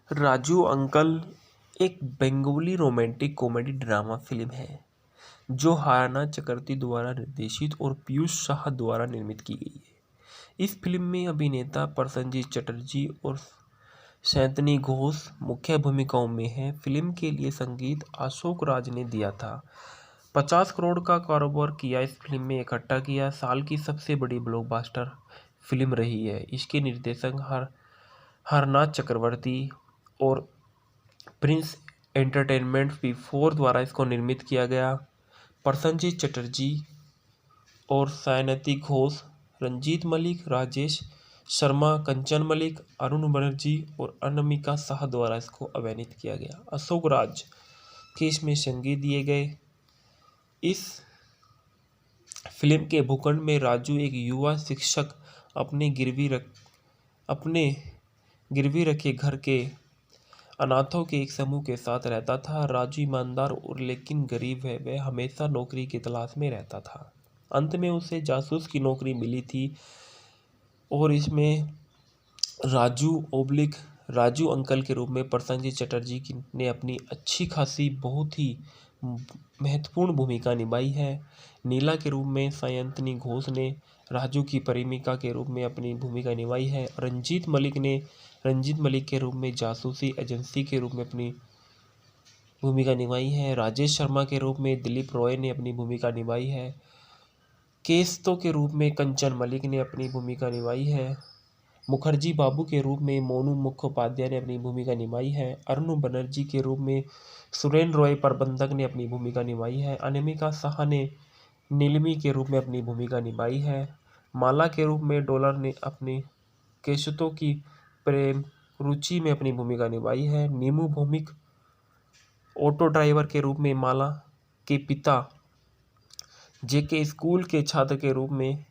Raju uncle एक Bengali romantic comedy drama film है जो हाना चक्रवर्ती द्वारा निर्देशित और पीयूष शाह द्वारा निर्मित की गई है। इस फिल्म में अभिनेता प्रसेनजीत चटर्जी और शैतनी घोष मुख्य भूमिकाओं में हैं। फिल्म के लिए संगीत अशोक राज ने दिया था। 50 करोड़ का कारोबार किया इस फिल्म में इकट्ठा किया। साल की सबसे बड़ी ब्लॉकबस्टर फिल्म रही है। इसके निर्देशक हरनाथ चक्रवर्ती और प्रिंस एंटरटेनमेंट V4 द्वारा इसको निर्मित किया गया। प्रसेनजीत चटर्जी और सायनती घोष, रंजीत मलिक, राजेश शर्मा, कंचन मलिक, अरुण बनर्जी और अनामिका शाह द्वारा इसको अभिनीत किया गया। अशोक राज के इसमें संगीत दिए गए। इस फिल्म के भूखंड में राजू एक युवा शिक्षक अपने गिरवी रखे घर के अनाथों के एक समूह के साथ रहता था। राजू ईमानदार और लेकिन गरीब है। वह हमेशा नौकरी की तलाश में रहता था। अंत में उसे जासूस की नौकरी मिली थी और इसमें राजू अंकल के रूप में प्रसेनजीत चटर्जी ने अपनी अच्छी खासी बहुत ही महत्वपूर्ण भूमिका निभाई है। नीला के रूप में सायंतनी घोष ने राजू की प्रेमिका के रूप में अपनी भूमिका निभाई है। रंजीत मलिक के रूप में जासूसी एजेंसी के रूप में अपनी भूमिका निभाई है। राजेश शर्मा के रूप में दिलीप रॉय ने अपनी भूमिका निभाई है। केस्तो के रूप में कंचन मलिक ने अपनी भूमिका निभाई है। मुखर्जी बाबू के रूप में मोनू मुखोपाध्याय ने अपनी भूमिका निभाई है। अरुण बनर्जी के रूप में सुरेन रॉय प्रबंधक ने अपनी भूमिका निभाई है। अनामिका शाह ने नीलमी के रूप में अपनी भूमिका निभाई है। माला के रूप में डॉलर ने अपनी केशतो की प्रेम रुचि में अपनी भूमिका निभाई है। नीमू भौमिक ऑटो ड्राइवर के रूप में माला के पिता जेके स्कूल के छात्र के रूप में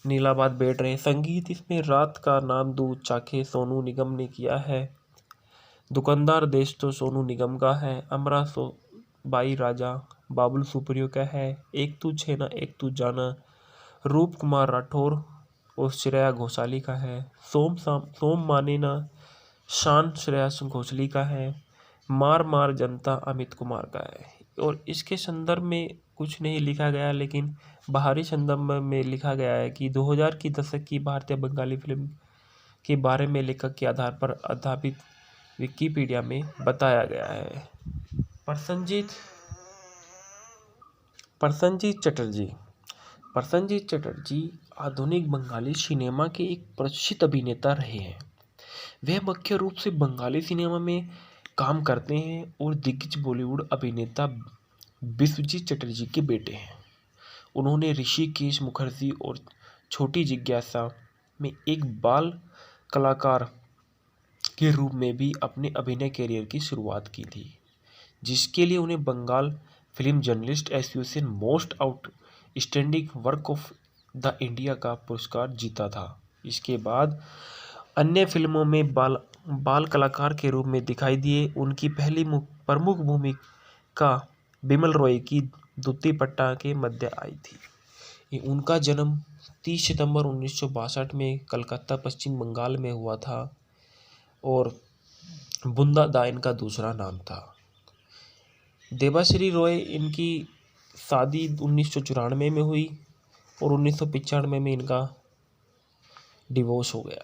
नीलाबाद बैठ रहे। संगीत इसमें रात का नाम दूध चाखे सोनू निगम ने किया है। दुकानदार देश तो सोनू निगम का है। अमरा बाई राजा बाबुल सुप्रियो का है। एक तू छेना एक तू जाना रूप कुमार राठौर और श्रेया घोषाली का है। सोम माने ना शान श्रेया घोषाली का है। मार मार जनता अमित कुमार का है। और इसके संदर्भ में कुछ नहीं लिखा गया, लेकिन बाहरी संदर्भ में लिखा गया है कि 2000 की दशक की भारतीय बंगाली फिल्म के बारे में लेखक के आधार पर आधारित विकिपीडिया में बताया गया है। प्रसेनजीत चटर्जी आधुनिक बंगाली सिनेमा के एक प्रसिद्ध अभिनेता रहे हैं। वे मुख्य रूप से बंगाली सिनेमा में काम करते हैं और दिग्गज बॉलीवुड अभिनेता विश्वजीत चटर्जी के बेटे हैं। उन्होंने ऋषिकेश मुखर्जी और छोटी जिज्ञासा में एक बाल कलाकार के रूप में भी अपने अभिनय करियर की शुरुआत की थी, जिसके लिए उन्हें Bengal film journalist association most outstanding work of the India का पुरस्कार जीता था। इसके बाद अन्य फिल्मों में बाल कलाकार के रूप में दिखाई दिए। उनकी पहली प्रमुख भूमिका बिमल रॉय की दूती पट्टा के मध्य आई थी। उनका जन्म 30 सितंबर 1962 में कलकत्ता पश्चिम बंगाल में हुआ था और बुंदा दा इनका दूसरा नाम था। देबाश्री रॉय इनकी शादी 1994 में हुई और 1995 में इनका डिवोर्स हो गया।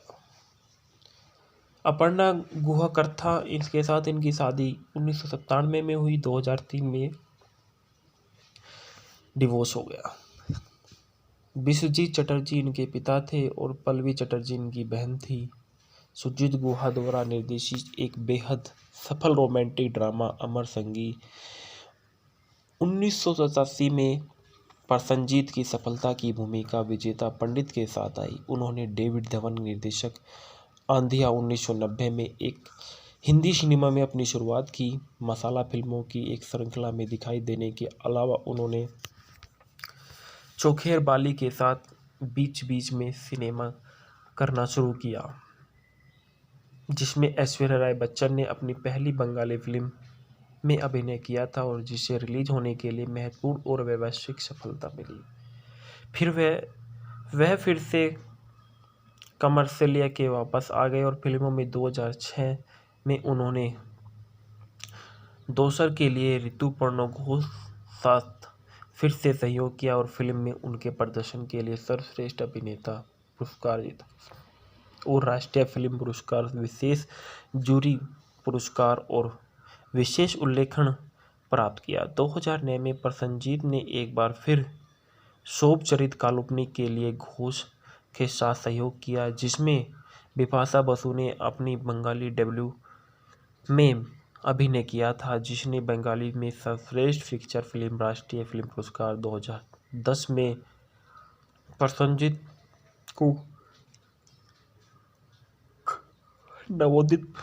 अपर्णा गुहा इनके साथ इनकी शादी 1997 में हुई, 2003 में डिवोर्स हो गया। विश्वजीत चटर्जी इनके पिता थे और पल्लवी चटर्जी इनकी बहन थी। सुजीत गुहा द्वारा निर्देशित एक बेहद सफल रोमांटिक ड्रामा अमर संगी 1987 में प्रसेनजीत की सफलता की भूमिका विजेता पंडित के साथ आई। उन्होंने डेविड धवन निर्देशक आंधिया 1990 में एक हिंदी सिनेमा में अपनी शुरुआत की। मसाला फिल्मों की एक श्रृंखला में दिखाई देने के अलावा उन्होंने चोखेर बाली के साथ बीच बीच में सिनेमा करना शुरू किया, जिसमें ऐश्वर्या राय बच्चन ने अपनी पहली बंगाली फिल्म में अभिनय किया था और जिसे रिलीज होने के लिए महत्वपूर्ण और वैश्विक सफलता मिली। फिर वह फिर से कमर्शियल के वापस आ गए और फिल्मों में 2006 में उन्होंने दोसर के लिए ऋतुपर्णा घोष साथ फिर से सहयोग किया और फिल्म में उनके प्रदर्शन के लिए सर्वश्रेष्ठ अभिनेता पुरस्कार जीता और राष्ट्रीय फिल्म पुरस्कार, विशेष जूरी पुरस्कार और विशेष उल्लेखन प्राप्त किया। 2009 में प्रसन्नजीत ने एक बार फिर शोभ चरित्र काल्पनिक के लिए घोष के साथ सहयोग किया, जिसमें बिपाशा बसु ने अपनी बंगाली डेब्यू में अभिनय किया था, जिसने बंगाली में सर्वश्रेष्ठ फीचर फिल्म राष्ट्रीय फिल्म पुरस्कार 2010 में प्रसन्नजीत को नवोदित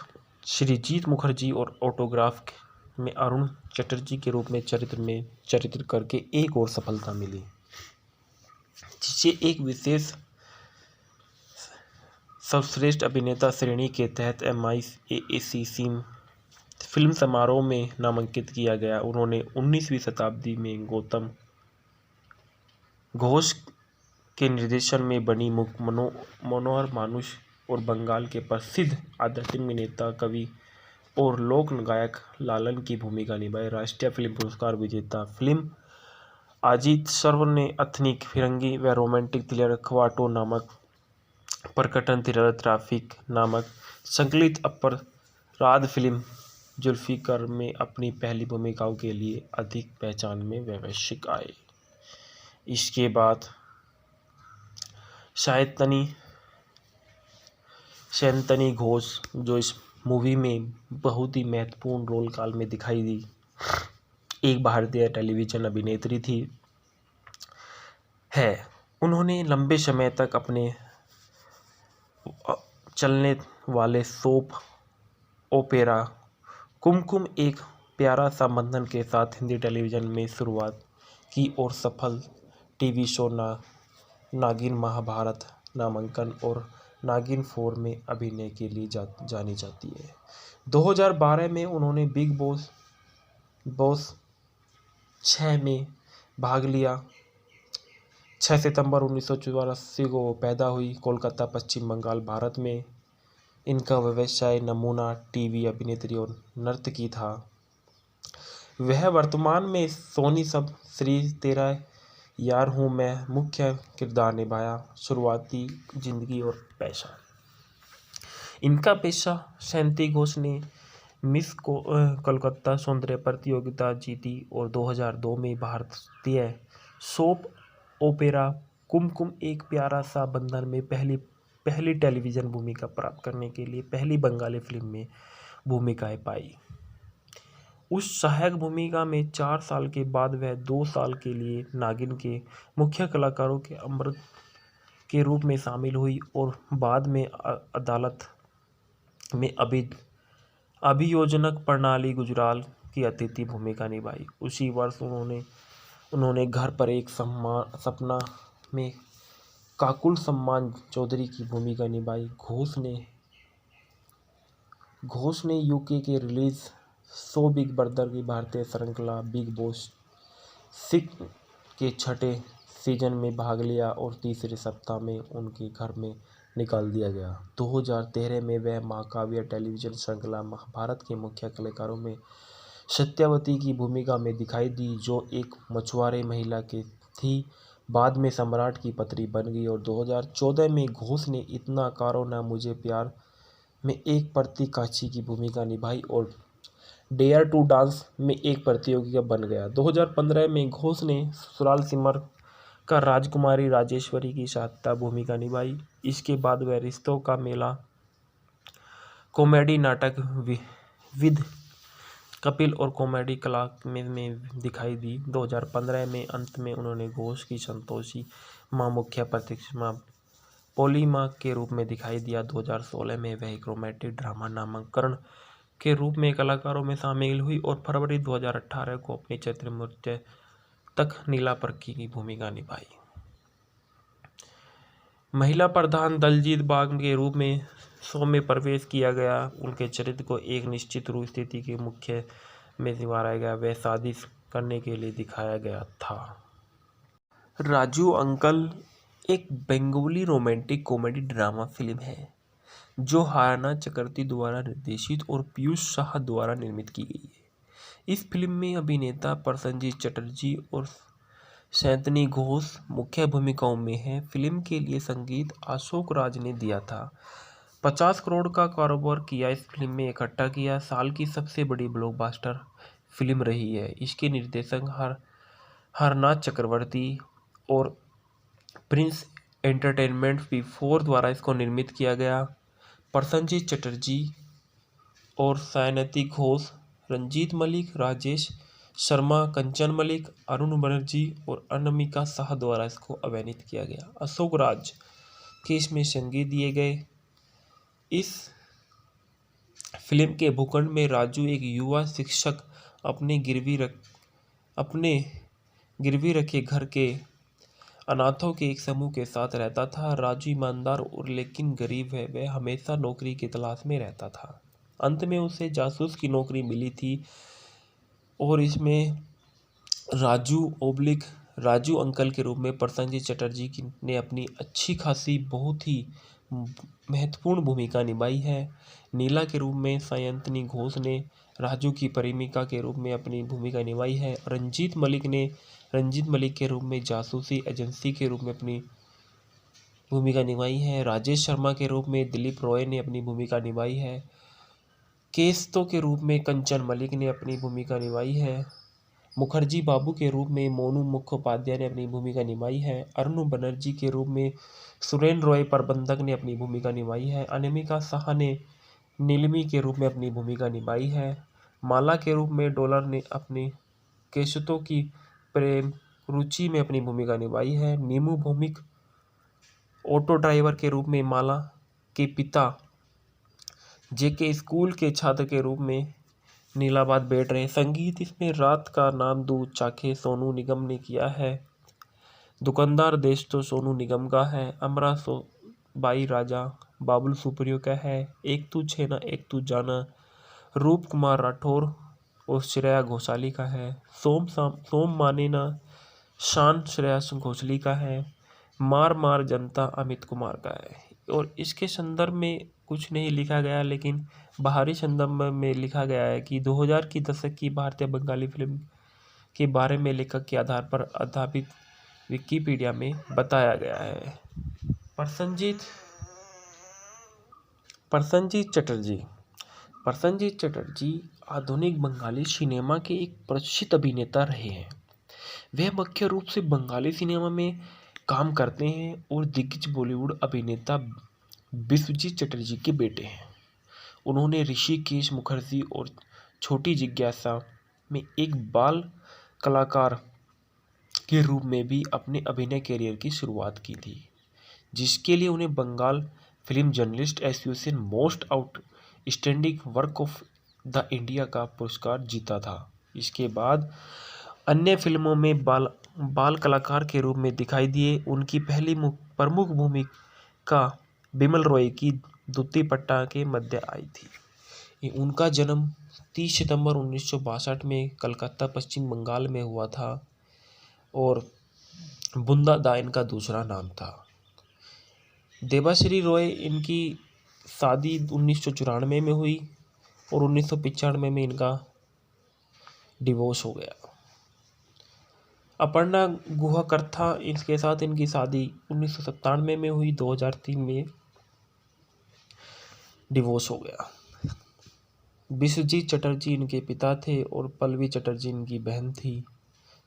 श्रीजीत मुखर्जी और ऑटोग्राफ में अरुण चटर्जी के रूप में चरित्र करके एक और सफलता मिली, जिसे एक विशेष सर्वश्रेष्ठ अभिनेता श्रेणी के तहत MIAACC फिल्म समारोह में नामांकित किया गया। उन्होंने 19वीं शताब्दी में गौतम घोष के निर्देशन में बनी मनोहर मानुष और बंगाल के प्रसिद्ध आध्यात्मिक नेता, कवि और लोक गायक लालन की भूमिका निभाई। राष्ट्रीय फिल्म पुरस्कार विजेता फिल्म अजीत सर्व ने एथनिक फिरंगी व रोमांटिक थ्रिलर ख्वाटो नामक प्रकटन थ्रिलर ट्रैफिक नामक संकलित अपराध फिल्म जुल्फिकार में अपनी पहली भूमिकाओं के लिए अधिक पहचान में वैश्विक आए। इसके बाद सायंतनी घोष, जो इस मूवी में बहुत ही महत्वपूर्ण रोल काल में दिखाई दी, एक भारतीय टेलीविजन अभिनेत्री थी है। उन्होंने लंबे समय तक अपने चलने वाले सोप ओपेरा कुमकुम एक प्यारा सा बंधन के साथ हिंदी टेलीविज़न में शुरुआत की और सफल टीवी शो नागिन महाभारत नामांकन और नागिन 4 में अभिनय के लिए जानी जाती है। 2012 में उन्होंने बिग बॉस 6 में भाग लिया। 6 सितंबर 1984 को पैदा हुई, कोलकाता, पश्चिम बंगाल, भारत में। इनका व्यवसाय नमूना टीवी अभिनेत्री और नर्तकी था। वह वर्तमान में सोनी सब श्री तेरा यार हूँ मैं मुख्य किरदार निभाया। शुरुआती जिंदगी और पेशा। इनका पेशा सायंती घोष ने मिस कोलकाता सौंदर्य प्रतियोगिता जीती और 2002 में भारतीय सोप ओपेरा कुमकुम एक प्यारा सा बंधन में पहली टेलीविज़न भूमिका प्राप्त करने के लिए पहली बंगाली फिल्म में भूमिकाएं पाई। उस सहायक भूमिका में 4 साल के बाद वह 2 साल के लिए नागिन के मुख्य कलाकारों के अमृत के रूप में शामिल हुई और बाद में अदालत में अभियोजक प्रणाली गुजराल की अतिथि भूमिका निभाई। उसी वर्ष उन्होंने घर पर एक सपना में काकुल सम्मान चौधरी की भूमिका निभाई। घोष ने यूके के रिलीज शो बिग ब्रदर की भारतीय श्रृंखला बिग बॉस 6 के 6ठे सीजन में भाग लिया और तीसरे सप्ताह में उनके घर में निकाल दिया गया। 2013 में वह महाकाव्य टेलीविजन श्रृंखला महाभारत के मुख्य कलाकारों में सत्यवती की भूमिका में दिखाई दी, जो एक मछुआरे महिला की थी। बाद में सम्राट की पत्नी बन गई और 2014 में घोष ने इतना करो ना मुझे प्यार में एक प्रतिकाक्षी की भूमिका निभाई और डेयर टू डांस में एक प्रतियोगी बन गया। 2015 में घोष ने ससुराल सिमर का राजकुमारी राजेश्वरी की सहायता भूमिका निभाई। इसके बाद वह रिश्तों का मेला कॉमेडी नाटक विद कपिल और कॉमेडी क्लास में दिखाई दी। 2015 में अंत में उन्होंने घोष की संतोषी मां मुख्य प्रतिमा पोली मां के रूप में दिखाई दिया। 2016 में वह एक रोमांटिक ड्रामा नामकरण के रूप में कलाकारों में शामिल हुई और फरवरी 2018 को अपनी चैत्र मृत्यु तक नीला पर्की की भूमिका निभाई। महिला प्रधान दलजीत बाग के रूप में शो में प्रवेश किया गया। उनके चरित्र को एक निश्चित स्थिति के मुख्य में निभाया गया। वह शादी करने के लिए दिखाया गया था। राजू अंकल एक Bengali romantic comedy drama film है जो हाना चक्रवर्ती द्वारा निर्देशित और पीयूष शाह द्वारा निर्मित की गई है। इस फिल्म में अभिनेता प्रसेनजीत चटर्जी और शैंतनी घोष मुख्य भूमिकाओं में हैं। फिल्म के लिए संगीत अशोक राज ने दिया था। 50 करोड़ का कारोबार किया इस फिल्म में इकट्ठा किया। साल की सबसे बड़ी ब्लॉकबस्टर फिल्म रही है। इसके निर्देशक हरनाथ चक्रवर्ती और प्रिंस एंटरटेनमेंट V4 द्वारा इसको निर्मित किया गया। प्रसेनजीत चटर्जी और सायनती घोष, रंजीत मलिक, राजेश शर्मा, कंचन मलिक, अरुण बनर्जी और अनामिका शाह द्वारा इसको अभिनीत किया गया। अशोक राज के इसमें संगीत दिए गए। इस फिल्म के भूखंड में राजू एक युवा शिक्षक अपने गिरवी रखे घर के अनाथों के एक समूह के साथ रहता था। राजू ईमानदार और लेकिन गरीब है। वह हमेशा नौकरी की तलाश में रहता था। अंत में उसे जासूस की नौकरी मिली थी और इसमें राजू अंकल के रूप में प्रसेनजीत चटर्जी ने अपनी अच्छी खासी बहुत ही महत्वपूर्ण भूमिका निभाई है। नीला के रूप में सायंतनी घोष ने राजू की प्रेमिका के रूप में अपनी भूमिका निभाई है। रंजीत मलिक के रूप में जासूसी एजेंसी के रूप में अपनी भूमिका निभाई है। राजेश शर्मा के रूप में दिलीप रॉय ने अपनी भूमिका निभाई है। केस्तो के रूप में कंचन मलिक ने अपनी भूमिका निभाई है। मुखर्जी बाबू के रूप में मोनू मुखोपाध्याय ने अपनी भूमिका निभाई है। अरुण बनर्जी के रूप में सुरेन रॉय प्रबंधक ने अपनी भूमिका निभाई है। अनामिका शाह ने नीलमी के रूप में अपनी भूमिका निभाई है। माला के रूप में डॉलर ने अपनी केशतो की प्रेम रुचि में अपनी भूमिका निभाई है। नीमू भौमिक ऑटो ड्राइवर के रूप में माला के पिता जेके स्कूल के छात्र के रूप में नीलाबाद बैठ रहे। संगीत इसमें रात का नाम दूध चाखे सोनू निगम ने किया है। दुकानदार देश तो सोनू निगम का है। अमरा बाई राजा बाबुल सुप्रियो का है। एक तू छेना एक तू जाना रूप कुमार राठौर और श्रेया घोषाली का है। सोम माने ना शान श्रेया घोषाली का है। मार जनता अमित कुमार का है। और इसके संदर्भ में कुछ नहीं लिखा गया, लेकिन बाहरी संदर्भ में लिखा गया है कि 2000 की दशक की भारतीय बंगाली फिल्म के बारे में लेखक के आधार पर आधारित विकिपीडिया में बताया गया है। प्रसेनजीत चटर्जी आधुनिक बंगाली सिनेमा के एक प्रसिद्ध अभिनेता रहे हैं। वे मुख्य रूप से बंगाली सिनेमा में काम करते हैं और दिग्गज बॉलीवुड अभिनेता विश्वजीत चटर्जी के बेटे हैं। उन्होंने ऋषिकेश मुखर्जी और छोटी जिज्ञासा में एक बाल कलाकार के रूप में भी अपने अभिनय करियर की शुरुआत की थी, जिसके लिए उन्हें Bengal film journalist association most outstanding work of the India का पुरस्कार जीता था। इसके बाद अन्य फिल्मों में बाल कलाकार के रूप में दिखाई दिए। उनकी पहली प्रमुख भूमिका बिमल रॉय की दूती पट्टा के मध्य आई थी। उनका जन्म 30 सितंबर 1962 में कलकत्ता पश्चिम बंगाल में हुआ था और बुंदा दा इनका दूसरा नाम था। देबाश्री रॉय इनकी शादी 1994 में हुई और 1995 में इनका डिवोर्स हो गया। अपर्णा गुहा इसके साथ इनकी शादी 1997 में हुई, 2003 में डिवोर्स हो गया। विश्वजीत चटर्जी इनके पिता थे और पल्लवी चटर्जी इनकी बहन थी।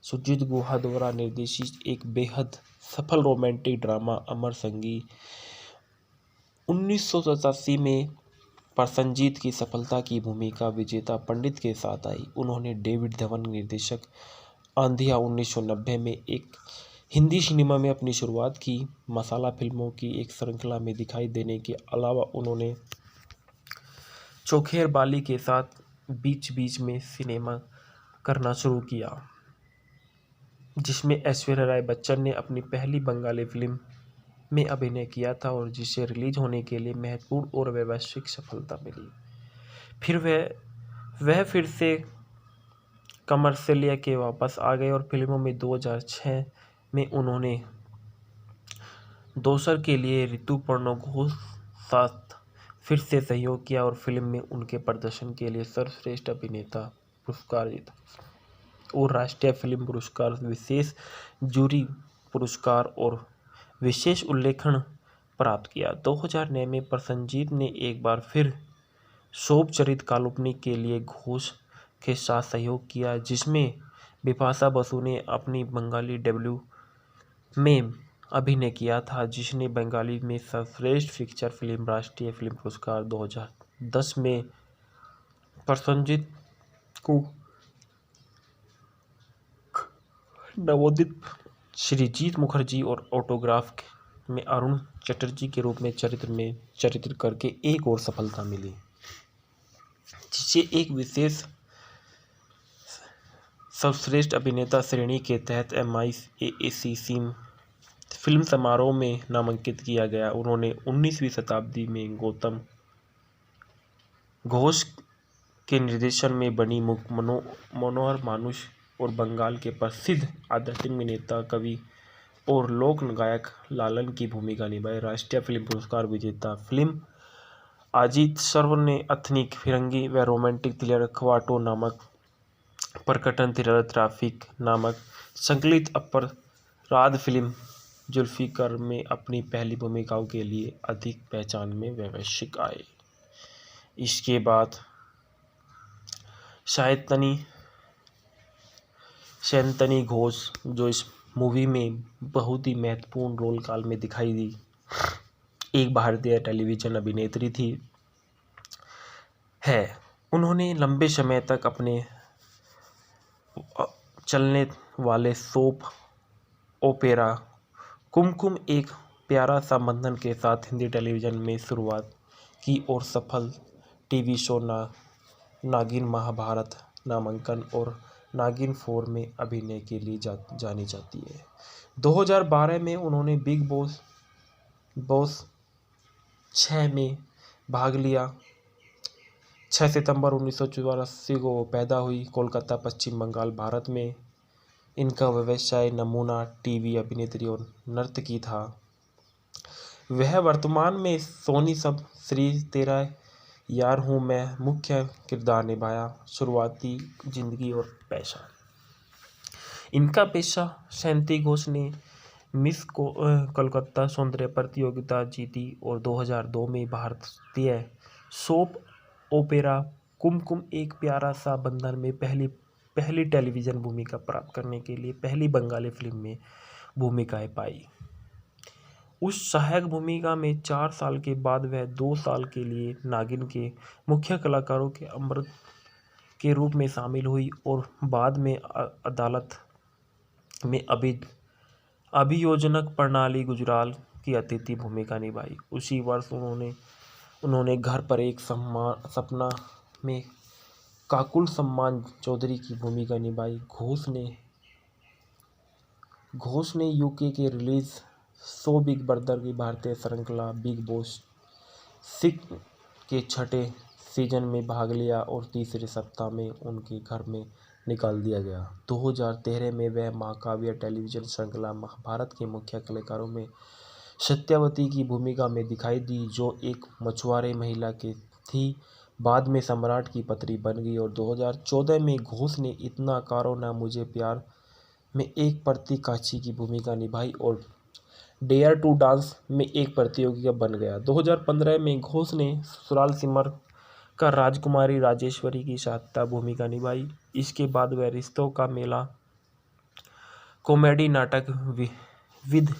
सुजीत गुहा द्वारा निर्देशित एक बेहद सफल रोमांटिक ड्रामा अमर संगी 1987 में प्रसेनजीत की सफलता की भूमिका विजेता पंडित के साथ आई। उन्होंने डेविड धवन निर्देशक आंधिया 1990 में एक हिंदी सिनेमा में अपनी शुरुआत की। मसाला फिल्मों की एक श्रृंखला में दिखाई देने के अलावा उन्होंने चोखेर बाली के साथ बीच बीच में सिनेमा करना शुरू किया, जिसमें ऐश्वर्या राय बच्चन ने अपनी पहली बंगाली फिल्म में अभिनय किया था और जिसे रिलीज होने के लिए महत्वपूर्ण और वैश्विक सफलता मिली। फिर वह फिर से कमर्शियलिया के वापस आ गए और फिल्मों में 2006 में उन्होंने दोसर के लिए ऋतुपर्णा घोष साथ फिर से सहयोग किया और फिल्म में उनके प्रदर्शन के लिए सर्वश्रेष्ठ अभिनेता पुरस्कार जीता और राष्ट्रीय फिल्म पुरस्कार, विशेष जूरी पुरस्कार और विशेष उल्लेखन प्राप्त किया। 2009 में प्रसन्नजीत ने एक बार फिर शोभ चरित काल्पनिक के लिए घोष के साथ सहयोग किया, जिसमें बिपाशा बसु ने अपनी बंगाली डेब्यू में अभिनय किया था, जिसने बंगाली में सर्वश्रेष्ठ फीचर फिल्म राष्ट्रीय फिल्म पुरस्कार 2010 में प्रसन्नजीत को नवोदित श्रीजीत मुखर्जी और ऑटोग्राफ में अरुण चटर्जी के रूप में चरित्र करके एक और सफलता मिली, जिसे एक विशेष सर्वश्रेष्ठ अभिनेता श्रेणी के तहत MIAAC फिल्म समारोह में नामांकित किया गया। उन्होंने 19वीं शताब्दी में गौतम घोष के निर्देशन में बनी मनोहर मानुष और बंगाल के प्रसिद्ध आध्यात्मिक नेता, कवि और लोक गायक लालन की भूमिका निभाई। राष्ट्रीय फिल्म पुरस्कार विजेता फिल्म अजीत सर्व ने एथनिक फिरंगी व रोमांटिक थ्रिलर ख्वाटो नामक प्रकटन थ्रिलर ट्रैफिक नामक संकलित अपराध फिल्म जुल्फिकार में अपनी पहली भूमिकाओं के लिए अधिक पहचान में वैश्विक आए। इसके बाद शयंतनी घोष, जो इस मूवी में बहुत ही महत्वपूर्ण रोल काल में दिखाई दी, एक भारतीय टेलीविजन अभिनेत्री थी है। उन्होंने लंबे समय तक अपने चलने वाले सोप ओपेरा कुमकुम एक प्यारा सा बंधन के साथ हिंदी टेलीविज़न में शुरुआत की और सफल टीवी शो नागिन महाभारत नामांकन और नागिन 4 में अभिनय के लिए जानी जाती है। 2012 में उन्होंने बिग बॉस 6 में भाग लिया। 6 सितंबर 1984 को पैदा हुई, कोलकाता, पश्चिम बंगाल, भारत में। इनका व्यवसाय नमूना टीवी अभिनेत्री और नर्तकी था। वह वर्तमान में सोनी सब श्री तेरा यार हूँ मैं मुख्य किरदार निभाया। शुरुआती जिंदगी और पेशा। इनका पेशा शयंती घोष ने मिस कोलकाता सौंदर्य प्रतियोगिता जीती और 2002 में भारतीय सोप ओपेरा कुमकुम एक प्यारा सा बंधन में पहली टेलीविज़न भूमिका प्राप्त करने के लिए पहली बंगाली फिल्म में भूमिकाएं पाई। उस सहायक भूमिका में 4 साल के बाद वह 2 साल के लिए नागिन के मुख्य कलाकारों के अमृत के रूप में शामिल हुई और बाद में अदालत में अभियोजक प्रणाली गुजराल की अतिथि भूमिका निभाई। उसी वर्ष उन्होंने घर पर एक सपना में काकुल सम्मान चौधरी की भूमिका निभाई। घोष ने यूके के रिलीज शो बिग ब्रदर की भारतीय श्रृंखला बिग बॉस 6 के 6ठे सीजन में भाग लिया और तीसरे सप्ताह में उनके घर में निकाल दिया गया। 2013 में वह महाकाव्य टेलीविजन श्रृंखला महाभारत के मुख्य कलाकारों में सत्यवती की भूमिका में दिखाई दी, जो एक मछुआरे महिला के थी। बाद में सम्राट की पत्नी बन गई और 2014 में घोष ने इतना करो ना मुझे प्यार में एक प्रतिकाची की भूमिका निभाई और डेयर टू डांस में एक प्रतियोगी बन गया। 2015 में घोष ने ससुराल सिमर का राजकुमारी राजेश्वरी की सहायता भूमिका निभाई। इसके बाद वह रिश्तों का मेला कॉमेडी नाटक विद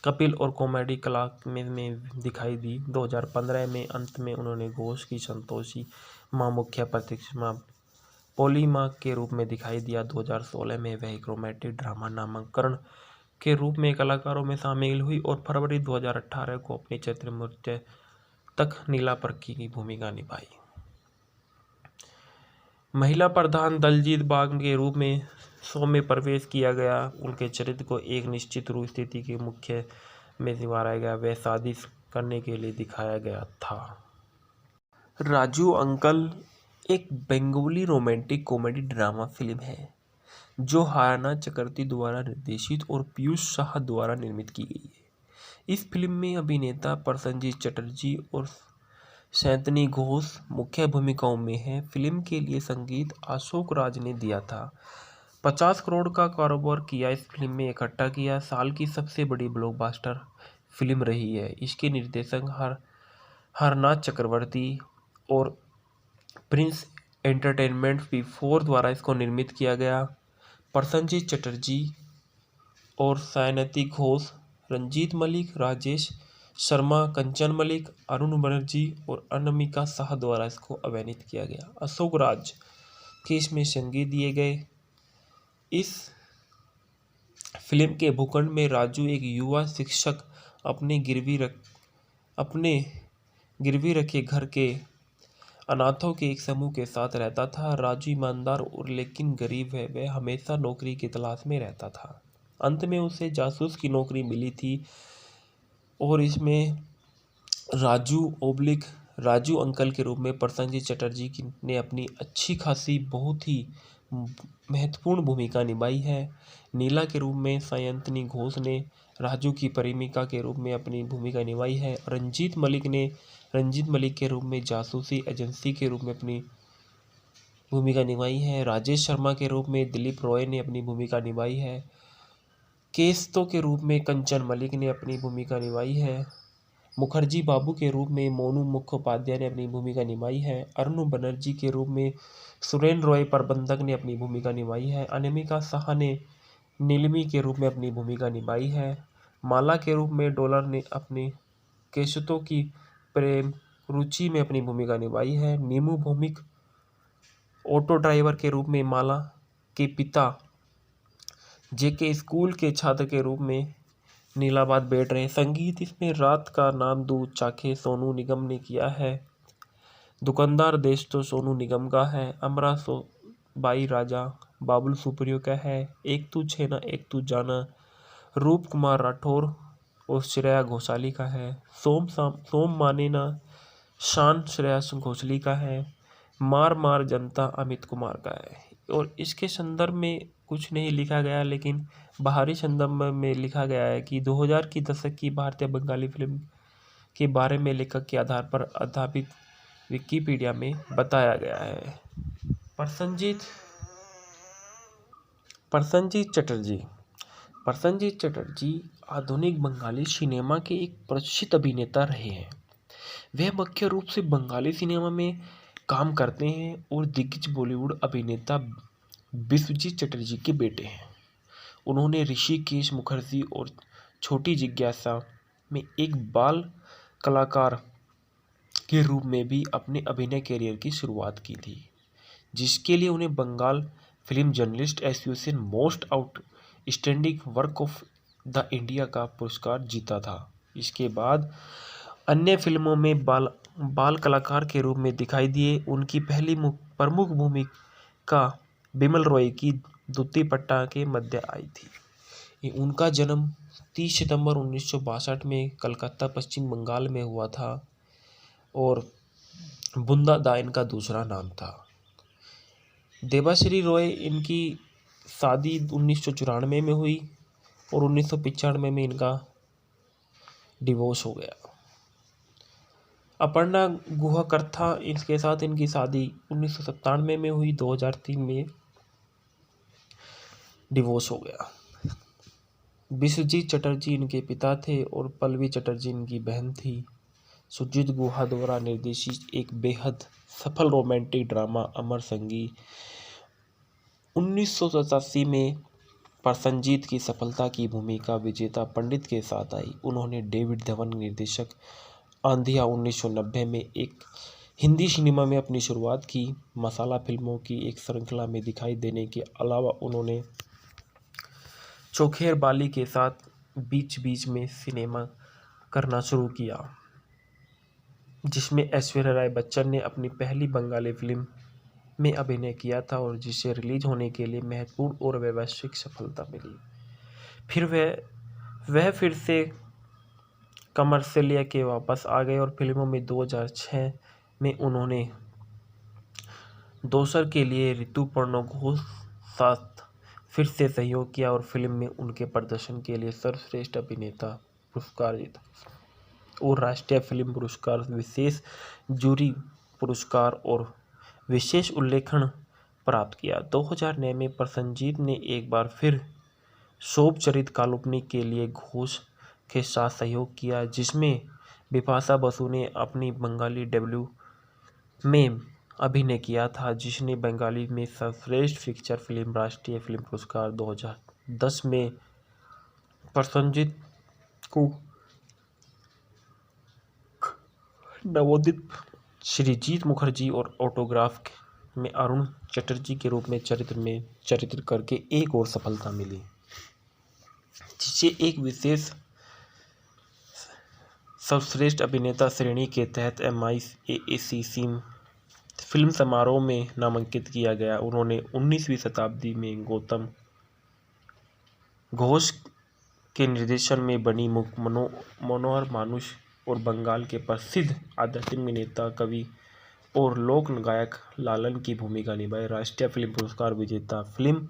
कपिल और कॉमेडी क्लास में दिखाई दी। 2015 में अंत में उन्होंने घोष की संतोषी मां मुख्य प्रतिमा पोली मां के रूप में दिखाई दिया। 2016 में वह एक रोमांटिक ड्रामा नामांकन के रूप में कलाकारों में शामिल हुई और फरवरी 2018 को अपनी चैत्र मृत्यु तक नीला पर्की की भूमिका निभाई। महिला प्रधान दलजीत बाग के रूप में शो में प्रवेश किया गया। उनके चरित्र को एक निश्चित रूप स्थिति के मुख्य में निभाया गया। वह शादी करने के लिए दिखाया गया था। राजू अंकल एक Bengali romantic comedy drama film है जो हाना चक्रवर्ती द्वारा निर्देशित और पीयूष शाह द्वारा निर्मित की गई है। इस फिल्म में अभिनेता प्रसन्नजीत चटर्जी और सैंतनी घोष मुख्य भूमिकाओं में है। फिल्म के लिए संगीत अशोक राज ने दिया था। 50 करोड़ का कारोबार किया इस फिल्म में इकट्ठा किया। साल की सबसे बड़ी ब्लॉकबस्टर फिल्म रही है। इसके निर्देशक हरनाथ चक्रवर्ती और प्रिंस एंटरटेनमेंट V4 द्वारा इसको निर्मित किया गया। प्रसन्नजीत चटर्जी और सायंती घोष, रंजीत मलिक, राजेश शर्मा, कंचन मलिक, अरुण बनर्जी और अनामिका शाह द्वारा इसको अभिनीत किया गया। अशोक राज के इसमें संगीत दिए गए। इस फिल्म के भूखंड में राजू एक युवा शिक्षक अपने गिरवी रखे घर के अनाथों के एक समूह के साथ रहता था। राजू ईमानदार और लेकिन गरीब है। वह हमेशा नौकरी की तलाश में रहता था। अंत में उसे जासूस की नौकरी मिली थी और इसमें राजू अंकल के रूप में प्रसन्नजीत चटर्जी ने अपनी अच्छी खासी बहुत ही महत्वपूर्ण भूमिका निभाई है। नीला के रूप में सायंतनी घोष ने राजू की प्रेमिका के रूप में अपनी भूमिका निभाई है। रंजीत मलिक के रूप में जासूसी एजेंसी के रूप में अपनी भूमिका निभाई है। राजेश शर्मा के रूप में दिलीप रॉय ने अपनी भूमिका निभाई है। केस्तो के रूप में कंचन मलिक ने अपनी भूमिका निभाई है। मुखर्जी बाबू के रूप में मोनू मुखोपाध्याय ने अपनी भूमिका निभाई है। अरुण बनर्जी के रूप में सुरेन रॉय प्रबंधक ने अपनी भूमिका निभाई है। अनामिका शाह ने नीलमी के रूप में अपनी भूमिका निभाई है। माला के रूप में डॉलर ने अपनी केशतो की प्रेम रुचि में अपनी भूमिका निभाई है। नीमू भौमिक ऑटो ड्राइवर के रूप में माला के पिता जेके स्कूल के छात्र के रूप में नीलाबाद बैठ रहे। संगीत इसमें रात का नाम दूध चाखे सोनू निगम ने किया है। दुकानदार देश तो सोनू निगम का है। अमरा बाई राजा बाबुल सुप्रियो का है। एक तू छेना एक तू जाना रूप कुमार राठौर और श्रेया घोषाली का है। सोम माने ना शान श्रेया घोषाली का है। मार मार जनता अमित कुमार का है। और इसके संदर्भ में कुछ नहीं लिखा गया, लेकिन बाहरी संदर्भ में लिखा गया है कि 2000 की दशक की भारतीय बंगाली फिल्म के बारे में लेखक के आधार पर आधारित विकिपीडिया में बताया गया है। प्रसन्नजीत चटर्जी आधुनिक बंगाली सिनेमा के एक प्रसिद्ध अभिनेता रहे हैं। वे मुख्य रूप से बंगाली सिनेमा में काम करते हैं और दिग्गज बॉलीवुड अभिनेता विश्वजीत चटर्जी के बेटे हैं। उन्होंने ऋषिकेश मुखर्जी और छोटी जिज्ञासा में एक बाल कलाकार के रूप में भी अपने अभिनय करियर की शुरुआत की थी, जिसके लिए उन्हें Bengal film journalist association most outstanding work of the India का पुरस्कार जीता था। इसके बाद अन्य फिल्मों में बाल कलाकार के रूप में दिखाई दिए। उनकी पहली प्रमुख भूमिका बिमल रॉय की दूती पट्टा के मध्य आई थी। उनका जन्म 30 सितंबर 1962 में कलकत्ता पश्चिम बंगाल में हुआ था और बुंदा दा इनका दूसरा नाम था। देबाश्री रॉय इनकी शादी 1994 में हुई और 1995 में इनका डिवोर्स हो गया। अपर्णा गुहा इसके साथ इनकी शादी 1997 में हुई, 2003 में डिवोर्स हो गया। विश्वजीत चटर्जी इनके पिता थे और पल्लवी चटर्जी इनकी बहन थी। सुजीत गुहा द्वारा निर्देशित एक बेहद सफल रोमांटिक ड्रामा अमर संगी 1987 में प्रसन्नजीत की सफलता की भूमिका विजेता पंडित के साथ आई। उन्होंने डेविड धवन निर्देशक आंधिया 1990 में एक हिंदी सिनेमा में अपनी शुरुआत की। मसाला फिल्मों की एक श्रृंखला में दिखाई देने के अलावा उन्होंने चोखेर बाली के साथ बीच बीच में सिनेमा करना शुरू किया, जिसमें ऐश्वर्या राय बच्चन ने अपनी पहली बंगाली फिल्म में अभिनय किया था और जिसे रिलीज होने के लिए महत्वपूर्ण और वैश्विक सफलता मिली। फिर वह फिर से कमर्शियल के वापस आ गए और फिल्मों में 2006 में उन्होंने दोसर के लिए ऋतुपर्णा घोष साथ फिर से सहयोग किया और फिल्म में उनके प्रदर्शन के लिए सर्वश्रेष्ठ अभिनेता पुरस्कार जीता। और राष्ट्रीय फिल्म पुरस्कार, विशेष जूरी पुरस्कार और विशेष उल्लेखन प्राप्त किया। 2009 में प्रसेनजीत ने एक बार फिर शोभ चरित्र काल्पनिक के लिए घोष के साथ सहयोग किया, जिसमें बिपाशा बसु ने अपनी बंगाली डेब्यू में अभिनय किया था, जिसने बंगाली में सर्वश्रेष्ठ फीचर फिल्म राष्ट्रीय फिल्म पुरस्कार 2010 में प्रसेनजीत को नवोदित श्रीजीत मुखर्जी और ऑटोग्राफ में अरुण चटर्जी के रूप में चरित्र करके एक और सफलता मिली, जिसे एक विशेष सर्वश्रेष्ठ अभिनेता श्रेणी के तहत MIAAC फिल्म समारोह में नामांकित किया गया। उन्होंने 19वीं शताब्दी में गौतम घोष के निर्देशन में बनी मनोहर मानुष और बंगाल के प्रसिद्ध आध्यात्मिक नेता, कवि और लोक गायक लालन की भूमिका निभाई। राष्ट्रीय फिल्म पुरस्कार विजेता फिल्म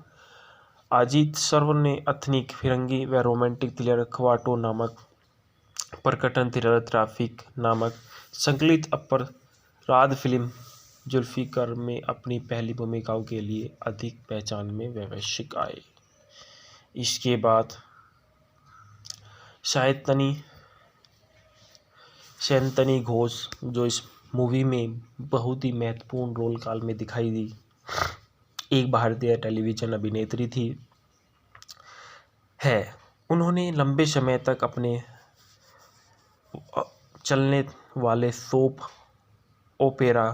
अजीत सर्व ने एथनिक फिरंगी व रोमांटिक थ्रिलर ख्वाटो नामक प्रकटन थ्रिलर ट्रैफिक नामक संकलित अपराध फिल्म जुल्फिकार में अपनी पहली भूमिकाओं के लिए अधिक पहचान में वैश्विक आए। इसके बाद शयंतनी घोष, जो इस मूवी में बहुत ही महत्वपूर्ण रोल काल में दिखाई दी, एक भारतीय टेलीविजन अभिनेत्री थी है। उन्होंने लंबे समय तक अपने चलने वाले सोप ओपेरा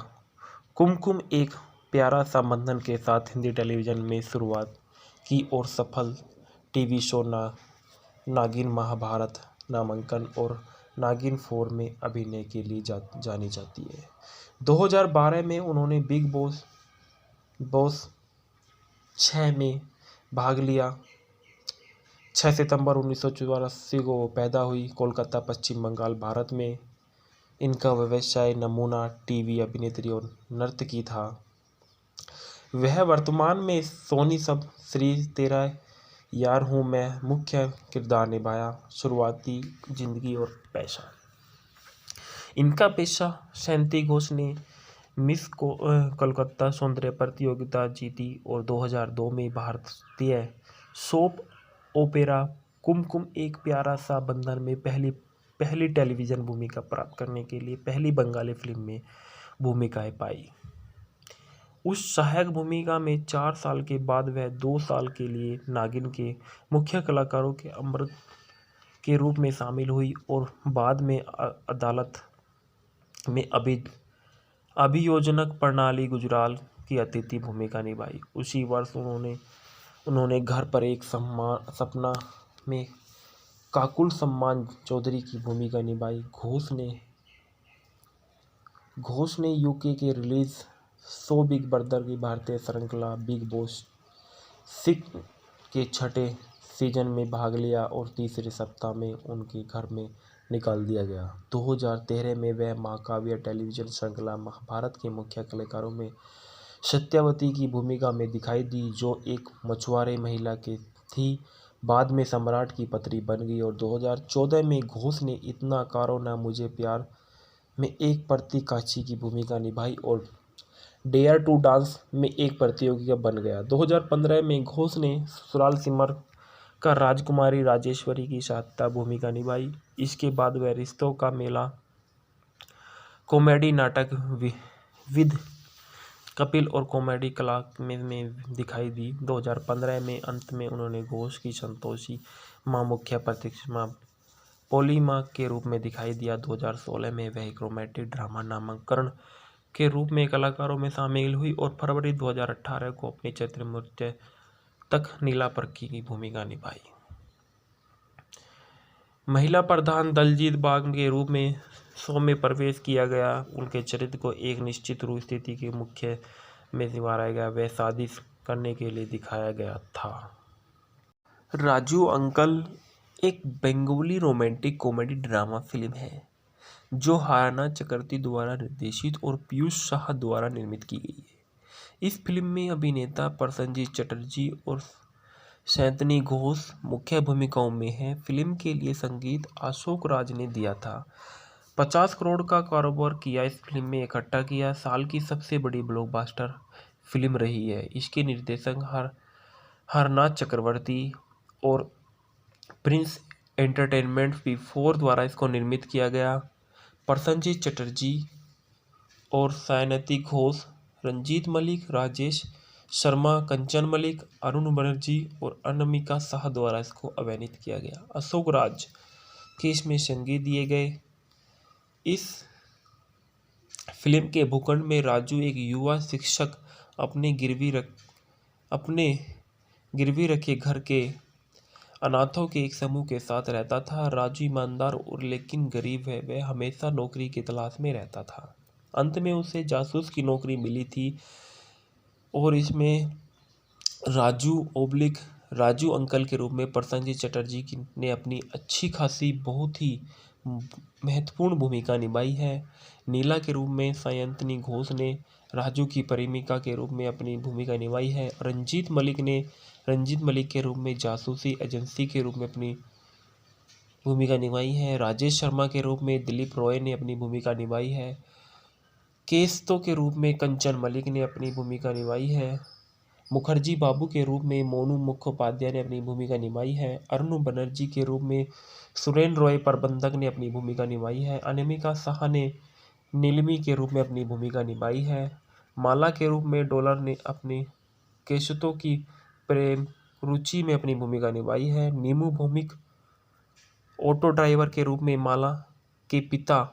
कुमकुम एक प्यारा सा बंधन के साथ हिंदी टेलीविज़न में शुरुआत की और सफल टीवी शो नागिन महाभारत नामांकन और नागिन 4 में अभिनय के लिए जानी जाती है। 2012 में उन्होंने बिग बॉस 6 में भाग लिया। 6 सितंबर 1984 को पैदा हुई, कोलकाता, पश्चिम बंगाल, भारत में। इनका व्यवसाय नमूना टीवी अभिनेत्री और नर्तकी था। वह वर्तमान में सोनी सब श्री तेरा यार हूँ मैं मुख्य किरदार निभाया। शुरुआती जिंदगी और पैसा। इनका पेशा शयंती घोष ने मिस कोलकाता सौंदर्य प्रतियोगिता जीती और 2002 में भारतीय सोप ओपेरा कुमकुम एक प्यारा सा बंधन में पहली टेलीविज़न भूमिका प्राप्त करने के लिए पहली बंगाली फिल्म में भूमिकाएं पाई। उस सहायक भूमिका में 4 साल के बाद वह 2 साल के लिए नागिन के मुख्य कलाकारों के अमृत के रूप में शामिल हुई और बाद में अदालत में अभियोजक प्रणाली गुजराल की अतिथि भूमिका निभाई। उसी वर्ष उन्होंने घर पर एक सपना में काकुल सम्मान चौधरी की भूमिका निभाई। घोष ने यूके के रिलीज शो बिग ब्रदर की भारतीय श्रृंखला बिग बॉस 6 के 6ठे सीजन में भाग लिया और तीसरे सप्ताह में उनके घर में निकाल दिया गया। 2013 में वह महाकाव्य टेलीविजन श्रृंखला महाभारत के मुख्य कलाकारों में सत्यावती की भूमिका में दिखाई दी, जो एक मछुआरे महिला की थी। बाद में सम्राट की पत्नी बन गई और 2014 में घोष ने इतना करो ना मुझे प्यार में एक प्रतिकाची की भूमिका निभाई और डेयर टू डांस में एक प्रतियोगी बन गया। 2015 में घोष ने ससुराल सिमर का राजकुमारी राजेश्वरी की सहायता भूमिका निभाई। इसके बाद वह रिश्तों का मेला कॉमेडी नाटक विद कपिल और कॉमेडी क्लास में दिखाई दी। 2015 में अंत में उन्होंने घोष की संतोषी मां मुख्य प्रतिमा पोली मां के रूप में दिखाई दिया। 2016 में वह एक रोमांटिक ड्रामा नामांकन के रूप में कलाकारों में शामिल हुई और फरवरी 2018 को अपने चरित्र मृत्यु तक नीला पर्की की भूमिका निभाई। महिला प्रधान दलजीत बाग के रूप में शो में प्रवेश किया गया। उनके चरित्र को एक निश्चित स्थिति के मुख्य में निभाया गया। वह शादी करने के लिए दिखाया गया था। राजू अंकल एक Bengali romantic comedy drama film है जो हाराना चक्रवर्ती द्वारा निर्देशित और पीयूष शाह द्वारा निर्मित की गई है। इस फिल्म में अभिनेता प्रसेनजीत चटर्जी और शयंतनी घोष मुख्य भूमिकाओं में हैं। फिल्म के लिए संगीत अशोक राज ने दिया था। 50 करोड़ का कारोबार किया इस फिल्म में इकट्ठा किया। साल की सबसे बड़ी ब्लॉकबस्टर फिल्म रही है। इसके निर्देशक हरनाथ चक्रवर्ती और प्रिंस एंटरटेनमेंट V4 द्वारा इसको निर्मित किया गया। प्रसन्नजीत चटर्जी और सायनती घोष, रंजीत मलिक, राजेश शर्मा, कंचन मलिक, अरुण बनर्जी और अनामिका शाह द्वारा इसको अभिनीत किया गया। अशोक राज के इसमें संगीत दिए गए। इस फिल्म के भूखंड में राजू एक युवा शिक्षक अपने गिरवी रखे घर के अनाथों के एक समूह के साथ रहता था। राजू ईमानदार और लेकिन गरीब है। वह हमेशा नौकरी की तलाश में रहता था। अंत में उसे जासूस की नौकरी मिली थी और इसमें राजू अंकल के रूप में प्रसन्नजीत चटर्जी ने अपनी अच्छी खासी बहुत ही महत्वपूर्ण भूमिका निभाई है। नीला के रूप में सायंतनी घोष ने राजू की प्रेमिका के रूप में अपनी भूमिका निभाई है। रंजीत मलिक के रूप में जासूसी एजेंसी के रूप में अपनी भूमिका निभाई है। राजेश शर्मा के रूप में दिलीप रॉय ने अपनी भूमिका निभाई है। केस्तो के रूप में कंचन मलिक ने अपनी भूमिका निभाई है। मुखर्जी बाबू के रूप में मोनू मुखोपाध्याय ने अपनी भूमिका निभाई है। अरुण बनर्जी के रूप में सुरेन रॉय प्रबंधक ने अपनी भूमिका निभाई है। अनामिका शाह ने नीलमी के रूप में अपनी भूमिका निभाई है। माला के रूप में डॉलर ने अपनी केशतो की प्रेम रुचि में अपनी भूमिका निभाई है। नीमू भौमिक ऑटो ड्राइवर के रूप में माला के पिता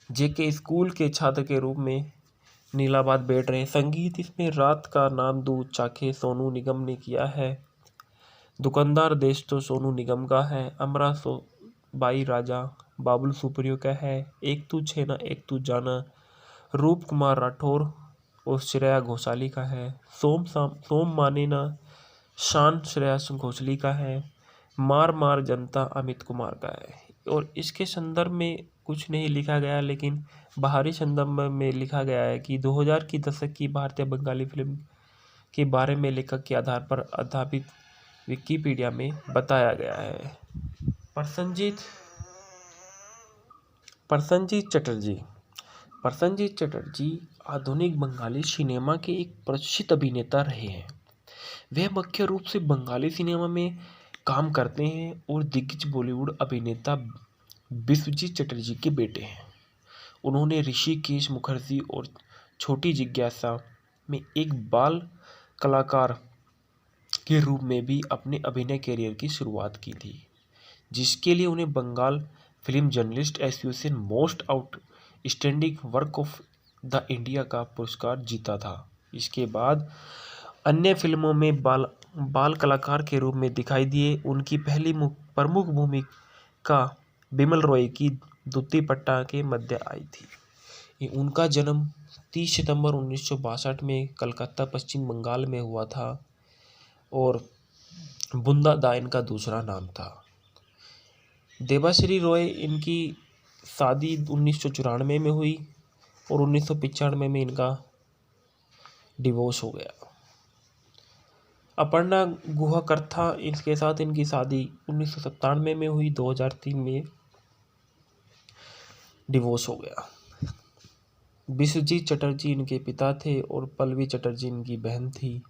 जेके स्कूल के छात्र के रूप में नीलाबाद बैठ रहे। संगीत इसमें रात का नाम दूध चाखे सोनू निगम ने किया है। दुकानदार देश तो सोनू निगम का है। अमरा बाई राजा बाबुल सुप्रियो का है। एक तू छेना एक तू जाना रूप कुमार राठौर और श्रेया घोषाली का है। सोम माने ना शान श्रेया घोषाली का है। मार मार जनता अमित कुमार का है। और इसके संदर्भ में कुछ नहीं लिखा गया, लेकिन बाहरी संदर्भ में लिखा गया है कि 2000 की दशक की भारतीय बंगाली फिल्म के बारे में लेखक के आधार पर आधारित विकिपीडिया में बताया गया है। प्रसन्नजीत चटर्जी आधुनिक बंगाली सिनेमा के एक प्रसिद्ध अभिनेता रहे हैं। वे मुख्य रूप से बंगाली सिनेमा में काम करते हैं और दिग्गज बॉलीवुड अभिनेता विश्वजीत चटर्जी के बेटे हैं। उन्होंने ऋषिकेश मुखर्जी और छोटी जिज्ञासा में एक बाल कलाकार के रूप में भी अपने अभिनय करियर की शुरुआत की थी, जिसके लिए उन्हें Bengal film journalist association most outstanding work of the India का पुरस्कार जीता था। इसके बाद अन्य फिल्मों में बाल कलाकार के रूप में दिखाई दिए। उनकी पहली प्रमुख भूमिका बिमल रॉय की दूती पट्टा के मध्य आई थी। उनका जन्म 30 सितंबर 1962 में कलकत्ता पश्चिम बंगाल में हुआ था और बुंदा दा इनका दूसरा नाम था। देबाश्री रॉय इनकी शादी 1994 में हुई और 1995 में इनका डिवोर्स हो गया। अपर्णा गुहा इसके साथ इनकी शादी 1997 में हुई, 2003 में डिवोर्स हो गया। विश्वजीत चटर्जी इनके पिता थे और पल्लवी चटर्जी इनकी बहन थी।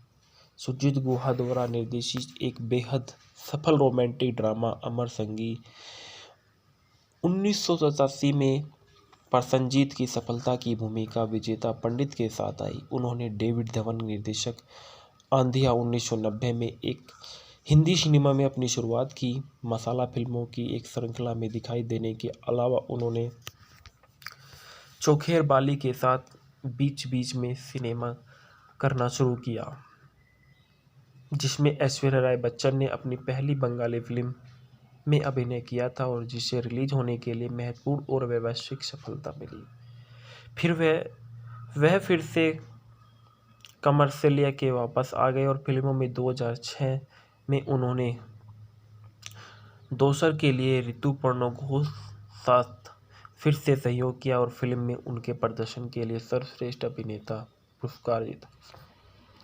सुजीत गुहा द्वारा निर्देशित एक बेहद सफल रोमांटिक ड्रामा अमर संगी 1987 में प्रसन्नजीत की सफलता की भूमिका विजेता पंडित के साथ आई। उन्होंने डेविड धवन निर्देशक आंधिया 1990 में एक हिंदी सिनेमा में अपनी शुरुआत की। मसाला फिल्मों की एक श्रृंखला में दिखाई देने के अलावा उन्होंने चोखेर बाली के साथ बीच बीच में सिनेमा करना शुरू किया, जिसमें ऐश्वर्या राय बच्चन ने अपनी पहली बंगाली फिल्म में अभिनय किया था और जिसे रिलीज होने के लिए महत्वपूर्ण और वैश्विक सफलता मिली। फिर वह फिर से कमर्शियलिया के वापस आ गए और फिल्मों में 2006 में उन्होंने दोसर के लिए ऋतुपर्णा घोष साथ फिर से सहयोग किया और फिल्म में उनके प्रदर्शन के लिए सर्वश्रेष्ठ अभिनेता पुरस्कार जीता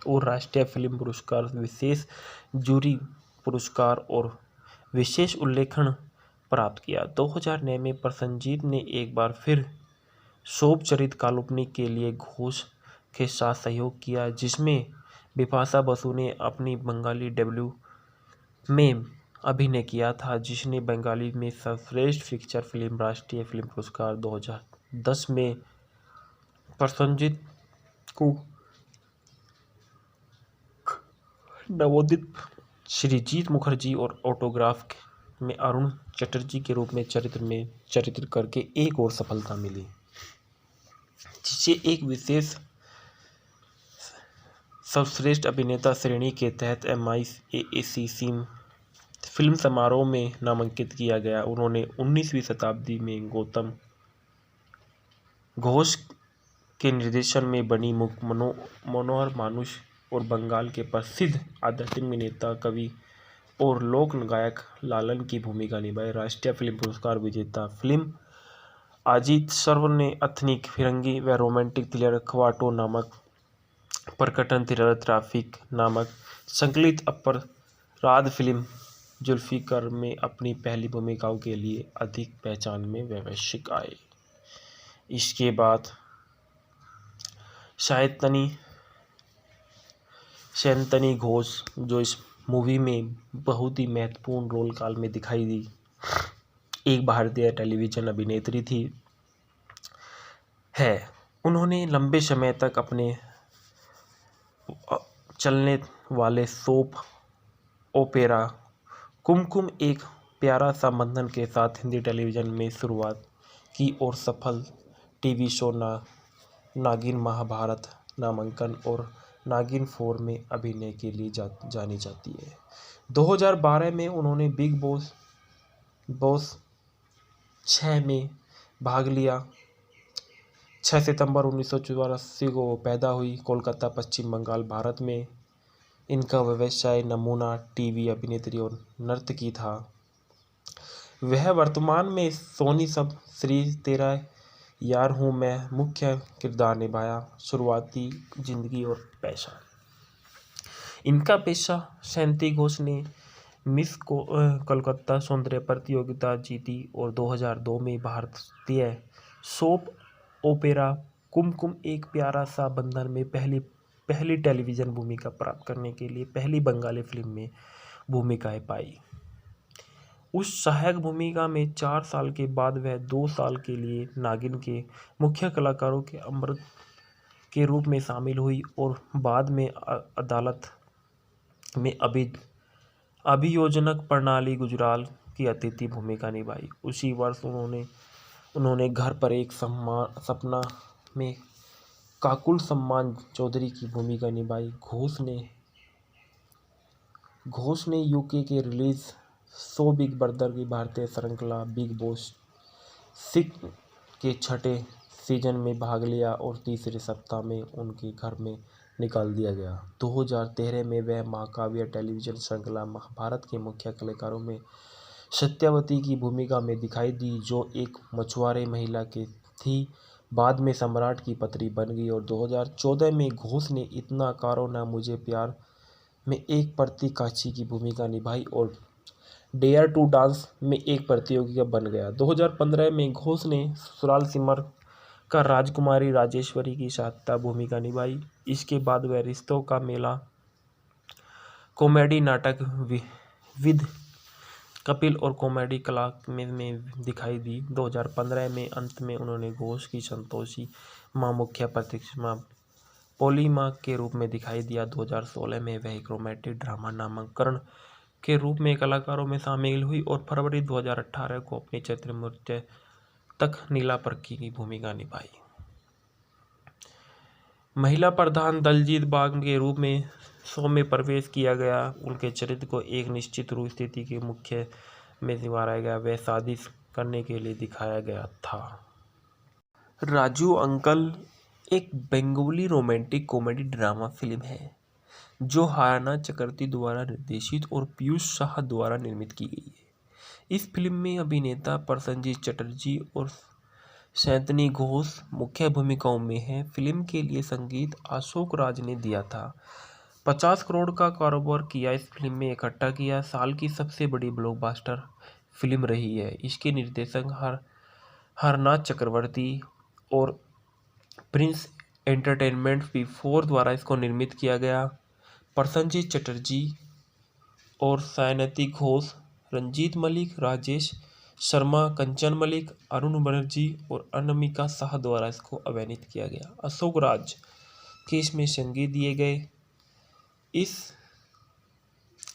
और राष्ट्रीय फिल्म पुरस्कार, विशेष जूरी पुरस्कार और विशेष उल्लेखन प्राप्त किया। 2009 में प्रसन्नजीत ने एक बार फिर शोभ चरित काल्पनिक के लिए घोष के साथ सहयोग किया, जिसमें बिपाशा बसु ने अपनी बंगाली डेब्यू में अभिनय किया था, जिसने बंगाली में सर्वश्रेष्ठ फीचर फिल्म राष्ट्रीय फिल्म पुरस्कार 2010 में प्रसन्नजीत को नवोदित श्रीजीत मुखर्जी और ऑटोग्राफ में अरुण चटर्जी के रूप में चरित्र करके एक और सफलता मिली, जिसे एक विशेष सर्वश्रेष्ठ अभिनेता श्रेणी के तहत MIAAC फिल्म समारोह में नामांकित किया गया। उन्होंने 19वीं शताब्दी में गौतम घोष के निर्देशन में बनी मनोहर मानुष और बंगाल के प्रसिद्ध आध्यात्मिक नेता, कवि और लोक गायक लालन की भूमिका निभाई। राष्ट्रीय फिल्म पुरस्कार विजेता फिल्म अजीत सर्व ने एथनिक फिरंगी व रोमांटिक थ्रिलर ख्वाटो नामक प्रकटन थ्रिलर ट्रैफिक नामक संकलित अपराध फिल्म जुल्फिकर में अपनी पहली भूमिकाओं के लिए अधिक पहचान में वैश्विक आए। इसके बाद सायंतनी घोष, जो इस मूवी में बहुत ही महत्वपूर्ण रोल काल में दिखाई दी, एक भारतीय टेलीविजन अभिनेत्री थी है। उन्होंने लंबे समय तक अपने चलने वाले सोप ओपेरा कुमकुम एक प्यारा सा बंधन के साथ हिंदी टेलीविज़न में शुरुआत की और सफल टीवी शो नागिन महाभारत नामांकन और नागिन 4 में अभिनय के लिए जानी जाती है। 2012 में उन्होंने बिग बॉस 6 में भाग लिया। 6 सितंबर 1984 को पैदा हुई, कोलकाता, पश्चिम बंगाल, भारत में। इनका व्यवसाय नमूना टीवी अभिनेत्री और नर्तकी था। वह वर्तमान में सोनी सब श्री तेरा यार हूँ मैं मुख्य किरदार निभाया। शुरुआती जिंदगी और पेशा। इनका पेशा सायंती घोष ने मिस कोलकाता सौंदर्य प्रतियोगिता जीती और 2002 में भारतीय सोप ओपेरा कुमकुम एक प्यारा सा बंधन में पहली टेलीविज़न भूमिका प्राप्त करने के लिए पहली बंगाली फिल्म में भूमिकाएं पाई। उस सहायक भूमिका में 4 साल के बाद वह 2 साल के लिए नागिन के मुख्य कलाकारों के अमृत के रूप में शामिल हुई और बाद में अदालत में अभियोजक प्रणाली गुजराल की अतिथि भूमिका निभाई। उसी वर्ष उन्होंने घर पर एक सपना में काकुल सम्मान चौधरी की भूमिका निभाई। घोष ने यूके के रिलीज शो बिग ब्रदर की भारतीय श्रृंखला बिग बॉस 6 के 6ठे सीजन में भाग लिया और तीसरे सप्ताह में उनके घर में निकाल दिया गया। 2013 में वह महाकाव्य टेलीविजन श्रृंखला महाभारत के मुख्य कलाकारों में सत्यवती की भूमिका में दिखाई दी, जो एक मछुआरे महिला की थी, बाद में सम्राट की पत्नी बन गई। और 2014 में घोष ने इतना करो ना मुझे प्यार में एक प्रतिकाची की भूमिका निभाई और डेयर टू डांस में एक प्रतियोगी बन गया। 2015 में घोष ने ससुराल सिमर का राजकुमारी राजेश्वरी की सहायता भूमिका निभाई। इसके बाद वह रिश्तों का मेला कॉमेडी नाटक विद कपिल और कॉमेडी कला में दिखाई दी। 2015 में अंत में उन्होंने घोष की संतोषी मां मुख्य प्रतिमा पोली मां के रूप में दिखाई दिया। 2016 में वह एक रोमांटिक ड्रामा नामकरण के रूप में कलाकारों में शामिल हुई और फरवरी 2018 को अपनी चैत्र मृत्यु तक नीला पर्की की भूमिका निभाई। महिला प्रधान दलजीत बाग के रूप में शो में प्रवेश किया गया। उनके चरित्र को एक निश्चित रूप स्थिति के मुख्य में निभाया गया, वह शादी करने के लिए दिखाया गया था। राजू अंकल एक Bengali romantic comedy drama film है जो हाना चक्रवर्ती द्वारा निर्देशित और पीयूष शाह द्वारा निर्मित की गई है। इस फिल्म में अभिनेता प्रसन्नजीत चटर्जी और सायंतनी घोष मुख्य भूमिकाओं में हैं। फिल्म के लिए संगीत अशोक राज ने दिया था। 50 करोड़ का कारोबार किया इस फिल्म में इकट्ठा किया। साल की सबसे बड़ी ब्लॉकबस्टर फिल्म रही है। इसके निर्देशक हरनाथ चक्रवर्ती और प्रिंस एंटरटेनमेंट V4 द्वारा इसको निर्मित किया गया। प्रसन्नजीत चटर्जी और सायंती घोष, रंजीत मलिक, राजेश शर्मा, कंचन मलिक, अरुण बनर्जी और अनामिका शाह द्वारा इसको अभिनीत किया गया। अशोक राज के इसमें संगीत दिए गए। इस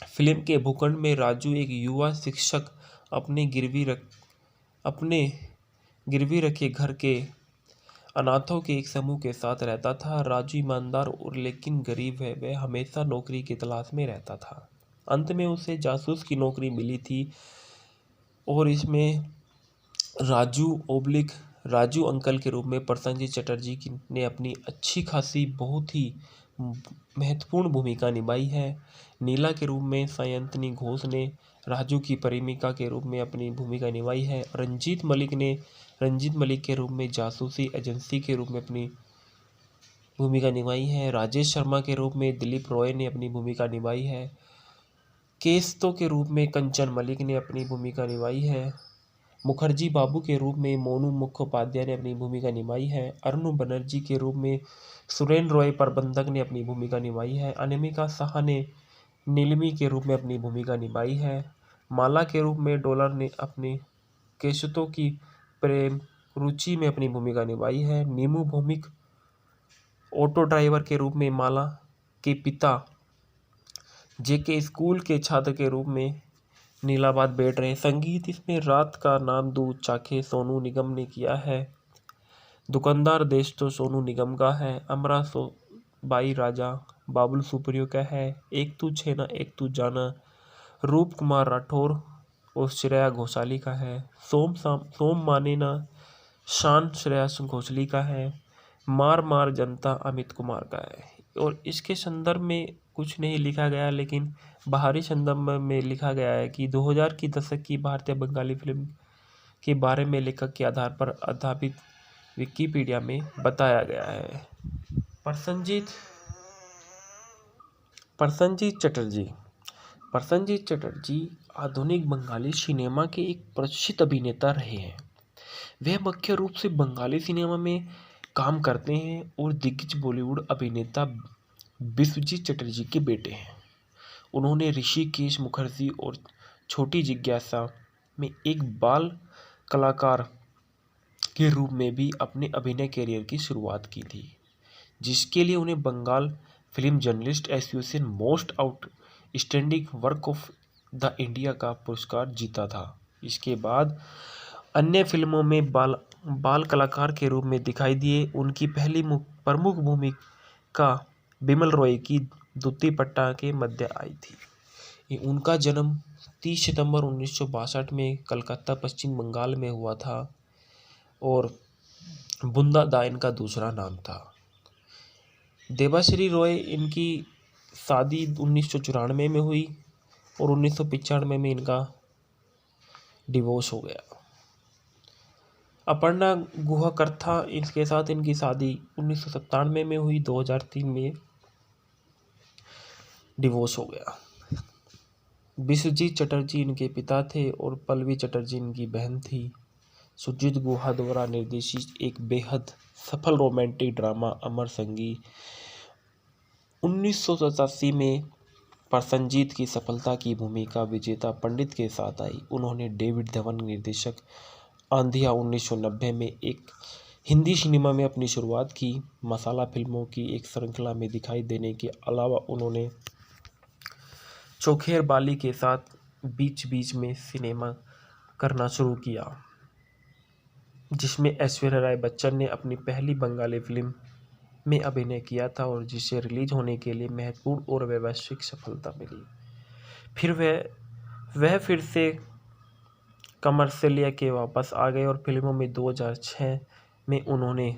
फिल्म के भूखंड में राजू एक युवा शिक्षक अपने गिरवी रखे घर के अनाथों के एक समूह के साथ रहता था। राजू ईमानदार और लेकिन गरीब है। वह हमेशा नौकरी की तलाश में रहता था। अंत में उसे जासूस की नौकरी मिली थी और इसमें राजू अंकल के रूप में प्रसन्नजीत चटर्जी ने अपनी अच्छी खासी बहुत ही महत्वपूर्ण भूमिका निभाई है। नीला के रूप में सायंती घोष ने राजू की प्रेमिका के रूप में अपनी भूमिका निभाई है। रंजीत मलिक के रूप में जासूसी एजेंसी के रूप में अपनी भूमिका निभाई है। राजेश शर्मा के रूप में दिलीप रॉय ने अपनी भूमिका निभाई है। केस्तो के रूप में कंचन मलिक ने अपनी भूमिका निभाई है। मुखर्जी बाबू के रूप में मोनू मुखोपाध्याय ने अपनी भूमिका निभाई है। अरुण बनर्जी के रूप में सुरेन रॉय प्रबंधक ने अपनी भूमिका निभाई है। अनामिका शाह ने नीलमी के रूप में अपनी भूमिका निभाई है। माला के रूप में डॉलर ने अपनी केशतो की प्रेम रुचि में अपनी भूमिका निभाई है। नीमू भौमिक ऑटो ड्राइवर के रूप में माला के पिता जेके स्कूल के छात्र के रूप में नीलाबाद बैठ रहे। संगीत इसमें रात का नाम दूध चाखे सोनू निगम ने किया है। दुकानदार देश तो सोनू निगम का है। अमरा बाई राजा बाबुल सुप्रियो का है। एक तू छेना एक तू जाना रूप कुमार राठौर और श्रेया घोषाली का है। सोम माने ना शान श्रेया घोषाली का है। मार मार जनता अमित कुमार का है। और इसके संदर्भ में कुछ नहीं लिखा गया, लेकिन बाहरी संदर्भ में लिखा गया है कि 2000 की दशक की भारतीय बंगाली फिल्म के बारे में लेखक के आधार पर आधारित विकिपीडिया में बताया गया है। प्रसन्नजीत चटर्जी आधुनिक बंगाली सिनेमा के एक प्रसिद्ध अभिनेता रहे हैं। वे मुख्य रूप से बंगाली सिनेमा में काम करते हैं और दिग्गज बॉलीवुड अभिनेता विश्वजीत चटर्जी के बेटे हैं। उन्होंने ऋषिकेश मुखर्जी और छोटी जिज्ञासा में एक बाल कलाकार के रूप में भी अपने अभिनय करियर की शुरुआत की थी, जिसके लिए उन्हें Bengal film journalist association most outstanding work of the India का पुरस्कार जीता था। इसके बाद अन्य फिल्मों में बाल कलाकार के रूप में दिखाई दिए। उनकी पहली प्रमुख भूमिका बिमल रॉय की दूती पट्टा के मध्य आई थी। उनका जन्म 30 सितंबर 1962 में कलकत्ता पश्चिम बंगाल में हुआ था और बुंदा दा इनका दूसरा नाम था। देवाश्री रॉय इनकी शादी 1994 में हुई और 1995 में इनका डिवोर्स हो गया। अपर्णा गुहा इनके साथ इनकी शादी 1997 में हुई, 2003 में डिवोर्स हो गया। विश्वजीत चटर्जी इनके पिता थे और पल्लवी चटर्जी इनकी बहन थी। सुजीत गुहा द्वारा निर्देशित एक बेहद सफल रोमांटिक ड्रामा अमर संगी 1987 में प्रसन्नजीत की सफलता की भूमिका विजेता पंडित के साथ आई। उन्होंने डेविड धवन निर्देशक आंधिया 1990 में एक हिंदी सिनेमा में अपनी शुरुआत की। मसाला फिल्मों की एक श्रृंखला में दिखाई देने के अलावा उन्होंने चोखेर बाली के साथ बीच बीच में सिनेमा करना शुरू किया, जिसमें ऐश्वर्या राय बच्चन ने अपनी पहली बंगाली फिल्म में अभिनय किया था और जिसे रिलीज होने के लिए महत्वपूर्ण और वैश्विक सफलता मिली। फिर वह फिर से कमर्शियल के वापस आ गए और फिल्मों में 2006 में उन्होंने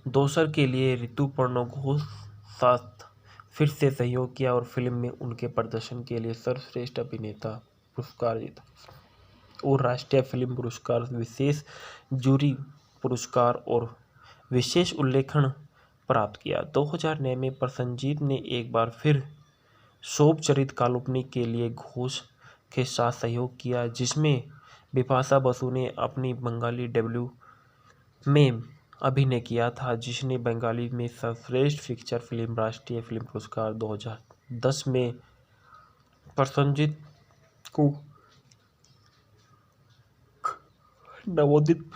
दोसर के लिए ऋतुपर्णा घोष साथ फिर से सहयोग किया और फिल्म में उनके प्रदर्शन के लिए सर्वश्रेष्ठ अभिनेता पुरस्कार जीता और राष्ट्रीय फिल्म पुरस्कार, विशेष जूरी पुरस्कार और विशेष उल्लेखन प्राप्त किया। 2009 में प्रसन्नजीत ने एक बार फिर शोभ चरित काल्पनिक के लिए घोष के साथ सहयोग किया, जिसमें बिपाशा बसु ने अपनी बंगाली डेब्यू में अभिनय किया था, जिसने बंगाली में सर्वश्रेष्ठ फीचर फिल्म राष्ट्रीय फिल्म पुरस्कार 2010 में प्रसन्नजीत को नवोदित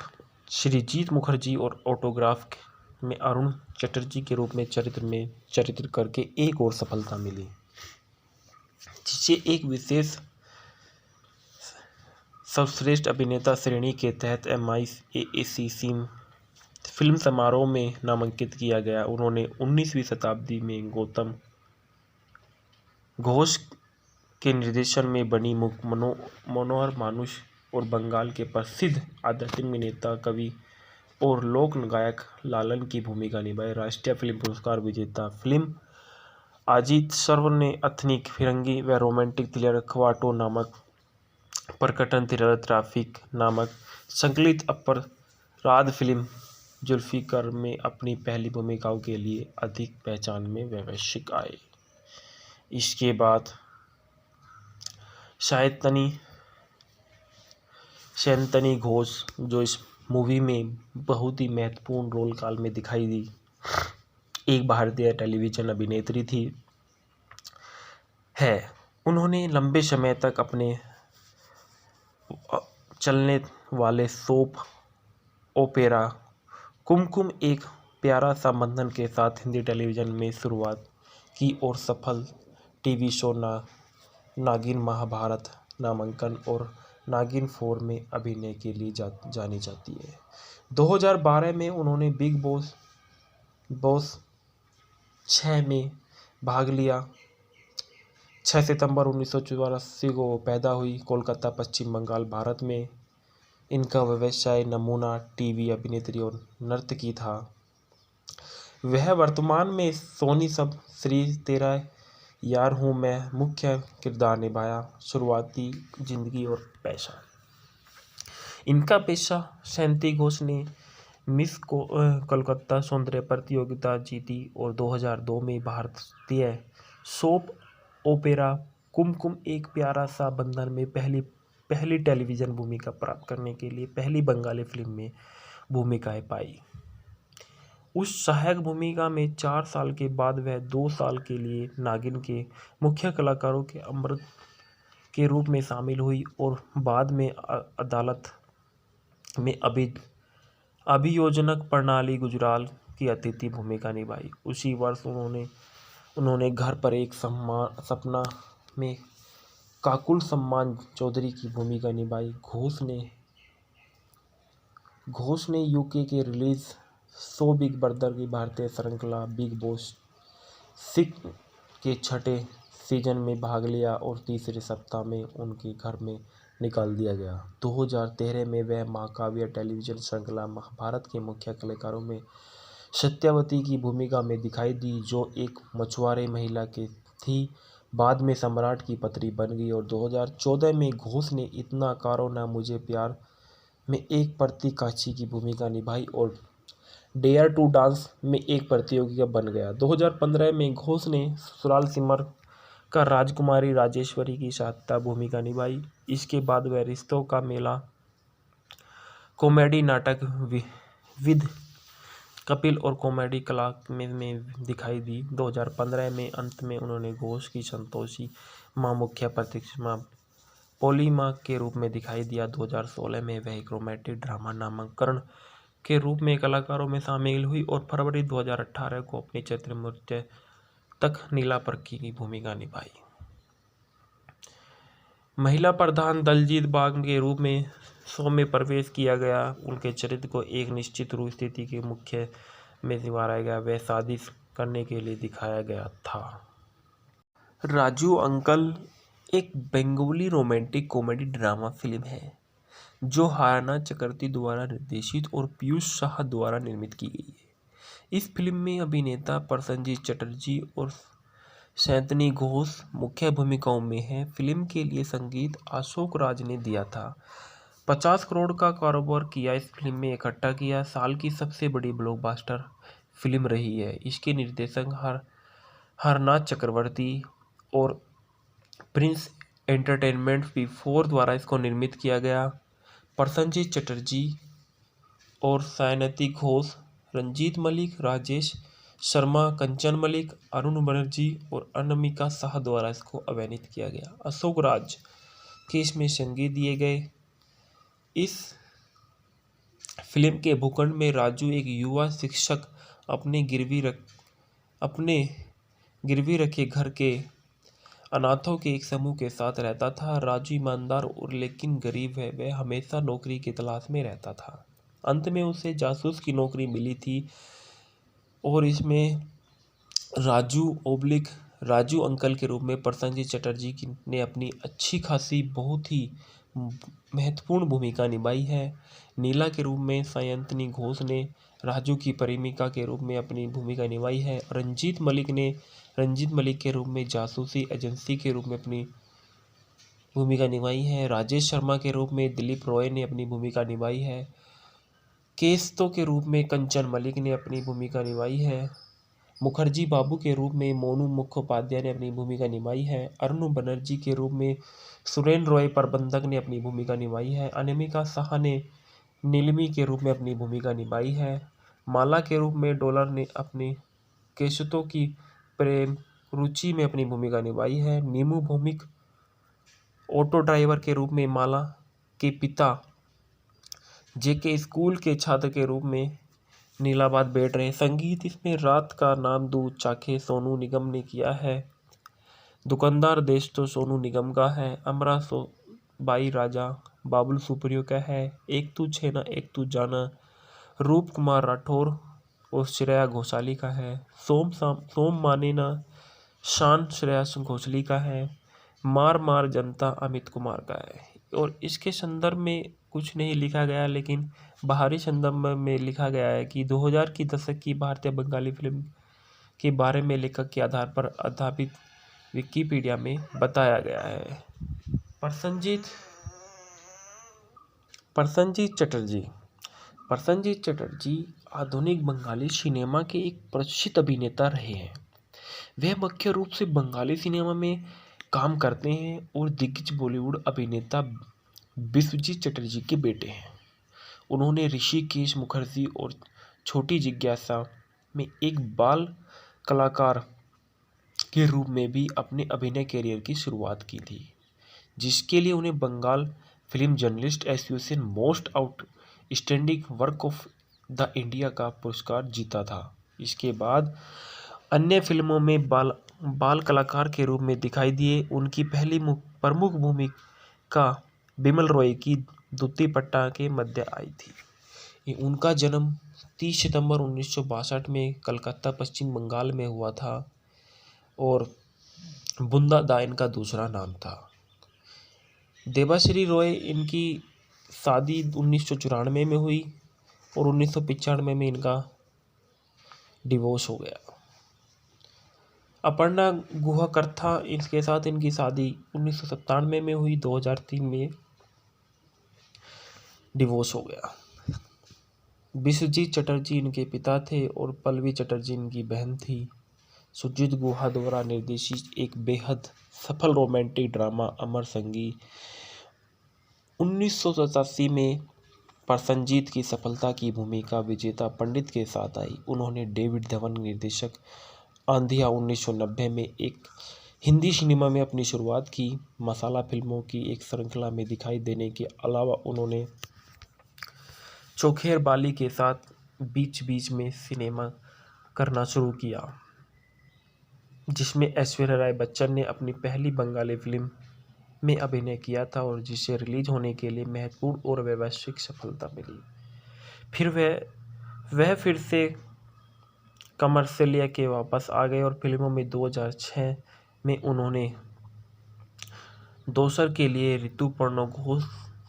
श्रीजीत मुखर्जी और ऑटोग्राफ में अरुण चटर्जी के रूप में चरित्र करके एक और सफलता मिली, जिसे एक विशेष सर्वश्रेष्ठ अभिनेता श्रेणी के तहत MIAAC फिल्म समारोह में नामांकित किया गया। उन्होंने 19वीं शताब्दी में गौतम घोष के निर्देशन में बनी मनोहर मानुष और बंगाल के प्रसिद्ध आध्यात्मिक नेता, कवि और लोक गायक लालन की भूमिका निभाई। राष्ट्रीय फिल्म पुरस्कार विजेता फिल्म अजीत सर्व ने एथनिक फिरंगी व रोमांटिक थ्रिलर ख्वाटो नामक प्रकटन थ्रिलर ट्रैफिक नामक संकलित अपराध फिल्म जुल्फिकार में अपनी पहली भूमिकाओं के लिए अधिक पहचान में वैश्विक आए। इसके बाद सायंतनी घोष, जो इस मूवी में बहुत ही महत्वपूर्ण रोल काल में दिखाई दी, एक भारतीय टेलीविजन अभिनेत्री थी है। उन्होंने लंबे समय तक अपने चलने वाले सोप ओपेरा कुमकुम एक प्यारा सा बंधन के साथ हिंदी टेलीविज़न में शुरुआत की और सफल टीवी शो नागिन महाभारत नामांकन और नागिन 4 में अभिनय के लिए जानी जाती है। 2012 में उन्होंने बिग बॉस 6 में भाग लिया। 6 सितंबर 1984 को पैदा हुई, कोलकाता, पश्चिम बंगाल, भारत में। इनका व्यवसाय नमूना टीवी अभिनेत्री और नर्तकी था। वह वर्तमान में सोनी सब श्री तेरा यार हूँ मैं मुख्य किरदार निभाया। शुरुआती जिंदगी और पेशा। इनका पेशा सायंती घोष ने मिस कोलकाता सौंदर्य प्रतियोगिता जीती और 2002 में भारतीय सोप ओपेरा कुमकुम एक प्यारा सा बंधन में पहली टेलीविज़न भूमिका प्राप्त करने के लिए पहली बंगाली फिल्म में भूमिकाएं पाई। उस सहायक भूमिका में 4 साल के बाद वह 2 साल के लिए नागिन के मुख्य कलाकारों के अमृत के रूप में शामिल हुई और बाद में अदालत में अभियोजक प्रणाली गुजराल की अतिथि भूमिका निभाई। उसी वर्ष उन्होंने घर पर एक सपना में काकुल सम्मान चौधरी की भूमिका निभाई। घोष ने यूके के रिलीज शो बिग ब्रदर की भारतीय श्रृंखला बिग बॉस 6 के 6ठे सीजन में भाग लिया और तीसरे सप्ताह में उनके घर में निकाल दिया गया। 2013 में वह महाकाव्य टेलीविजन श्रृंखला महाभारत के मुख्य कलाकारों में सत्यवती की भूमिका में दिखाई दी, जो एक मछुआरे महिला की थी। बाद में सम्राट की पत्नी बन गई और 2014 में घोष ने इतना करो ना मुझे प्यार में एक प्रतिकाक्षी की भूमिका निभाई और डेयर टू डांस में एक प्रतियोगी बन गया। 2015 में घोष ने ससुराल सिमर का राजकुमारी राजेश्वरी की सहायता भूमिका निभाई। इसके बाद वह रिश्तों का मेला कॉमेडी नाटक विद कपिल और कॉमेडी क्लास में दिखाई दी। 2015 में अंत में उन्होंने घोष की संतोषी मां मुख्य प्रतिमा पोली मां के रूप में दिखाई दिया। 2016 में वह एक रोमांटिक ड्रामा नामकरण के रूप में कलाकारों में शामिल हुई और फरवरी 2018 को अपनी चैत्र मृत्यु तक नीला पर्की की भूमिका निभाई। महिला प्रधान दलजीत बाग के रूप में शो में प्रवेश किया गया। उनके चरित्र को एक निश्चित स्थिति के मुख्य में निभाया गया। वह शादी करने के लिए दिखाया गया था। राजू अंकल एक Bengali romantic comedy drama film है जो हाराना चक्रवर्ती द्वारा निर्देशित और पीयूष शाह द्वारा निर्मित की गई है। इस फिल्म में अभिनेता प्रसन्नजीत चटर्जी और सायंतनी घोष मुख्य भूमिकाओं में हैं। फिल्म के लिए संगीत अशोक राज ने दिया था। 50 करोड़ का कारोबार किया इस फिल्म में इकट्ठा किया। साल की सबसे बड़ी ब्लॉकबस्टर फिल्म रही है। इसके निर्देशक हरनाथ चक्रवर्ती और प्रिंस एंटरटेनमेंट V4 द्वारा इसको निर्मित किया गया। प्रसन्नजीत चटर्जी और सायंती घोष, रंजीत मलिक, राजेश शर्मा, कंचन मलिक, अरुण बनर्जी और अनामिका शाह द्वारा इसको अभिनीत किया गया। अशोक राज के इसमें संगीत दिए गए। इस फिल्म के भूखंड में राजू एक युवा शिक्षक अपने गिरवी रखे घर के अनाथों के एक समूह के साथ रहता था। राजू ईमानदार और लेकिन गरीब है। वह हमेशा नौकरी की तलाश में रहता था। अंत में उसे जासूस की नौकरी मिली थी और इसमें राजू अंकल के रूप में प्रसन्नजीत चटर्जी ने अपनी अच्छी खासी बहुत ही महत्वपूर्ण भूमिका निभाई है। नीला के रूप में सायंती घोष ने राजू की प्रेमिका के रूप में अपनी भूमिका निभाई है। रंजीत मलिक के रूप में जासूसी एजेंसी के रूप में अपनी भूमिका निभाई है। राजेश शर्मा के रूप में दिलीप रॉय ने अपनी भूमिका निभाई है। केस्तो के रूप में कंचन मलिक ने अपनी भूमिका निभाई है। मुखर्जी बाबू के रूप में मोनू मुखोपाध्याय ने अपनी भूमिका निभाई है। अरुण बनर्जी के रूप में सुरेंद्र रॉय प्रबंधक ने अपनी भूमिका निभाई है। अनामिका शाह ने नीलमी के रूप में अपनी भूमिका निभाई है। माला के रूप में डॉलर ने अपनी केशतो की प्रेम रुचि में अपनी भूमिका निभाई है। नीमू भौमिक ऑटो ड्राइवर के रूप में माला के पिता जेके स्कूल के छात्र के रूप में नीलाबाद बैठ रहे। संगीत इसमें रात का नाम दूध चाखे सोनू निगम ने किया है। दुकानदार देश तो सोनू निगम का है। अमरा बाई राजा बाबुल सुप्रियो का है। एक तू छेना एक तू जाना रूप कुमार राठौर और श्रेया घोषाली का है। सोम माने ना शान श्रेया घोषाली का है। मार जनता अमित कुमार का है। और इसके संदर्भ में कुछ नहीं लिखा गया, लेकिन बाहरी संदर्भ में लिखा गया है कि 2000 की दशक की भारतीय बंगाली फिल्म के बारे में लेखक के आधार पर आधारित विकिपीडिया में बताया गया है। प्रसन्नजीत चटर्जी आधुनिक बंगाली सिनेमा के एक प्रसिद्ध अभिनेता रहे हैं। वे मुख्य रूप से बंगाली सिनेमा में काम करते हैं और दिग्गज बॉलीवुड अभिनेता विश्वजीत चटर्जी के बेटे हैं। उन्होंने ऋषिकेश मुखर्जी और छोटी जिज्ञासा में एक बाल कलाकार के रूप में भी अपने अभिनय करियर की शुरुआत की थी, जिसके लिए उन्हें Bengal film journalist association most outstanding work of the India का पुरस्कार जीता था। इसके बाद अन्य फिल्मों में बाल कलाकार के रूप में दिखाई दिए। उनकी पहली प्रमुख भूमिका बिमल रॉय की दूती पट्टा के मध्य आई थी। उनका जन्म 30 सितंबर 1962 में कलकत्ता पश्चिम बंगाल में हुआ था और बुंदा दा इनका दूसरा नाम था। देवाश्री रॉय इनकी शादी 1994 में हुई और 1995 में इनका डिवोर्स हो गया। अपर्णा गुहा इसके साथ इनकी शादी 1997 में हुई, 2003 में डिवोर्स हो गया। विश्वजीत चटर्जी इनके पिता थे और पल्लवी चटर्जी इनकी बहन थी। सुजीत गुहा द्वारा निर्देशित एक बेहद सफल रोमांटिक ड्रामा अमर संगी 1987 में प्रसन्नजीत की सफलता की भूमिका विजेता पंडित के साथ आई। उन्होंने डेविड धवन निर्देशक आंधिया 1990 में एक हिंदी सिनेमा में अपनी शुरुआत की। मसाला फिल्मों की एक श्रृंखला में दिखाई देने के अलावा उन्होंने चोखेर बाली के साथ बीच बीच में सिनेमा करना शुरू किया, जिसमें ऐश्वर्या राय बच्चन ने अपनी पहली बंगाली फिल्म में अभिनय किया था और जिसे रिलीज होने के लिए महत्वपूर्ण और वैश्विक सफलता मिली। फिर वह फिर से कमर्शियलिया के वापस आ गए और फिल्मों में 2006 में उन्होंने दोसर के लिए ऋतुपर्णा घोष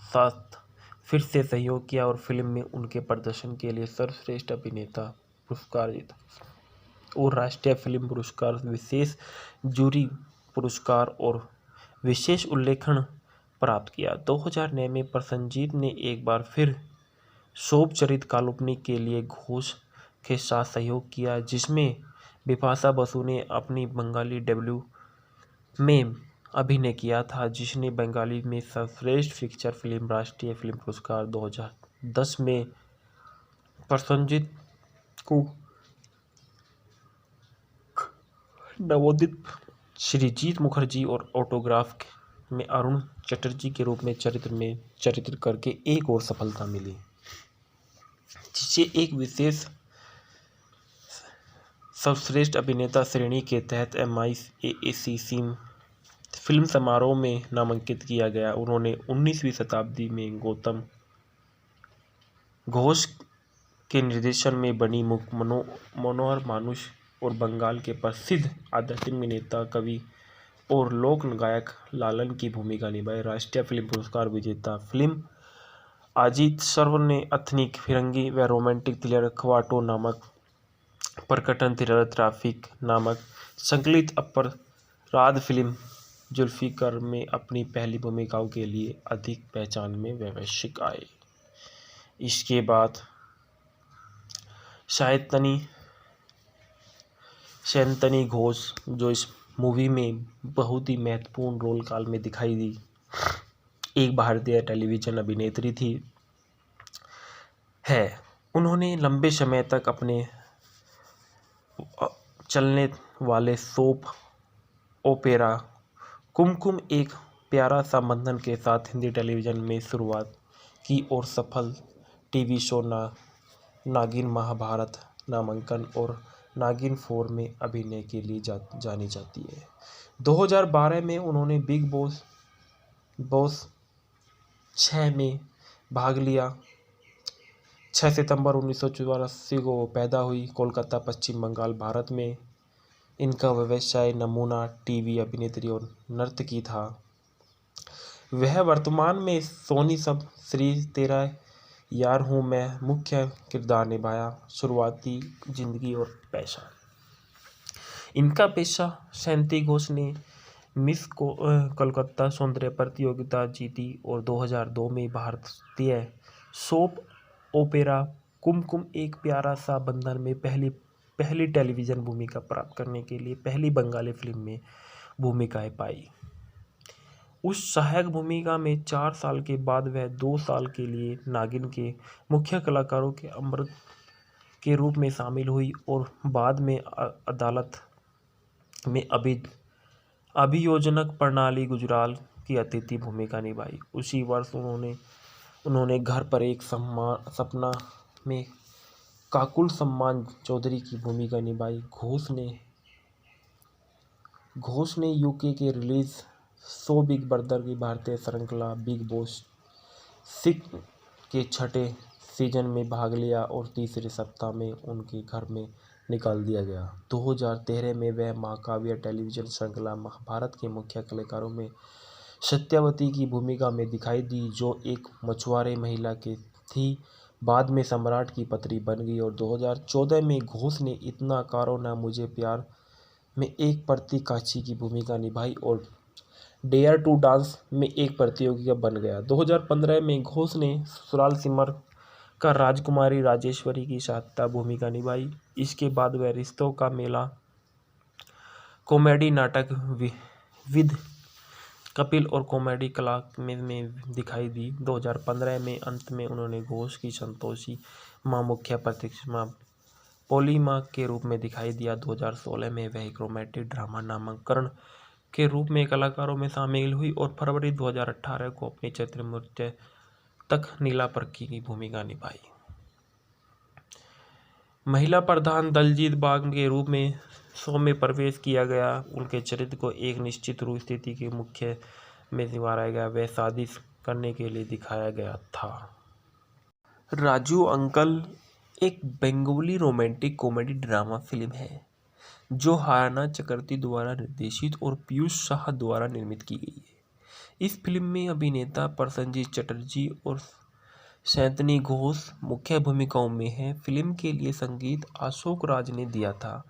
साथ फिर से सहयोग किया और फिल्म में उनके प्रदर्शन के लिए सर्वश्रेष्ठ अभिनेता पुरस्कार जीता और राष्ट्रीय फिल्म पुरस्कार, विशेष जूरी पुरस्कार और विशेष उल्लेखन प्राप्त किया। 2009 में प्रसन्नजीत ने एक बार फिर शोभ चरित काल्पनिक के लिए घोष के साथ सहयोग किया, जिसमें बिपाशा बसु ने अपनी बंगाली डेब्यू में अभिनय किया था, जिसने बंगाली में सर्वश्रेष्ठ फीचर फिल्म राष्ट्रीय फिल्म पुरस्कार 2010 में प्रसन्नजीत को नवोदित श्रीजीत मुखर्जी और ऑटोग्राफ में अरुण चटर्जी के रूप में चरित्र करके एक और सफलता मिली, जिसे एक विशेष सर्वश्रेष्ठ अभिनेता श्रेणी के तहत MIAAC फिल्म समारोह में नामांकित किया गया। उन्होंने 19वीं शताब्दी में गौतम घोष के निर्देशन में बनी मनोहर मानुष और बंगाल के प्रसिद्ध आध्यात्मिक नेता, कवि और लोक गायक लालन की भूमिका निभाई। राष्ट्रीय फिल्म पुरस्कार विजेता फिल्म अजीत सर्व ने एथनिक फिरंगी व रोमांटिक थ्रिलर ख्वाटो नामक प्रकटन थ्रिलर ट्रैफिक नामक संकलित अपराध फिल्म जुल्फिकार में अपनी पहली भूमिकाओं के लिए अधिक पहचान में वैश्विक आए। इसके बाद शैंतनी घोष, जो इस मूवी में बहुत ही महत्वपूर्ण रोल काल में दिखाई दी, एक भारतीय टेलीविजन अभिनेत्री थी है। उन्होंने लंबे समय तक अपने चलने वाले सोप ओपेरा कुमकुम एक प्यारा सा बंधन के साथ हिंदी टेलीविज़न में शुरुआत की और सफल टीवी शो नागिन महाभारत नामांकन और नागिन 4 में अभिनय के लिए जानी जाती है। 2012 में उन्होंने बिग बॉस 6 में भाग लिया। 6 सितंबर 1984 को पैदा हुई, कोलकाता, पश्चिम बंगाल, भारत में। इनका व्यवसाय नमूना टीवी अभिनेत्री और नर्तकी था। वह वर्तमान में सोनी सब श्री तेरा यार हूँ मैं मुख्य किरदार निभाया। शुरुआती जिंदगी और पेशा। इनका पेशा शैंती घोष ने मिस कोलकाता सौंदर्य प्रतियोगिता जीती और 2002 में भारतीय सोप ओपेरा कुमकुम एक प्यारा सा बंधन में पहली टेलीविज़न भूमिका प्राप्त करने के लिए पहली बंगाली फिल्म में भूमिकाएं पाई। उस सहायक भूमिका में 4 साल के बाद वह 2 साल के लिए नागिन के मुख्य कलाकारों के अमृत के रूप में शामिल हुई और बाद में अदालत में अभियोजक प्रणाली गुजराल की अतिथि भूमिका निभाई। उसी वर्ष उन्होंने घर पर एक सपना में काकुल सम्मान चौधरी की भूमिका निभाई। घोष ने यूके के रिलीज शो बिग ब्रदर की भारतीय श्रृंखला बिग बॉस 6 के 6ठे सीजन में भाग लिया और तीसरे सप्ताह में उनके घर में निकाल दिया गया। 2013 में वह महाकाव्य टेलीविजन श्रृंखला महाभारत के मुख्य कलाकारों में सत्यावती की भूमिका में दिखाई दी, जो एक मछुआरे महिला के थी। बाद में सम्राट की पत्नी बन गई और 2014 में घोष ने इतना करो ना मुझे प्यार में एक प्रतिकाक्षी की भूमिका निभाई और डेयर टू डांस में एक प्रतियोगी बन गया। 2015 में घोष ने ससुराल सिमर का राजकुमारी राजेश्वरी की सहायता भूमिका निभाई। इसके बाद वह रिश्तों का मेला कॉमेडी नाटक विद कपिल और कॉमेडी क्लास में दिखाई दी। 2015 में अंत में उन्होंने घोष की संतोषी मां मुख्य प्रतिमा पोली मां के रूप में दिखाई दिया। 2016 में वह एक रोमांटिक ड्रामा नामांकन के रूप में कलाकारों में शामिल हुई और फरवरी 2018 को अपनी चरित्र मृत्यु तक नीला पर्की की भूमिका निभाई। महिला प्रधान दलजीत बाग के रूप में शो में प्रवेश किया गया। उनके चरित्र को एक निश्चित स्थिति के मुख्य में निभाया गया। वह शादी करने के लिए दिखाया गया था। राजू अंकल एक Bengali romantic comedy drama film है जो हाना चक्रवर्ती द्वारा निर्देशित और पीयूष शाह द्वारा निर्मित की गई है। इस फिल्म में अभिनेता प्रसन्नजीत चटर्जी और शैंतनी घोष मुख्य भूमिकाओं में हैं। फिल्म के लिए संगीत अशोक राज ने दिया था।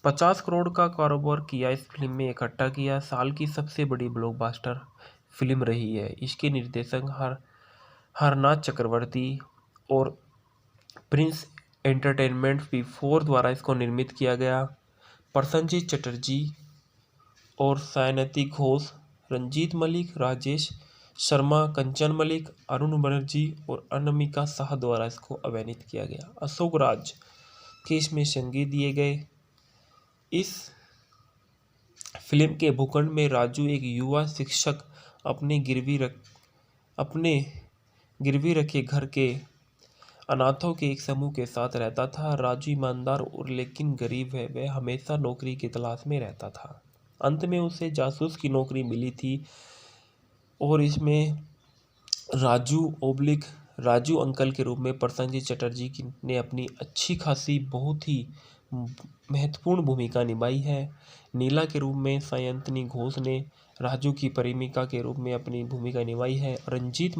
50 करोड़ का कारोबार किया इस फिल्म में इकट्ठा किया। साल की सबसे बड़ी ब्लॉकबस्टर फिल्म रही है। इसके निर्देशक हरनाथ चक्रवर्ती और प्रिंस एंटरटेनमेंट P4 द्वारा इसको निर्मित किया गया। प्रसन्नजीत चटर्जी और शैंतनी घोष रंजीत मलिक, राजेश शर्मा, कंचन मलिक, अरुण बनर्जी और अनामिका शाह द्वारा इसको अभिनीत किया गया। अशोक राज के इसमें संगीत दिए गए। इस फिल्म के भूखंड में राजू एक युवा शिक्षक अपने गिरवी रखे घर के अनाथों के एक समूह के साथ रहता था। राजू ईमानदार और लेकिन गरीब है। वह हमेशा नौकरी की तलाश में रहता था। अंत में उसे जासूस की नौकरी मिली थी और इसमें राजू अंकल के रूप में प्रसन्नजीत चटर्जी ने अपनी अच्छी खासी बहुत ही महत्वपूर्ण भूमिका निभाई है। नीला के रूप में सायंतनी घोष ने राजू की प्रेमिका के रूप में अपनी भूमिका निभाई है। रंजीत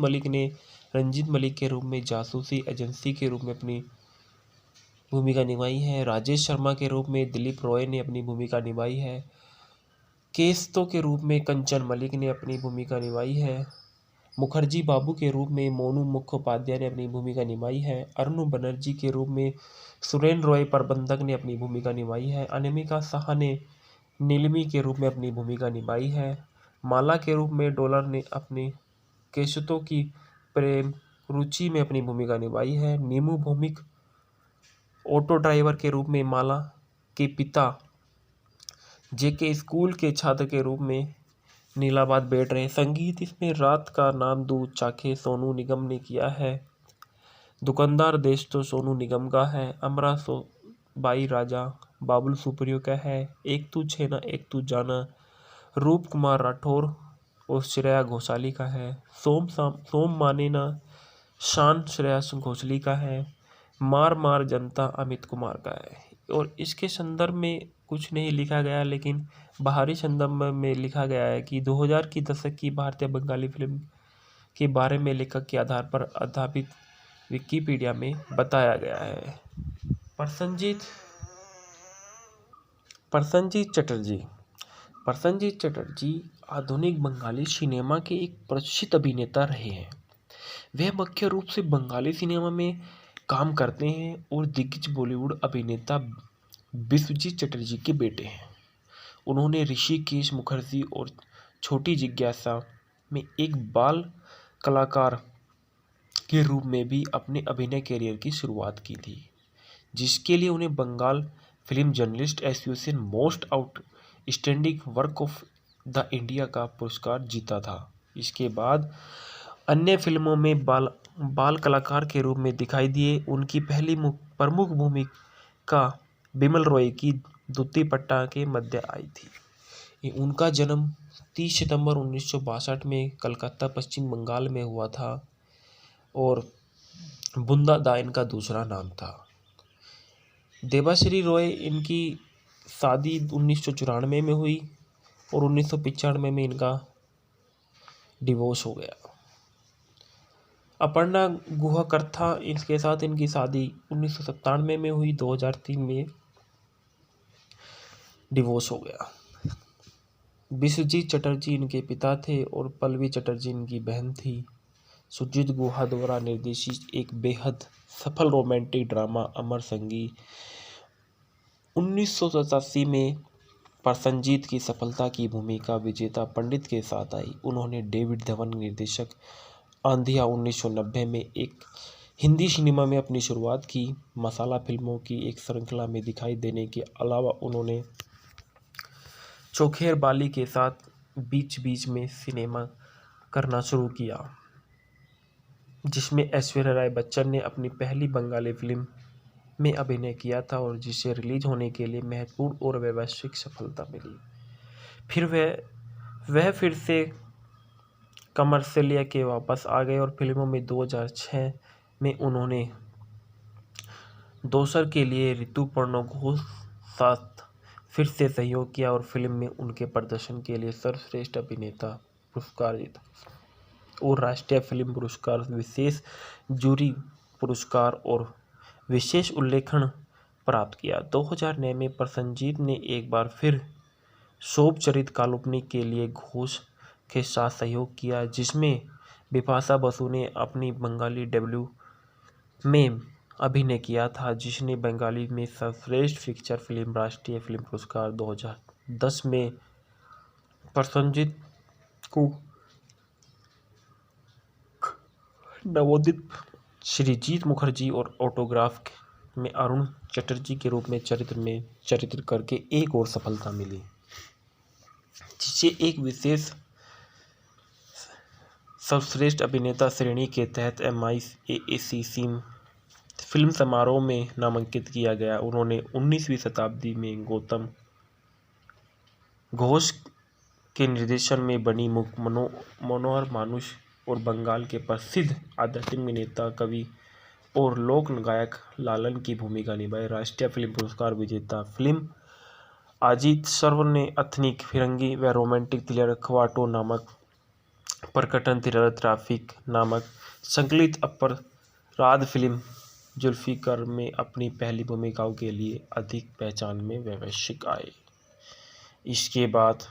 मलिक के रूप में जासूसी एजेंसी के रूप में अपनी भूमिका निभाई है। राजेश शर्मा के रूप में दिलीप रॉय ने अपनी भूमिका निभाई है। केस्तो के रूप में कंचन मलिक ने अपनी भूमिका निभाई है। मुखर्जी बाबू के रूप में मोनू मुखोपाध्याय ने अपनी भूमिका निभाई है। अरुण बनर्जी के रूप में सुरेन रॉय प्रबंधक ने अपनी भूमिका निभाई है। अनामिका शाह ने नीलमी के रूप में अपनी भूमिका निभाई है। माला के रूप में डॉलर ने अपनी केशतो की प्रेम रुचि में अपनी भूमिका निभाई है। नीमू भौमिक ऑटो ड्राइवर के रूप में माला के पिता जेके स्कूल के छात्र के रूप में नीलाबाद बैठ रहे। संगीत इसमें रात का नाम दूध चाखे सोनू निगम ने किया है। दुकानदार देश तो सोनू निगम का है। अमरा बाई राजा बाबुल सुप्रियो का है। एक तू छेना एक तू जाना रूप कुमार राठौर और श्रेया घोषाली का है। सोम माने ना शान श्रेया घोषाली का है। मार मार जनता अमित कुमार का है। और इसके संदर्भ में कुछ नहीं लिखा गया, लेकिन बाहरी संदर्भ में लिखा गया है कि 2000 की दशक की भारतीय बंगाली फिल्म के बारे में लेखक के आधार पर आधारित विकिपीडिया में बताया गया है। प्रसन्नजीत चटर्जी आधुनिक बंगाली सिनेमा के एक प्रसिद्ध अभिनेता रहे हैं। वे मुख्य रूप से बंगाली सिनेमा में काम करते हैं और दिग्गज बॉलीवुड अभिनेता विश्वजीत चटर्जी के बेटे हैं। उन्होंने ऋषिकेश मुखर्जी और छोटी जिज्ञासा में एक बाल कलाकार के रूप में भी अपने अभिनय करियर की शुरुआत की थी, जिसके लिए उन्हें Bengal film journalist association most outstanding work of the India का पुरस्कार जीता था। इसके बाद अन्य फिल्मों में बाल कलाकार के रूप में दिखाई दिए। उनकी पहली प्रमुख भूमिका बिमल रॉय की दूती पट्टा के मध्य आई थी। उनका जन्म 30 सितंबर 1962 में कलकत्ता पश्चिम बंगाल में हुआ था और बुंदा दा इनका दूसरा नाम था। देबाश्री रॉय इनकी शादी 1994 में हुई और 1995 में इनका डिवोर्स हो गया। अपर्णा गुहा इसके साथ इनकी शादी 1997 में हुई, 2003 में डिवोर्स हो गया। विश्वजीत चटर्जी इनके पिता थे और पल्लवी चटर्जी इनकी बहन थी। सुजीत गुहा द्वारा निर्देशित एक बेहद सफल रोमांटिक ड्रामा अमर संगी 1987 में प्रसन्नजीत की सफलता की भूमिका विजेता पंडित के साथ आई। उन्होंने डेविड धवन निर्देशक आंधिया 1990 में एक हिंदी सिनेमा में अपनी शुरुआत की। मसाला फिल्मों की एक श्रृंखला में दिखाई देने के अलावा उन्होंने चोखेर बाली के साथ बीच बीच में सिनेमा करना शुरू किया, जिसमें ऐश्वर्या राय बच्चन ने अपनी पहली बंगाली फिल्म में अभिनय किया था और जिसे रिलीज होने के लिए महत्वपूर्ण और वैश्विक सफलता मिली। फिर वह फिर से कमर्शियलिया के वापस आ गए और फिल्मों में 2006 में उन्होंने दोसर के लिए ऋतुपर्णा घोष साथ फिर से सहयोग किया और फिल्म में उनके प्रदर्शन के लिए सर्वश्रेष्ठ अभिनेता पुरस्कार जीता और राष्ट्रीय फिल्म पुरस्कार, विशेष जूरी पुरस्कार और विशेष उल्लेखन प्राप्त किया। 2009 में प्रसन्नजीत ने एक बार फिर शोभ चरित काल्पनिक के लिए घोष के साथ सहयोग किया, जिसमें बिपाशा बसु ने अपनी बंगाली डेब्यू में अभिनय किया था, जिसने बंगाली में सर्वश्रेष्ठ फीचर फिल्म राष्ट्रीय फिल्म पुरस्कार 2010 में प्रसन्नजीत को नवोदित श्रीजीत मुखर्जी और ऑटोग्राफ में अरुण चटर्जी के रूप में चरित्र करके एक और सफलता मिली, जिसे एक विशेष सर्वश्रेष्ठ अभिनेता श्रेणी के तहत MIAAC फिल्म समारोह में नामांकित किया गया। उन्होंने 19वीं शताब्दी में गौतम घोष के निर्देशन में बनी मनोहर मानुष और बंगाल के प्रसिद्ध आध्यात्मिक नेता, कवि और लोक गायक लालन की भूमिका निभाई। राष्ट्रीय फिल्म पुरस्कार विजेता फिल्म अजीत सर्व ने एथनिक फिरंगी व रोमांटिक थ्रिलर ख्वाटो नामक प्रकटन थ्रिलर ट्रैफिक नामक संकलित अपराध फिल्म जुल्फिकार में अपनी पहली भूमिकाओं के लिए अधिक पहचान में वैश्विक आए। इसके बाद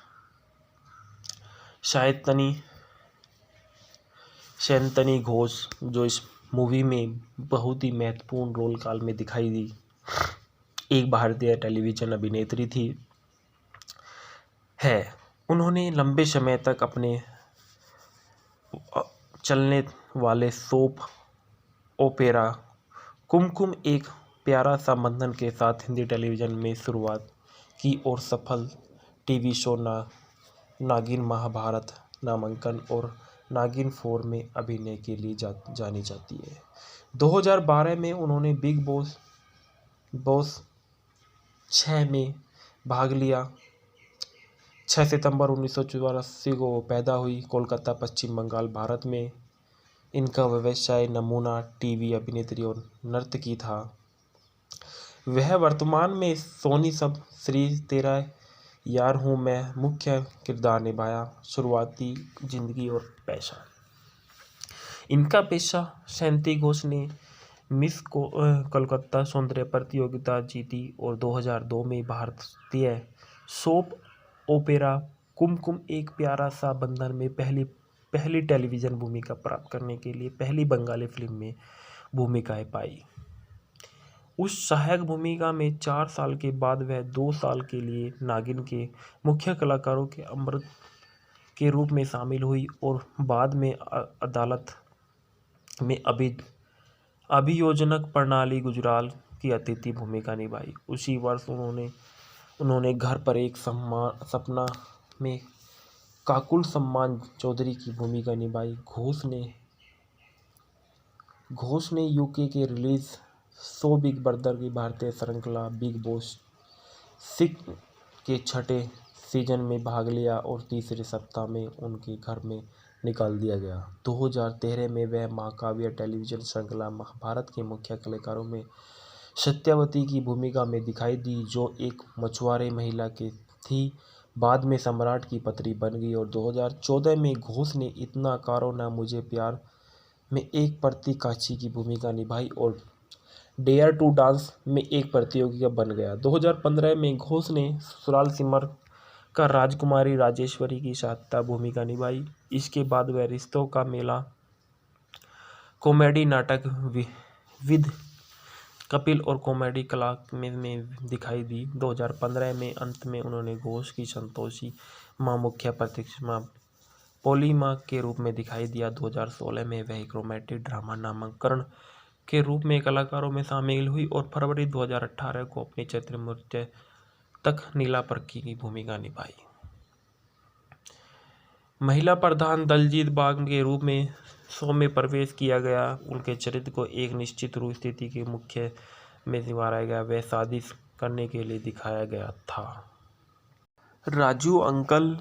शयंतनी घोष, जो इस मूवी में बहुत ही महत्वपूर्ण रोल काल में दिखाई दी, एक भारतीय टेलीविजन अभिनेत्री थी है। उन्होंने लंबे समय तक अपने चलने वाले सोप ओपेरा कुमकुम एक प्यारा सा बंधन के साथ हिंदी टेलीविजन में शुरुआत की और सफल टीवी शो नागिन महाभारत नामांकन और नागिन 4 में अभिनय के लिए जानी जाती है। 2012 में उन्होंने बिग बॉस 6 में भाग लिया। 6 सितंबर 1984 को पैदा हुई, कोलकाता, पश्चिम बंगाल, भारत में। इनका व्यवसाय नमूना टीवी अभिनेत्री और नर्तकी था। वह वर्तमान में सोनी सब श्री तेरा यार हूँ मैं मुख्य किरदार निभाया। शुरुआती जिंदगी और पेशा। इनका पेशा शयंती घोष ने मिस कोलकाता सौंदर्य प्रतियोगिता जीती और 2002 में भारतीय सोप ओपेरा कुमकुम एक प्यारा सा बंधन में पहली टेलीविजन भूमिका प्राप्त करने के लिए पहली बंगाली फिल्म में भूमिकाएं पाई। उस सहायक भूमिका में 4 साल के बाद वह 2 साल के लिए नागिन के मुख्य कलाकारों के अमृत के रूप में शामिल हुई और बाद में अदालत में अभियोजक प्रणाली गुजराल की अतिथि भूमिका निभाई। उसी वर्ष उन्होंने घर पर एक सपना में काकुल सम्मान चौधरी की भूमिका निभाई। घोष ने यूके के रिलीज शो बिग ब्रदर की भारतीय श्रृंखला बिग बॉस 6 के 6ठे सीजन में भाग लिया और तीसरे सप्ताह में उनके घर में निकाल दिया गया। 2013 में वह महाकाव्य टेलीविजन श्रृंखला महाभारत के मुख्य कलाकारों में सत्यवती की भूमिका में दिखाई दी, जो एक मछुआरे महिला की थी। बाद में सम्राट की पत्नी बन गई और 2014 में घोष ने इतना करो ना मुझे प्यार में एक प्रतिकाक्षी की भूमिका निभाई और डेयर टू डांस में एक प्रतियोगी बन गया। 2015 में घोष ने ससुराल सिमर का राजकुमारी राजेश्वरी की साथ भूमिका निभाई। इसके बाद वह रिश्तों का मेला कॉमेडी नाटक विद कपिल और कॉमेडी क्लास में दिखाई दी। 2015 में अंत में उन्होंने घोष की संतोषी मां मुख्य प्रतिमा पोली मां के रूप में दिखाई दिया। 2016 में वह एक रोमांटिक ड्रामा नामांकन के रूप में कलाकारों में शामिल हुई और फरवरी 2018 को अपने चरित्र मृत्यु तक नीला पर्की की भूमिका निभाई। महिला प्रधान दलजीत बाग के रूप में शो में प्रवेश किया गया। उनके चरित्र को एक निश्चित स्थिति के मुख्य में निभाया गया। वह शादी करने के लिए दिखाया गया था। राजू अंकल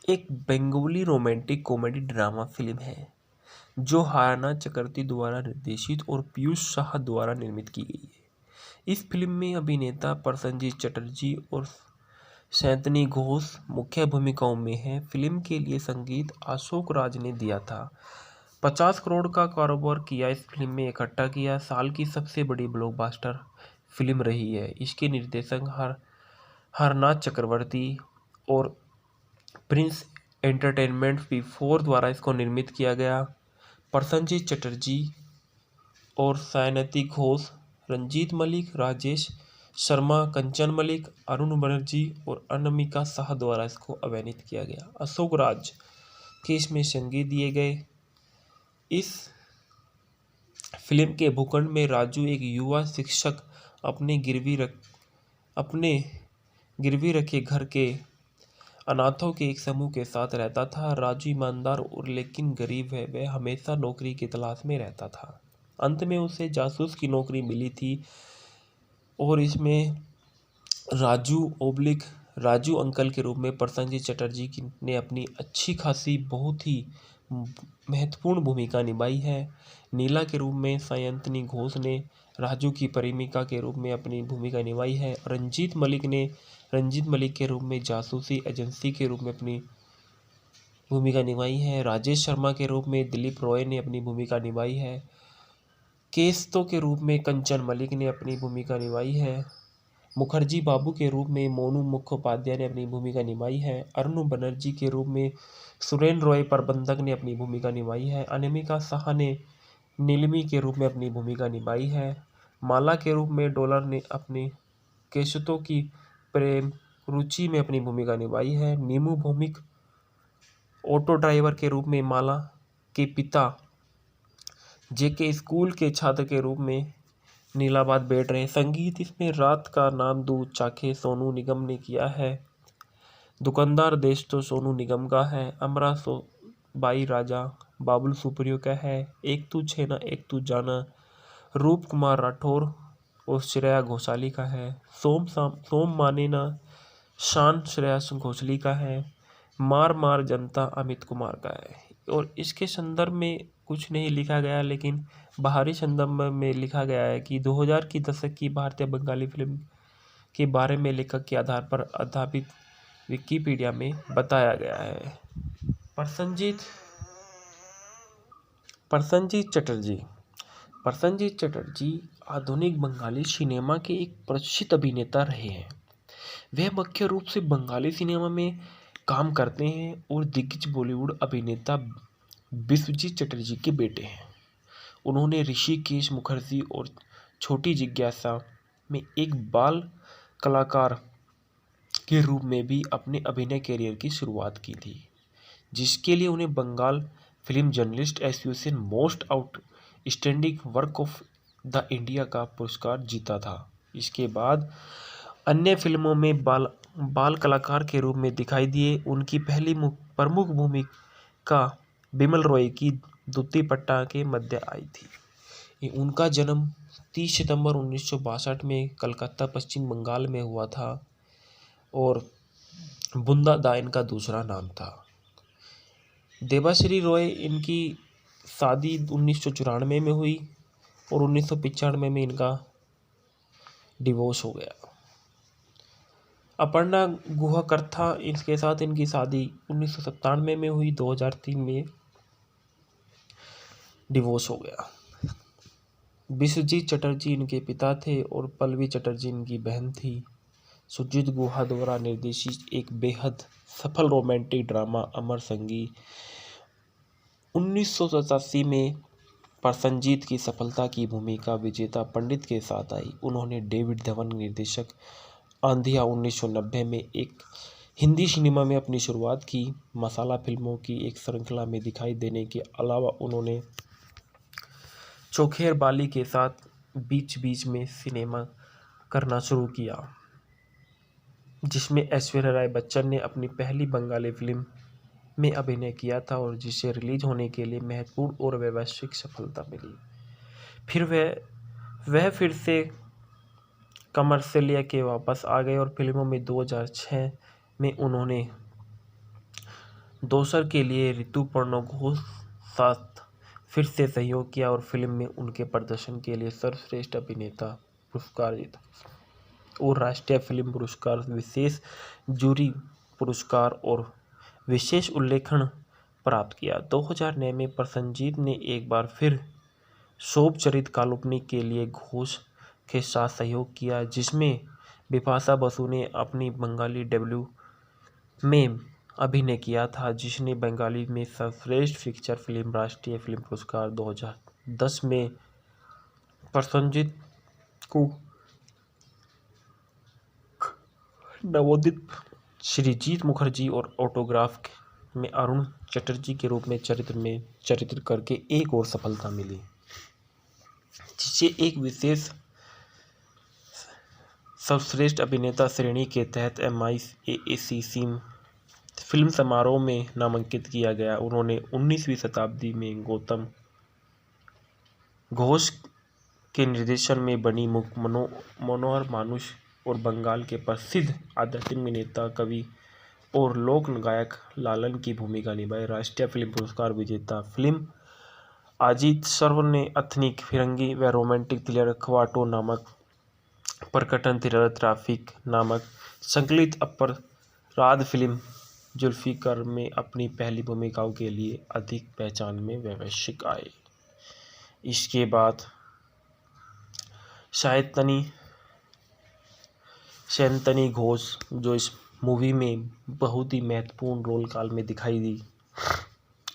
एक Bengali romantic comedy drama film है जो हाना चक्रवर्ती द्वारा निर्देशित और पीयूष शाह द्वारा निर्मित की गई है। इस फिल्म में अभिनेता प्रसन्नजीत चटर्जी और शयंतनी घोष मुख्य भूमिकाओं में हैं। फिल्म के लिए संगीत अशोक राज ने दिया था। 50 करोड़ का कारोबार किया इस फिल्म में इकट्ठा किया। साल की सबसे बड़ी ब्लॉकबस्टर फिल्म रही है। इसके निर्देशक हरनाथ चक्रवर्ती और प्रिंस एंटरटेनमेंट V4 द्वारा इसको निर्मित किया गया। प्रसन्नजीत चटर्जी और शयंती घोष, रंजीत मलिक, राजेश शर्मा, कंचन मलिक, अरुण बनर्जी और अनामिका शाह द्वारा इसको अभिनीत किया गया। अशोक राज के इसमें संगीत दिए गए। इस फिल्म के भूखंड में राजू एक युवा शिक्षक अपने गिरवी रखे घर के अनाथों के एक समूह के साथ रहता था। राजू ईमानदार और लेकिन गरीब है। वह हमेशा नौकरी की तलाश में रहता था। अंत में उसे जासूस की नौकरी मिली थी और इसमें राजू अंकल के रूप में प्रसन्नजीत चटर्जी ने अपनी अच्छी खासी बहुत ही महत्वपूर्ण भूमिका निभाई है। नीला के रूप में सायंतनी घोष ने राजू की प्रेमिका के रूप में अपनी भूमिका निभाई है। रंजीत मलिक के रूप में जासूसी एजेंसी के रूप में अपनी भूमिका निभाई है। राजेश शर्मा के रूप में दिलीप रॉय ने अपनी भूमिका निभाई है। केस्तो के रूप में कंचन मलिक ने अपनी भूमिका निभाई है। मुखर्जी बाबू के रूप में मोनू मुखोपाध्याय ने अपनी भूमिका निभाई है। अरुण बनर्जी के रूप में सुरेन रॉय प्रबंधक ने अपनी भूमिका निभाई है। अनामिका साहा ने नीलमी के रूप में अपनी भूमिका निभाई है। माला के रूप में डॉलर ने अपने केशतो की प्रेम रुचि में अपनी भूमिका निभाई है। नीमू भौमिक ऑटो ड्राइवर के रूप में माला के पिता जेके स्कूल के छात्र के रूप में नीलाबाद बैठ रहे। संगीत इसमें रात का नाम दूध चाखे सोनू निगम ने किया है। दुकानदार देश तो सोनू निगम का है। अमरा बाई राजा बाबुल सुप्रियो का है। एक तू छेना एक तू जाना रूप कुमार राठौर और श्रेया घोषाली का है। सोम माने ना शान श्रेया घोषाली का है। मार मार जनता अमित कुमार का है। और इसके संदर्भ में कुछ नहीं लिखा गया, लेकिन बाहरी संदर्भ में लिखा गया है कि 2000 की दशक की भारतीय बंगाली फिल्म के बारे में लेखक के आधार पर आधारित विकिपीडिया में बताया गया है। प्रसन्नजीत चटर्जी आधुनिक बंगाली सिनेमा के एक प्रसिद्ध अभिनेता रहे हैं। वे मुख्य रूप से बंगाली सिनेमा में काम करते हैं और दिग्गज बॉलीवुड अभिनेता विश्वजीत चटर्जी के बेटे हैं। उन्होंने ऋषिकेश मुखर्जी और छोटी जिज्ञासा में एक बाल कलाकार के रूप में भी अपने अभिनय करियर की शुरुआत की थी, जिसके लिए उन्हें Bengal film journalist association most outstanding work of the India का पुरस्कार जीता था। इसके बाद अन्य फिल्मों में बाल कलाकार के रूप में दिखाई दिए। उनकी पहली प्रमुख भूमिका बिमल रॉय की दूती पट्टा के मध्य आई थी। उनका जन्म 30 सितंबर 1962 में कलकत्ता पश्चिम बंगाल में हुआ था और बुंदा दा इनका दूसरा नाम था। देबाश्री रॉय इनकी शादी 1994 में हुई और 1995 में इनका डिवोर्स हो गया। अपर्णा गुहा इसके साथ इनकी शादी 1997 में हुई, 2003 में डिवोर्स हो गया। विश्वजीत चटर्जी इनके पिता थे और पल्लवी चटर्जी इनकी बहन थी। सुजीत गुहा द्वारा निर्देशित एक बेहद सफल रोमांटिक ड्रामा अमर संगी 1987 में प्रसन्नजीत की सफलता की भूमिका विजेता पंडित के साथ आई। उन्होंने डेविड धवन निर्देशक आंधिया 1990 में एक हिंदी सिनेमा में अपनी शुरुआत की। मसाला फिल्मों की एक श्रृंखला में दिखाई देने के अलावा उन्होंने चोखेर बाली के साथ बीच बीच में सिनेमा करना शुरू किया, जिसमें ऐश्वर्या राय बच्चन ने अपनी पहली बंगाली फिल्म में अभिनय किया था और जिसे रिलीज होने के लिए महत्वपूर्ण और वैश्विक सफलता मिली। फिर वह फिर से कमर्शियलिया के वापस आ गए और फिल्मों में 2006 में उन्होंने दोसर के लिए ऋतुपर्णा घोष साथ फिर से सहयोग किया और फिल्म में उनके प्रदर्शन के लिए सर्वश्रेष्ठ अभिनेता पुरस्कार जीता और राष्ट्रीय फिल्म पुरस्कार, विशेष जूरी पुरस्कार और विशेष उल्लेखन प्राप्त किया। 2009 में प्रसन्नजीत ने एक बार फिर शोभ चरित काल्पनिक के लिए घोष के साथ सहयोग किया, जिसमें बिपाशा बसु ने अपनी बंगाली डेब्यू में अभिनय किया था, जिसने बंगाली में सर्वश्रेष्ठ फीचर फिल्म राष्ट्रीय फिल्म पुरस्कार 2010 में प्रसन्नजीत को नवोदित श्रीजीत मुखर्जी और ऑटोग्राफ में अरुण चटर्जी के रूप में चरित्र करके एक और सफलता मिली, जिसे एक विशेष सर्वश्रेष्ठ अभिनेता श्रेणी के तहत MIAAC फिल्म समारोह में नामांकित किया गया। उन्होंने 19वीं शताब्दी में गौतम घोष के निर्देशन में बनी मनोहर मानुष और बंगाल के प्रसिद्ध आध्यात्मिक नेता, कवि और लोक गायक लालन की भूमिका निभाई। राष्ट्रीय फिल्म पुरस्कार विजेता फिल्म अजीत सर्व ने एथनिक फिरंगी व रोमांटिक थ्रिलर ख्वाटो नामक प्रकटन थ्रिलर ट्रैफिक नामक संकलित अपराध फिल्म जुल्फिकार में अपनी पहली भूमिकाओं के लिए अधिक पहचान में वैश्विक आए। इसके बाद सायंतनी घोष, जो इस मूवी में बहुत ही महत्वपूर्ण रोल काल में दिखाई दी,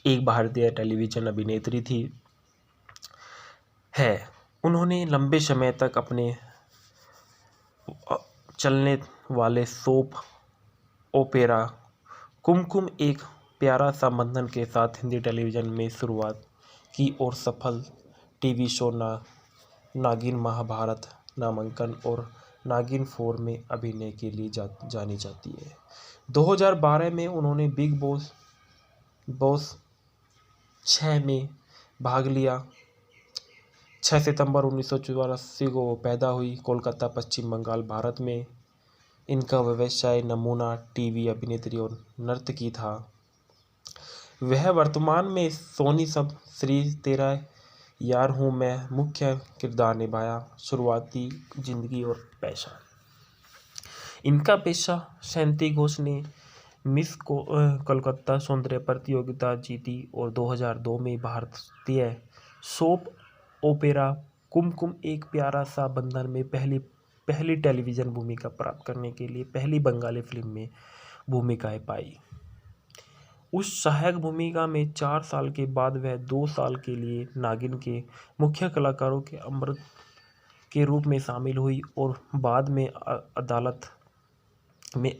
एक भारतीय टेलीविजन अभिनेत्री थी है। उन्होंने लंबे समय तक अपने चलने वाले सोप ओपेरा कुमकुम एक प्यारा सा बंधन के साथ हिंदी टेलीविजन में शुरुआत की और सफल टीवी शो नागिन महाभारत नामांकन और नागिन 4 में अभिनय के लिए जानी जाती है। 2012 में उन्होंने बिग बॉस 6 में भाग लिया। 6 सितंबर 1984 को पैदा हुई, कोलकाता, पश्चिम बंगाल, भारत में। इनका व्यवसाय नमूना टीवी अभिनेत्री और नर्तकी था। वह वर्तमान में सोनी सब श्री तेरा यार हूँ मैं मुख्य किरदार निभाया। शुरुआती जिंदगी और पेशा। इनका पेशा सायंती घोष ने मिस कोलकाता सौंदर्य प्रतियोगिता जीती और 2002 में भारतीय सोप ओपेरा कुमकुम एक प्यारा सा बंधन में पहली टेलीविजन भूमिका प्राप्त करने के लिए पहली बंगाली फिल्म में भूमिकाएं पाई। उस सहायक भूमिका में 4 साल के बाद वह 2 साल के लिए नागिन के मुख्य कलाकारों के अमृत के रूप में शामिल हुई और बाद में अदालत में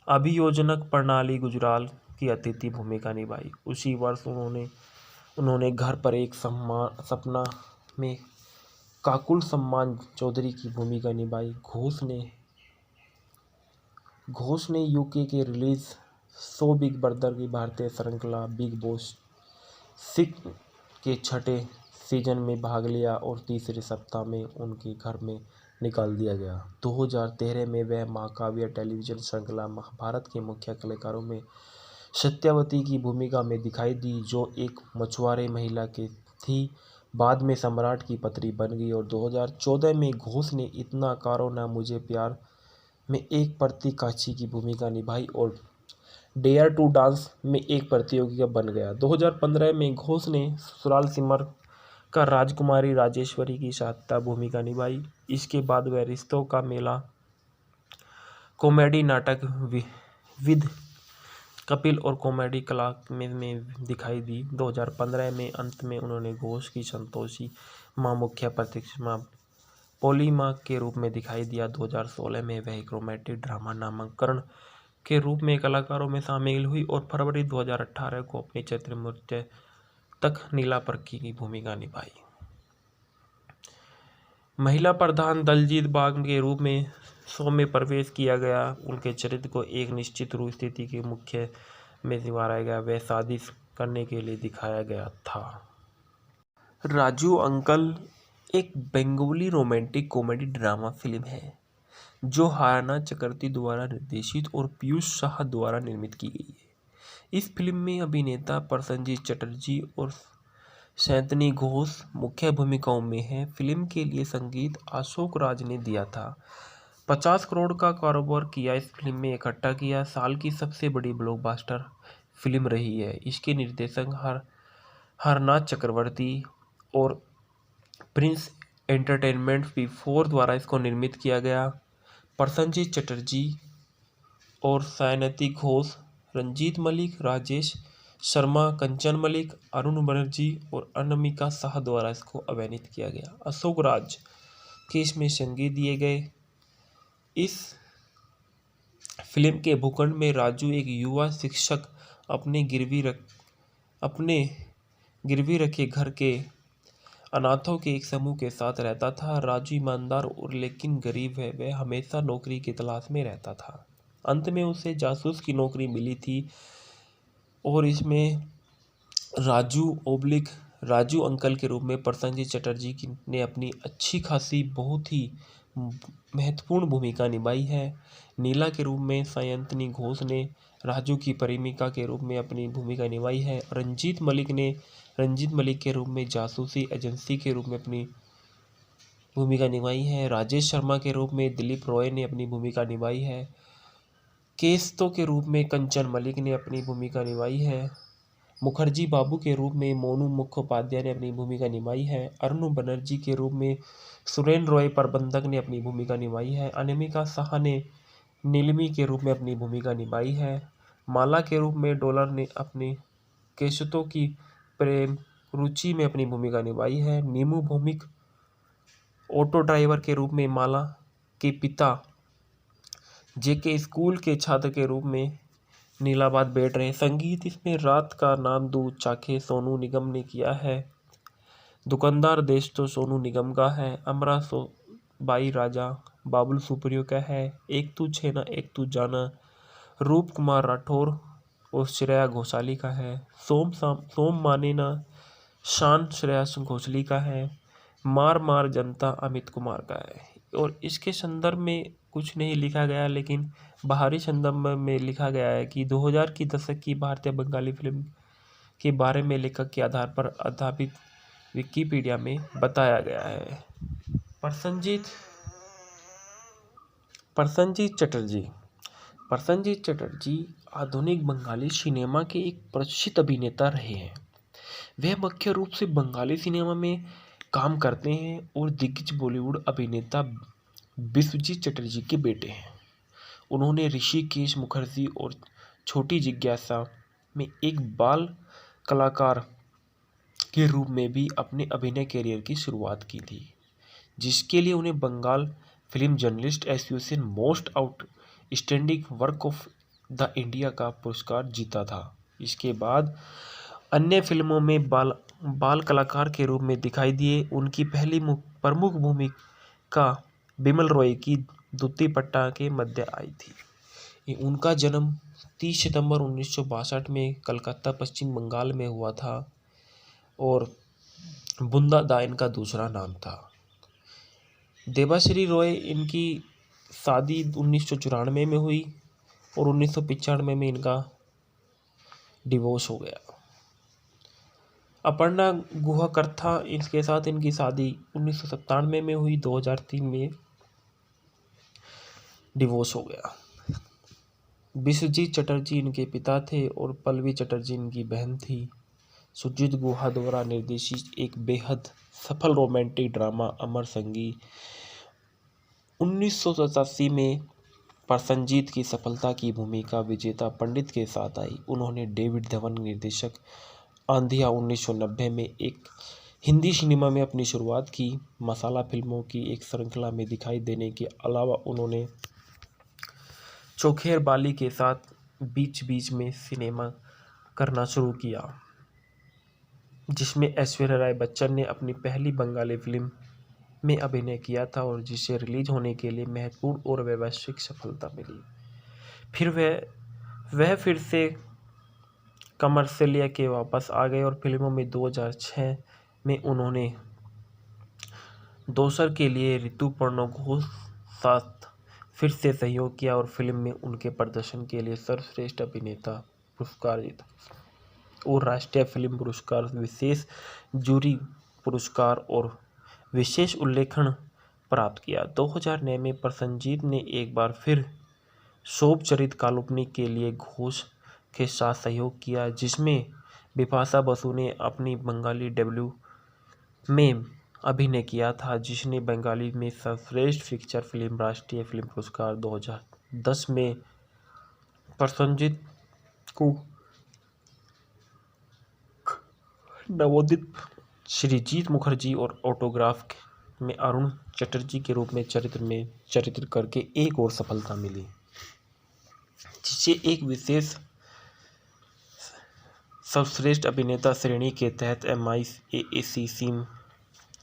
अभियोजक प्रणाली गुजराल की अतिथि भूमिका निभाई। उसी वर्ष उन्होंने घर पर एक सपना में काकुल सम्मान चौधरी की भूमिका निभाई। घोष ने यूके के रिलीज शो बिग ब्रदर की भारतीय श्रृंखला बिग बॉस 6 के 6ठे सीजन में भाग लिया और तीसरे सप्ताह में उनके घर में निकाल दिया गया। 2013 में वह महाकाव्य टेलीविजन श्रृंखला महाभारत के मुख्य कलाकारों में सत्यवती की भूमिका में दिखाई दी, जो एक मछुआरे महिला की थी, बाद में सम्राट की पत्नी बन गई। और 2014 में घोष ने इतना करो ना मुझे प्यार में एक प्रतिकाची की भूमिका निभाई और डेयर टू डांस में एक प्रतियोगी बन गया। 2015 में घोष ने ससुराल सिमर का राजकुमारी राजेश्वरी की सहायता भूमिका निभाई। इसके बाद वह रिश्तों का मेला कॉमेडी नाटक विद कपिल और कॉमेडी कला में दिखाई दी। 2015 में अंत में उन्होंने घोष की संतोषी मां मुख्य प्रतिमा पोली मां के रूप में दिखाई दिया। 2016 में वह एक रोमांटिक ड्रामा नामकरण के रूप में कलाकारों में शामिल हुई और फरवरी 2018 को अपनी चैत्र मृत्यु तक नीला पर्की की भूमिका निभाई। महिला प्रधान दलजीत बाग के रूप में शो में प्रवेश किया गया। उनके चरित्र को एक निश्चित स्थिति के मुख्य में निभाया गया, वह शादी करने के लिए दिखाया गया था। राजू अंकल एक Bengali romantic comedy drama film है जो हाना चक्रवर्ती द्वारा निर्देशित और पीयूष शाह द्वारा निर्मित की गई है। इस फिल्म में अभिनेता प्रसन्नजीत चटर्जी और सायंतनी घोष मुख्य भूमिकाओं में हैं। फिल्म के लिए संगीत अशोक राज ने दिया था। 50 करोड़ का कारोबार किया इस फिल्म में इकट्ठा किया। साल की सबसे बड़ी ब्लॉकबस्टर फिल्म रही है। इसके निर्देशक हरनाथ चक्रवर्ती और प्रिंस एंटरटेनमेंट V4 द्वारा इसको निर्मित किया गया। प्रसन्नजीत चटर्जी और सायंती घोष, रंजीत मलिक, राजेश शर्मा, कंचन मलिक, अरुण बनर्जी और अनामिका शाह द्वारा इसको अभिनीत किया गया। अशोक राज के इसमें संगीत दिए गए। इस फिल्म के भूखंड में राजू एक युवा शिक्षक अपने गिरवी रखे घर के अनाथों के एक समूह के साथ रहता था। राजू ईमानदार और लेकिन गरीब है। वह हमेशा नौकरी की तलाश में रहता था। अंत में उसे जासूस की नौकरी मिली थी और इसमें राजू अंकल के रूप में प्रसन्नजीत चटर्जी ने अपनी अच्छी खासी बहुत ही महत्वपूर्ण भूमिका निभाई है। नीला के रूप में सायंतनी घोष ने राजू की प्रेमिका के रूप में अपनी भूमिका निभाई है। रंजीत मलिक के रूप में जासूसी एजेंसी के रूप में अपनी भूमिका निभाई है। राजेश शर्मा के रूप में दिलीप रॉय ने अपनी भूमिका निभाई है। केस्तो के रूप में कंचन मलिक ने अपनी भूमिका निभाई है। मुखर्जी बाबू के रूप में मोनू मुखोपाध्याय ने अपनी भूमिका निभाई है। अरुण बनर्जी के रूप में सुरेन रॉय प्रबंधक ने अपनी भूमिका निभाई है। अनामिका साहा ने नीलमी के रूप में अपनी भूमिका निभाई है। माला के रूप में डॉलर ने अपनी केशतो की प्रेम रुचि में अपनी भूमिका निभाई है। नीमू भौमिक ऑटो ड्राइवर के रूप में माला के पिता जेके स्कूल के छात्र के रूप में नीलाबाद बैठ रहे। संगीत इसमें रात का नाम दूध चाखे सोनू निगम ने किया है। दुकानदार देश तो सोनू निगम का है। अमरा बाई राजा बाबुल सुप्रियो का है। एक तू छेना एक तू जाना रूप कुमार राठौर और श्रेया घोषाली का है। सोम माने ना शान श्रेया घोषाली का है। मार मार जनता अमित कुमार का है। और इसके संदर्भ में कुछ नहीं लिखा गया, लेकिन बाहरी संदर्भ में लिखा गया है कि 2000 की दशक की भारतीय बंगाली फिल्म के बारे में लेखक के आधार पर आधारित विकिपीडिया में बताया गया है। प्रसन्नजीत चटर्जी आधुनिक बंगाली सिनेमा के एक प्रसिद्ध अभिनेता रहे हैं। वह मुख्य रूप से बंगाली सिनेमा में काम करते हैं और दिग्गज बॉलीवुड अभिनेता विश्वजीत चटर्जी के बेटे हैं। उन्होंने ऋषिकेश मुखर्जी और छोटी जिज्ञासा में एक बाल कलाकार के रूप में भी अपने अभिनय करियर की शुरुआत की थी, जिसके लिए उन्हें Bengal film journalist association most outstanding work of the India का पुरस्कार जीता था। इसके बाद अन्य फिल्मों में बाल कलाकार के रूप में दिखाई दिए। उनकी पहली प्रमुख भूमिका बिमल रॉय की दूती पट्टा के मध्य आई थी। उनका जन्म 30 सितंबर 1962 में कलकत्ता पश्चिम बंगाल में हुआ था और बुंदा दा इनका दूसरा नाम था। देबाश्री रॉय इनकी शादी 1994 में हुई और 1995 में इनका डिवोर्स हो गया। अपर्णा गुहा इनके साथ इनकी शादी 1997 में हुई, 2003 में डिवोर्स हो गया। विश्वजीत चटर्जी इनके पिता थे और पल्लवी चटर्जी इनकी बहन थी। सुजीत गुहा द्वारा निर्देशित एक बेहद सफल रोमांटिक ड्रामा अमर संगी 1987 में प्रसन्नजीत की सफलता की भूमिका विजेता पंडित के साथ आई। उन्होंने डेविड धवन निर्देशक आंधिया 1990 में एक हिंदी सिनेमा में अपनी शुरुआत की। मसाला फिल्मों की एक श्रृंखला में दिखाई देने के अलावा उन्होंने चोखेर बाली के साथ बीच बीच में सिनेमा करना शुरू किया, जिसमें ऐश्वर्या राय बच्चन ने अपनी पहली बंगाली फिल्म में अभिनय किया था और जिसे रिलीज होने के लिए महत्वपूर्ण और वैश्विक सफलता मिली। फिर वह फिर से कमर्शियल के वापस आ गए और फिल्मों में 2006 में उन्होंने दोसर के लिए ऋतुपर्णा घोष साथ फिर से सहयोग किया और फिल्म में उनके प्रदर्शन के लिए सर्वश्रेष्ठ अभिनेता पुरस्कार जीता और राष्ट्रीय फिल्म पुरस्कार, विशेष जूरी पुरस्कार और विशेष उल्लेखन प्राप्त किया। 2009 में प्रसन्नजीत ने एक बार फिर शोभ चरित काल्पनिक के लिए घोष के साथ सहयोग किया, जिसमें बिपाशा बसु ने अपनी बंगाली डेब्यू में अभिनय किया था, जिसने बंगाली में सर्वश्रेष्ठ फीचर फिल्म राष्ट्रीय फिल्म पुरस्कार 2010 में प्रसन्नजीत को नवोदित श्रीजीत मुखर्जी और ऑटोग्राफ में अरुण चटर्जी के रूप में चरित्र करके एक और सफलता मिली, जिसे एक विशेष सर्वश्रेष्ठ अभिनेता श्रेणी के तहत MIAAC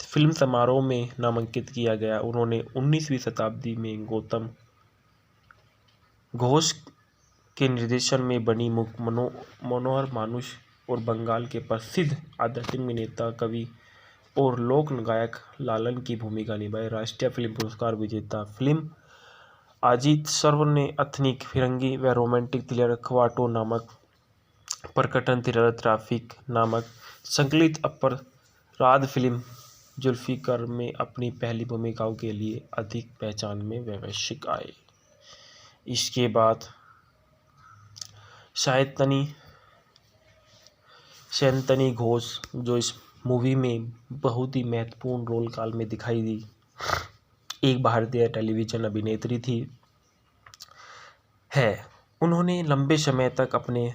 फिल्म समारोह में नामांकित किया गया। उन्होंने 19वीं शताब्दी में गौतम घोष के निर्देशन में बनी मनोहर मानुष और बंगाल के प्रसिद्ध आध्यात्मिक नेता, कवि और लोक गायक लालन की भूमिका निभाई। राष्ट्रीय फिल्म पुरस्कार विजेता फिल्म अजीत सर्व ने एथनिक फिरंगी व रोमांटिक थ्रिलर ख्वाटो नामक प्रकटन थ्रिलर ट्रैफिक नामक संकलित अपराध फिल्म जुल्फिकार में अपनी पहली भूमिकाओं के लिए अधिक पहचान में वैश्विक आए। इसके बाद शयंतनी घोष, जो इस मूवी में बहुत ही महत्वपूर्ण रोल काल में दिखाई दी, एक भारतीय टेलीविजन अभिनेत्री थी है। उन्होंने लंबे समय तक अपने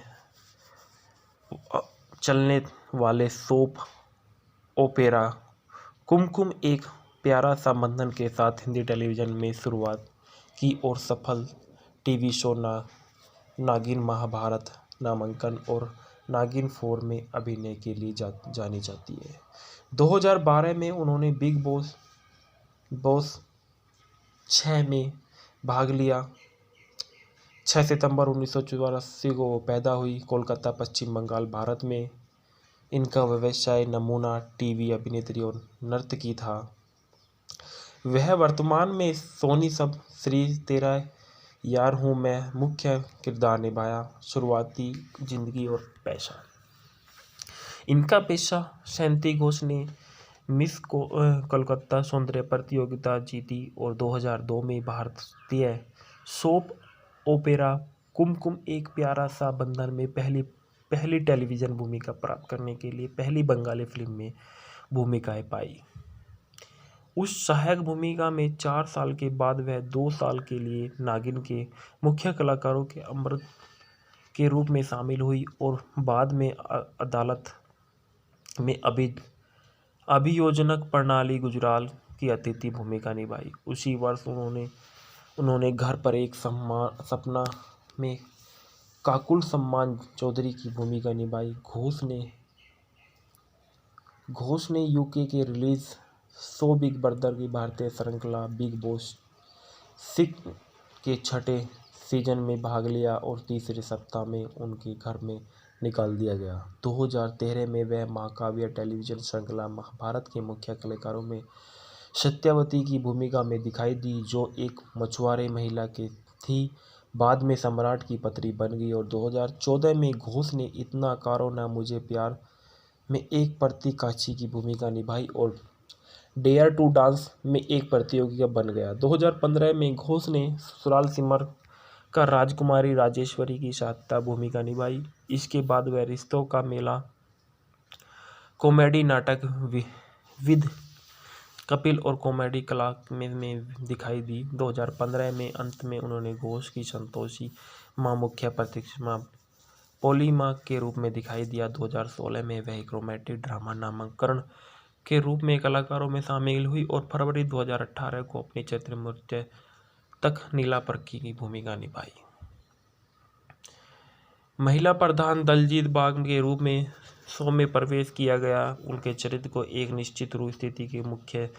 चलने वाले सोप ओपेरा कुमकुम एक प्यारा सा बंधन के साथ हिंदी टेलीविज़न में शुरुआत की और सफल टीवी शो नागिन महाभारत नामांकन और नागिन 4 में अभिनय के लिए जानी जाती है। 2012 में उन्होंने बिग बॉस 6 में भाग लिया। 6 सितंबर 1984 को पैदा हुई, कोलकाता, पश्चिम बंगाल, भारत में। इनका व्यवसाय नमूना, टीवी अभिनेत्री और नर्तकी था। वह वर्तमान में सोनी सब श्री तेरा यार हूँ मैं मुख्य किरदार निभाया। शुरुआती जिंदगी और पेशा। इनका पेशा शयंती घोष ने मिस कोलकाता सौंदर्य प्रतियोगिता जीती और 2002 में भारतीय सोप ओपेरा कुमकुम एक प्यारा सा बंधन में पहली टेलीविज़न भूमिका प्राप्त करने के लिए पहली बंगाली फिल्म में भूमिकाएं पाई। उस सहायक भूमिका में 4 साल के बाद वह 2 साल के लिए नागिन के मुख्य कलाकारों के अमृत के रूप में शामिल हुई और बाद में अदालत में अभियोजक प्रणाली गुजराल की अतिथि भूमिका निभाई। उसी वर्ष उन्होंने घर पर एक सपना में काकुल सम्मान चौधरी की भूमिका निभाई। घोष ने यूके के रिलीज शो बिग ब्रदर की भारतीय श्रृंखला बिग बॉस 6 के 6ठे सीजन में भाग लिया और तीसरे सप्ताह में उनके घर में निकाल दिया गया। 2013 में वह महाकाव्य टेलीविजन श्रृंखला महाभारत के मुख्य कलाकारों में सत्यवती की भूमिका में दिखाई दी, जो एक मछुआरे महिला की थी। बाद में सम्राट की पत्नी बन गई और 2014 में घोष ने इतना करो ना मुझे प्यार में एक प्रतिकाक्षी की भूमिका निभाई और डेयर टू डांस में एक प्रतियोगी बन गया। 2015 में घोष ने ससुराल सिमर का राजकुमारी राजेश्वरी की सहायता भूमिका निभाई। इसके बाद वह रिश्तों का मेला कॉमेडी नाटक विद कपिल और कॉमेडी क्लास में दिखाई दी। 2015 में अंत में उन्होंने घोष की संतोषी मां मुख्य प्रतिमा पोली मां के रूप में दिखाई दिया। 2016 में वह एक रोमांटिक ड्रामा नामकरण के रूप में कलाकारों में शामिल हुई और फरवरी 2018 को अपनी चैत्र मृत्यु तक नीला पर्की की भूमिका निभाई। महिला प्रधान दलजीत बाग के रूप में शो में प्रवेश किया गया। उनके चरित्र को एक निश्चित स्थिति के मुख्य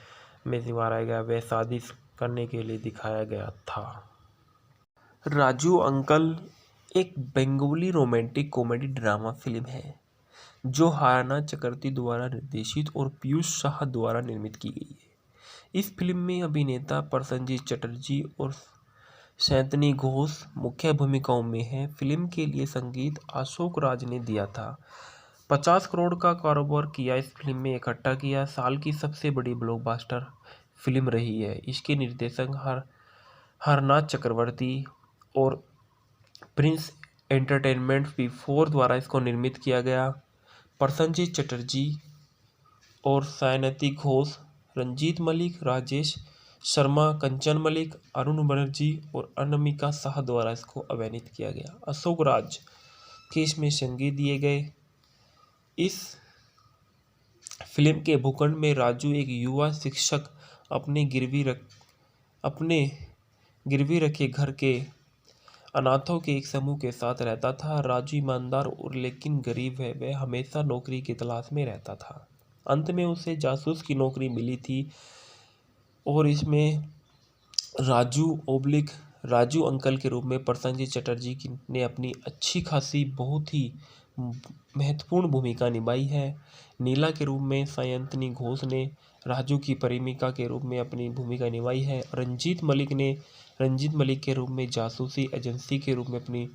में निभाया गया। वह शादी करने के लिए दिखाया गया था। राजू अंकल एक Bengali romantic comedy drama film है जो हाराना चक्रवर्ती द्वारा निर्देशित और पीयूष शाह द्वारा निर्मित की गई है। इस फिल्म में अभिनेता प्रसन्नजीत चटर्जी और शयंतनी घोष मुख्य भूमिकाओं में हैं। फिल्म के लिए संगीत अशोक राज ने दिया था। 50 करोड़ का कारोबार किया इस फिल्म में इकट्ठा किया। साल की सबसे बड़ी ब्लॉकबस्टर फिल्म रही है। इसके निर्देशक हरनाथ चक्रवर्ती और प्रिंस एंटरटेनमेंट V4 द्वारा इसको निर्मित किया गया। प्रसन्नजीत चटर्जी और शयंती घोष, रंजीत मलिक, राजेश शर्मा, कंचन मलिक, अरुण बनर्जी और अनामिका शाह द्वारा इसको अभिनीत किया गया। अशोक राज के इसमें संगीत दिए गए। इस फिल्म के भूखंड में राजू एक युवा शिक्षक अपने गिरवी रखे घर के अनाथों के एक समूह के साथ रहता था। राजू ईमानदार और लेकिन गरीब है। वह हमेशा नौकरी की तलाश में रहता था। अंत में उसे जासूस की नौकरी मिली थी और इसमें राजू अंकल के रूप में प्रसन्नजीत चटर्जी ने अपनी अच्छी खासी बहुत ही महत्वपूर्ण भूमिका निभाई है। नीला के रूप में सायंतनी घोष ने राजू की प्रेमिका के रूप में अपनी भूमिका निभाई है। रंजीत मलिक के रूप में जासूसी एजेंसी के रूप में अपनी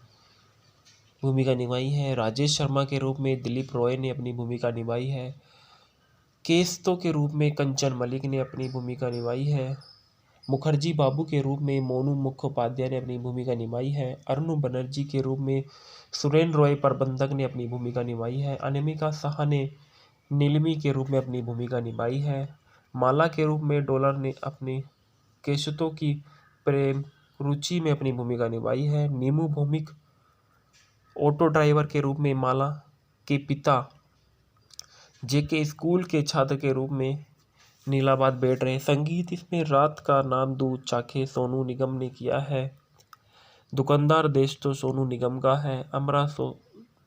भूमिका निभाई है। राजेश शर्मा के रूप में दिलीप रॉय ने अपनी भूमिका निभाई है। केस्तो के रूप में कंचन मलिक ने अपनी भूमिका निभाई है। मुखर्जी बाबू के रूप में मोनू मुखोपाध्याय ने अपनी भूमिका निभाई है। अरुण बनर्जी के रूप में सुरेन रॉय प्रबंधक ने अपनी भूमिका निभाई है। अनामिका शाह ने नीलमी के रूप में अपनी भूमिका निभाई है। माला के रूप में डॉलर ने अपनी केशतो की प्रेम रुचि में अपनी भूमिका निभाई है। नीमू भौमिक ऑटो ड्राइवर के रूप में माला के पिता जेके स्कूल के छात्र के रूप में नीलाबाद बैठ रहे। संगीत इसमें रात का नाम दूध चाखे सोनू निगम ने किया है। दुकानदार देश तो सोनू निगम का है। अमरा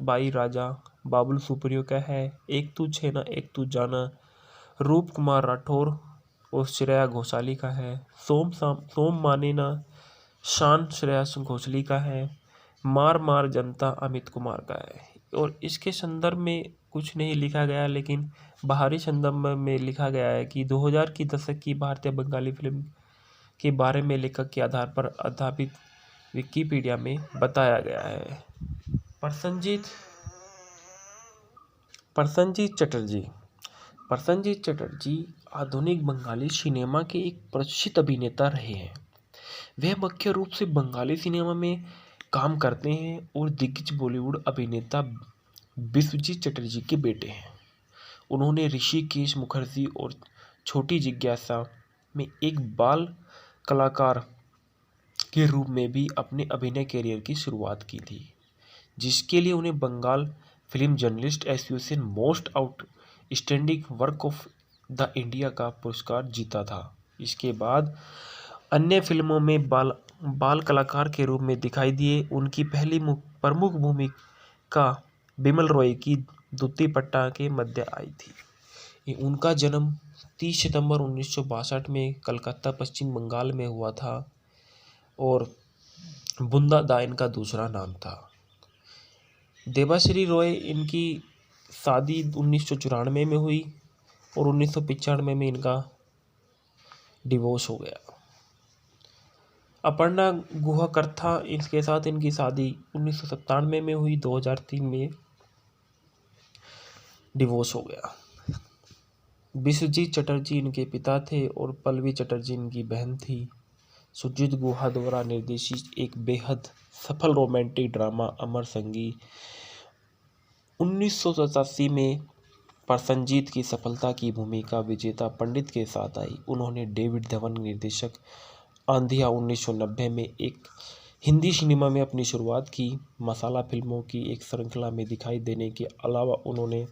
बाई राजा बाबुल सुप्रियो का है। एक तू छेना एक तू जाना रूप कुमार राठौर और श्रेया घोषाली का है। सोम माने ना शान श्रेया घोषाली का है। मार मार जनता अमित कुमार का है। और इसके संदर्भ में कुछ नहीं लिखा गया, लेकिन बाहरी संदर्भ में लिखा गया है कि 2000 की दशक की भारतीय बंगाली फिल्म के बारे में लेखक के आधार पर आधारित विकिपीडिया में बताया गया है। प्रसन्नजीत चटर्जी आधुनिक बंगाली सिनेमा के एक प्रसिद्ध अभिनेता रहे हैं। वे मुख्य रूप से बंगाली सिनेमा में काम करते हैं और दिग्गज बॉलीवुड अभिनेता विश्वजीत चटर्जी के बेटे हैं। उन्होंने ऋषिकेश मुखर्जी और छोटी जिज्ञासा में एक बाल कलाकार के रूप में भी अपने अभिनय करियर की शुरुआत की थी, जिसके लिए उन्हें Bengal film journalist association most outstanding work of the India का पुरस्कार जीता था। इसके बाद अन्य फिल्मों में बाल कलाकार के रूप में दिखाई दिए। उनकी पहली प्रमुख भूमिका बिमल रॉय की दूती पट्टा के मध्य आई थी। उनका जन्म 30 सितंबर 1962 में कलकत्ता पश्चिम बंगाल में हुआ था और बुंदा दा इनका दूसरा नाम था। देवाश्री रॉय इनकी शादी 1994 में हुई और 1995 में इनका डिवोर्स हो गया। अपर्णा गुहा इसके साथ इनकी शादी 1997 में हुई, 2003 में डिवोर्स हो गया। विश्वजीत चटर्जी इनके पिता थे और पल्लवी चटर्जी इनकी बहन थी। सुजीत गुहा द्वारा निर्देशित एक बेहद सफल रोमांटिक ड्रामा अमर संगी 1987 में प्रसन्नजीत की सफलता की भूमिका विजेता पंडित के साथ आई। उन्होंने डेविड धवन निर्देशक आंधिया 1990 में एक हिंदी सिनेमा में अपनी शुरुआत की। मसाला फिल्मों की एक श्रृंखला में दिखाई देने के अलावा उन्होंने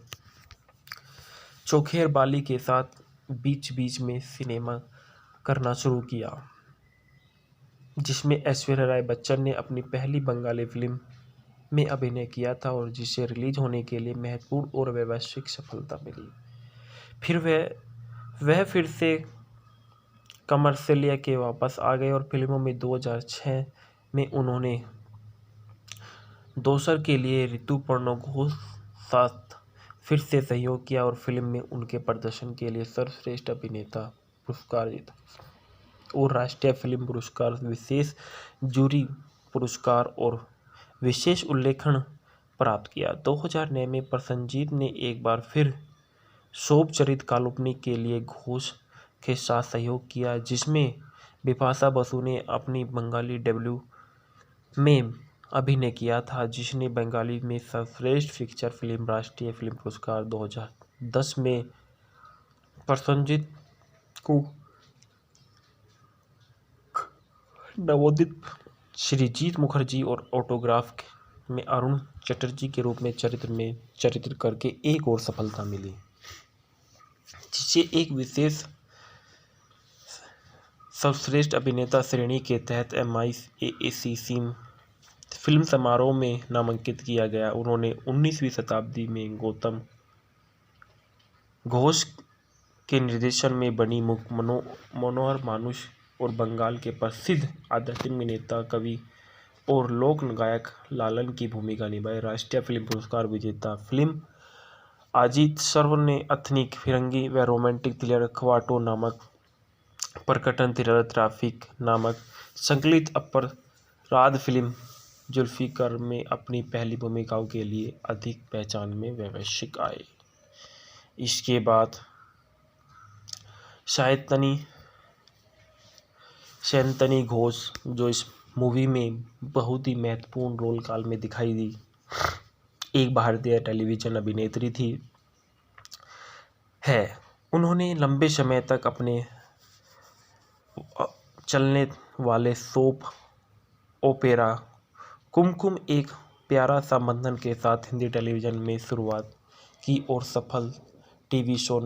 चोखेर बाली के साथ बीच बीच में सिनेमा करना शुरू किया, जिसमें ऐश्वर्या राय बच्चन ने अपनी पहली बंगाली फिल्म में अभिनय किया था और जिसे रिलीज होने के लिए महत्वपूर्ण और वैश्विक सफलता मिली। फिर वह फिर से कमर्शियलिया के वापस आ गए और फिल्मों में 2006 में उन्होंने दोसर के लिए ऋतुपर्णा घोष साथ फिर से सहयोग किया और फिल्म में उनके प्रदर्शन के लिए सर्वश्रेष्ठ अभिनेता पुरस्कार जीता और राष्ट्रीय फिल्म पुरस्कार, विशेष जूरी पुरस्कार और विशेष उल्लेखन प्राप्त किया। 2009 में प्रसन्नजीत ने एक बार फिर शोभ चरित काल्पनिक के लिए घोष के साथ सहयोग किया, जिसमें बिपाशा बसु ने अपनी बंगाली डेब्यू में अभिनय किया था, जिसने बंगाली में सर्वश्रेष्ठ फीचर फिल्म राष्ट्रीय फिल्म पुरस्कार 2010 में प्रसन्नजीत को नवोदित श्रीजीत मुखर्जी और ऑटोग्राफ में अरुण चटर्जी के रूप में चरित्र करके एक और सफलता मिली, जिसे एक विशेष सर्वश्रेष्ठ अभिनेता श्रेणी के तहत MIAACC फिल्म समारोह में नामांकित किया गया। उन्होंने 19वीं शताब्दी में गौतम घोष के निर्देशन में बनी मनोहर मानुष और बंगाल के प्रसिद्ध आध्यात्मिक नेता, कवि और लोक गायक लालन की भूमिका निभाई। राष्ट्रीय फिल्म पुरस्कार विजेता फिल्म अजीत सर्व ने एथनिक, फिरंगी व रोमांटिक थ्रिलर ख्वाटो नामक प्रकटन थ्रिलर, ट्रैफिक नामक संकलित अपराध फिल्म जुल्फिकार में अपनी पहली भूमिकाओं के लिए अधिक पहचान में वैश्विक आए। इसके बाद सैंतनी घोष, जो इस मूवी में बहुत ही महत्वपूर्ण रोल काल में दिखाई दी, एक भारतीय टेलीविजन अभिनेत्री थी है। उन्होंने लंबे समय तक अपने चलने वाले सोप ओपेरा कुमकुम एक प्यारा सा बंधन के साथ हिंदी टेलीविज़न में शुरुआत की और सफल टीवी शो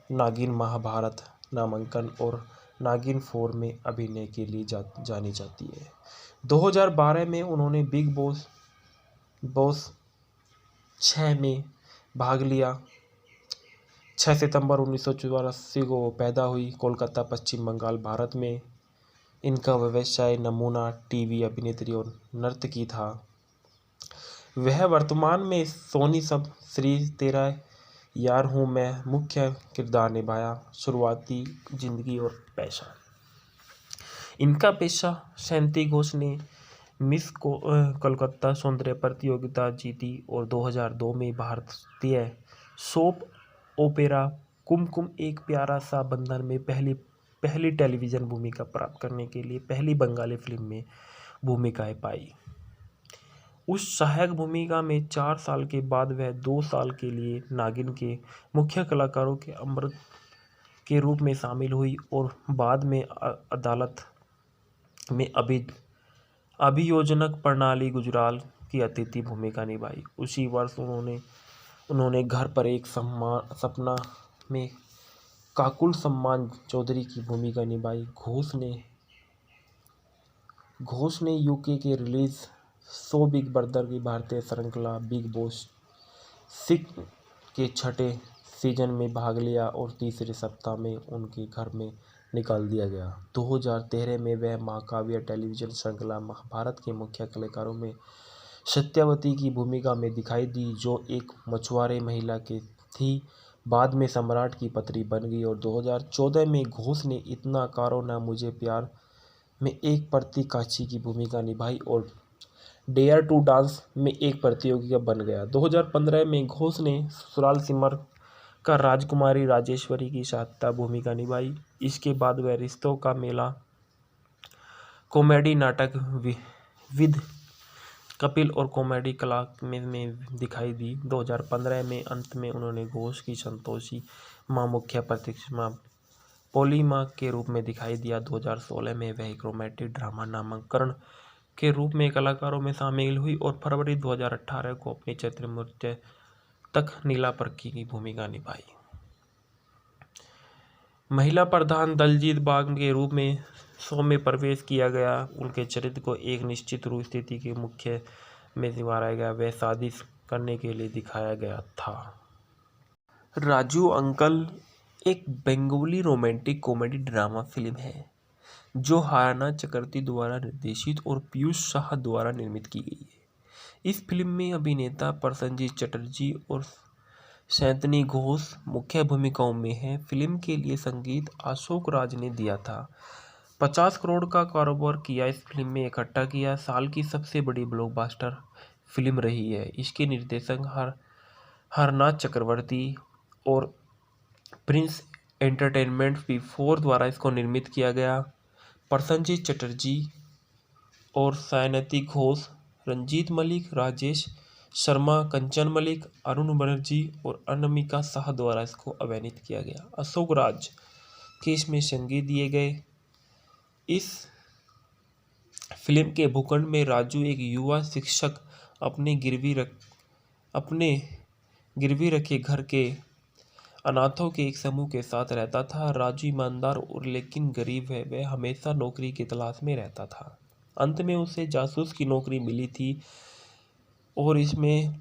नागिन महाभारत नामांकन और नागिन 4 में अभिनय के लिए जानी जाती है। 2012 में उन्होंने बिग बॉस 6 में भाग लिया। 6 सितंबर 1984 को पैदा हुई, कोलकाता, पश्चिम बंगाल, भारत में। इनका व्यवसाय नमूना, टीवी अभिनेत्री और नर्तकी था। वह वर्तमान में सोनी सब श्री तेरा यार हूँ मैं मुख्य किरदार निभाया। शुरुआती जिंदगी और पेशा। इनका पेशा सैंती घोष ने मिस कोलकाता सौंदर्य प्रतियोगिता जीती और 2002 में भारतीय सोप ओपेरा कुमकुम एक प्यारा सा बंधन में पहली टेलीविज़न भूमिका प्राप्त करने के लिए पहली बंगाली फिल्म में भूमिकाएं पाई। उस सहायक भूमिका में 4 साल के बाद वह 2 साल के लिए नागिन के मुख्य कलाकारों के अमृत के रूप में शामिल हुई और बाद में अदालत में अभियोजक प्रणाली गुजराल की अतिथि भूमिका निभाई। उसी वर्ष उन्होंने घर पर एक सपना में काकुल सम्मान चौधरी की भूमिका निभाई। घोष ने यूके के रिलीज शो बिग ब्रदर की भारतीय श्रृंखला बिग बॉस 6 के 6ठे सीजन में भाग लिया और तीसरे सप्ताह में उनके घर में निकाल दिया गया। 2013 में वह महाकाव्य टेलीविजन श्रृंखला महाभारत के मुख्य कलाकारों में सत्यवती की भूमिका में दिखाई दी, जो एक मछुआरे महिला के थी। बाद में सम्राट की पत्नी बन गई और 2014 में घोष ने इतना करो ना मुझे प्यार में एक प्रतिकाक्षी की भूमिका निभाई और डेयर टू डांस में एक प्रतियोगी बन गया। 2015 में घोष ने ससुराल सिमर का राजकुमारी राजेश्वरी की सहायता भूमिका निभाई। इसके बाद वह रिश्तों का मेला कॉमेडी नाटक विद कपिल और कॉमेडी क्लास में दिखाई दी। 2015 में अंत में उन्होंने घोष की संतोषी मां मुख्य प्रतिमा पोली मां के रूप में दिखाई दिया। 2016 में वह एक रोमांटिक ड्रामा नामांकन के रूप में कलाकारों में शामिल हुई और फरवरी 2018 को अपनी चैत्र मृत्यु तक नीला पर्की की भूमिका निभाई। महिला प्रधान दलजीत बाग के रूप में शो में प्रवेश किया गया। उनके चरित्र को एक निश्चित स्थिति के मुख्य में निभाया गया। वह शादी करने के लिए दिखाया गया था। राजू अंकल एक Bengali romantic comedy drama film है जो हाना चक्रवर्ती द्वारा निर्देशित और पीयूष शाह द्वारा निर्मित की गई है। इस फिल्म में अभिनेता प्रसन्नजीत चटर्जी और सैंतनी घोष मुख्य भूमिकाओं में हैं। फिल्म के लिए संगीत अशोक राज ने दिया था। 50 करोड़ का कारोबार किया इस फिल्म में इकट्ठा किया। साल की सबसे बड़ी ब्लॉकबस्टर फिल्म रही है। इसके निर्देशक हरनाथ चक्रवर्ती और प्रिंस एंटरटेनमेंट P4 द्वारा इसको निर्मित किया गया। प्रसन्नजीत चटर्जी और सैंतनी घोष, रंजीत मलिक, राजेश शर्मा, कंचन मलिक, अरुण बनर्जी और अनामिका शाह द्वारा इसको अभिनीत किया गया। अशोक राज के इसमें संगीत दिए गए। इस फिल्म के भूखंड में राजू एक युवा शिक्षक अपने गिरवी रखे घर के अनाथों के एक समूह के साथ रहता था। राजू ईमानदार और लेकिन गरीब है। वह हमेशा नौकरी की तलाश में रहता था। अंत में उसे जासूस की नौकरी मिली थी और इसमें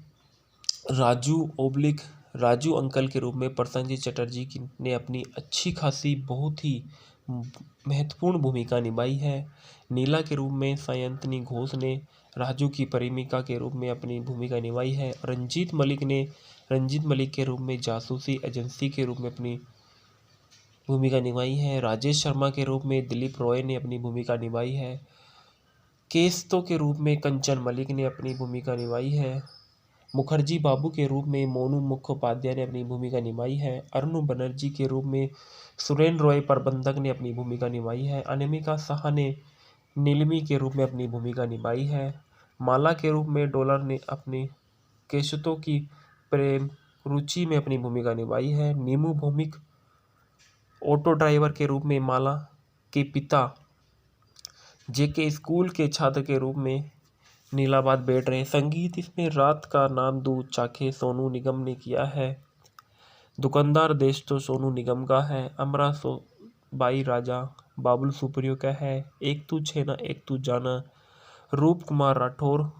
राजू अंकल के रूप में प्रसन्नजीत चटर्जी ने अपनी अच्छी खासी बहुत ही महत्वपूर्ण भूमिका निभाई है। नीला के रूप में सायंतनी घोष ने राजू की प्रेमिका के रूप में अपनी भूमिका निभाई है। रंजीत मलिक के रूप में जासूसी एजेंसी के रूप में अपनी भूमिका निभाई है। राजेश शर्मा के रूप में दिलीप रॉय ने अपनी भूमिका निभाई है। केस्तो के रूप में कंचन मलिक ने अपनी भूमिका निभाई है। मुखर्जी बाबू के रूप में मोनू मुखोपाध्याय ने अपनी भूमिका निभाई है। अरुण बनर्जी के रूप में सुरेन रॉय प्रबंधक ने अपनी भूमिका निभाई है। अनामिका साहा ने नीलमी के रूप में अपनी भूमिका निभाई है। माला के रूप में डॉलर ने अपनी केशतो की प्रेम रुचि में अपनी भूमिका निभाई है। नीमू भौमिक ऑटो ड्राइवर के रूप में माला के पिता जेके स्कूल के छात्र के रूप में नीलाबाद बैठ रहे। संगीत इसमें रात का नाम दूध चाखे सोनू निगम ने किया है। दुकानदार देश तो सोनू निगम का है। अमरा बाई राजा बाबुल सुप्रियो का है। एक तू छेना एक तू जाना रूप कुमार राठौर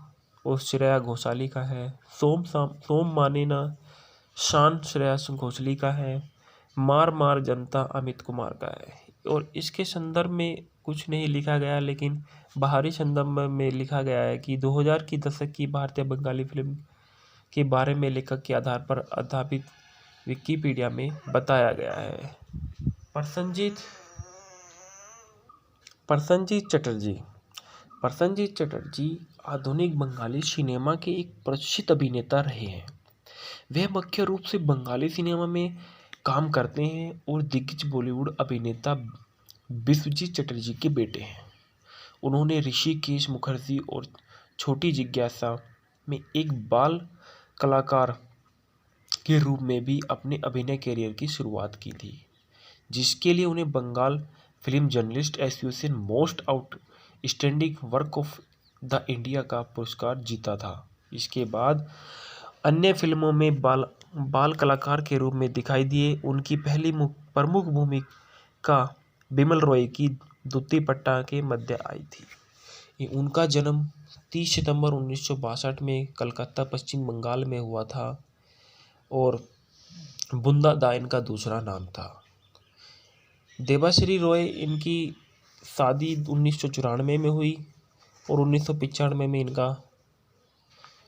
और श्रेया घोषाली का है। सोम माने ना शान श्रेया घोषाली का है। मार जनता अमित कुमार का है। और इसके संदर्भ में कुछ नहीं लिखा गया, लेकिन बाहरी संदर्भ में लिखा गया है कि 2000 की दशक की भारतीय बंगाली फिल्म के बारे में लेखक के आधार पर आधारित विकिपीडिया में बताया गया है। प्रसन्नजीत चटर्जी आधुनिक बंगाली सिनेमा के एक प्रसिद्ध अभिनेता रहे हैं। वे मुख्य रूप से बंगाली सिनेमा में काम करते हैं और दिग्गज बॉलीवुड अभिनेता विश्वजीत चटर्जी के बेटे हैं। उन्होंने ऋषिकेश मुखर्जी और छोटी जिज्ञासा में एक बाल कलाकार के रूप में भी अपने अभिनय करियर की शुरुआत की थी, जिसके लिए उन्हें Bengal film journalist association most outstanding work of the India का पुरस्कार जीता था। इसके बाद अन्य फिल्मों में बाल कलाकार के रूप में दिखाई दिए। उनकी पहली प्रमुख भूमिका बिमल रॉय की दूती पट्टा के मध्य आई थी। उनका जन्म 30 सितंबर 1962 में कलकत्ता पश्चिम बंगाल में हुआ था और बुंदा दा इनका दूसरा नाम था। देबाश्री रॉय इनकी शादी 1994 में हुई और 1995 में इनका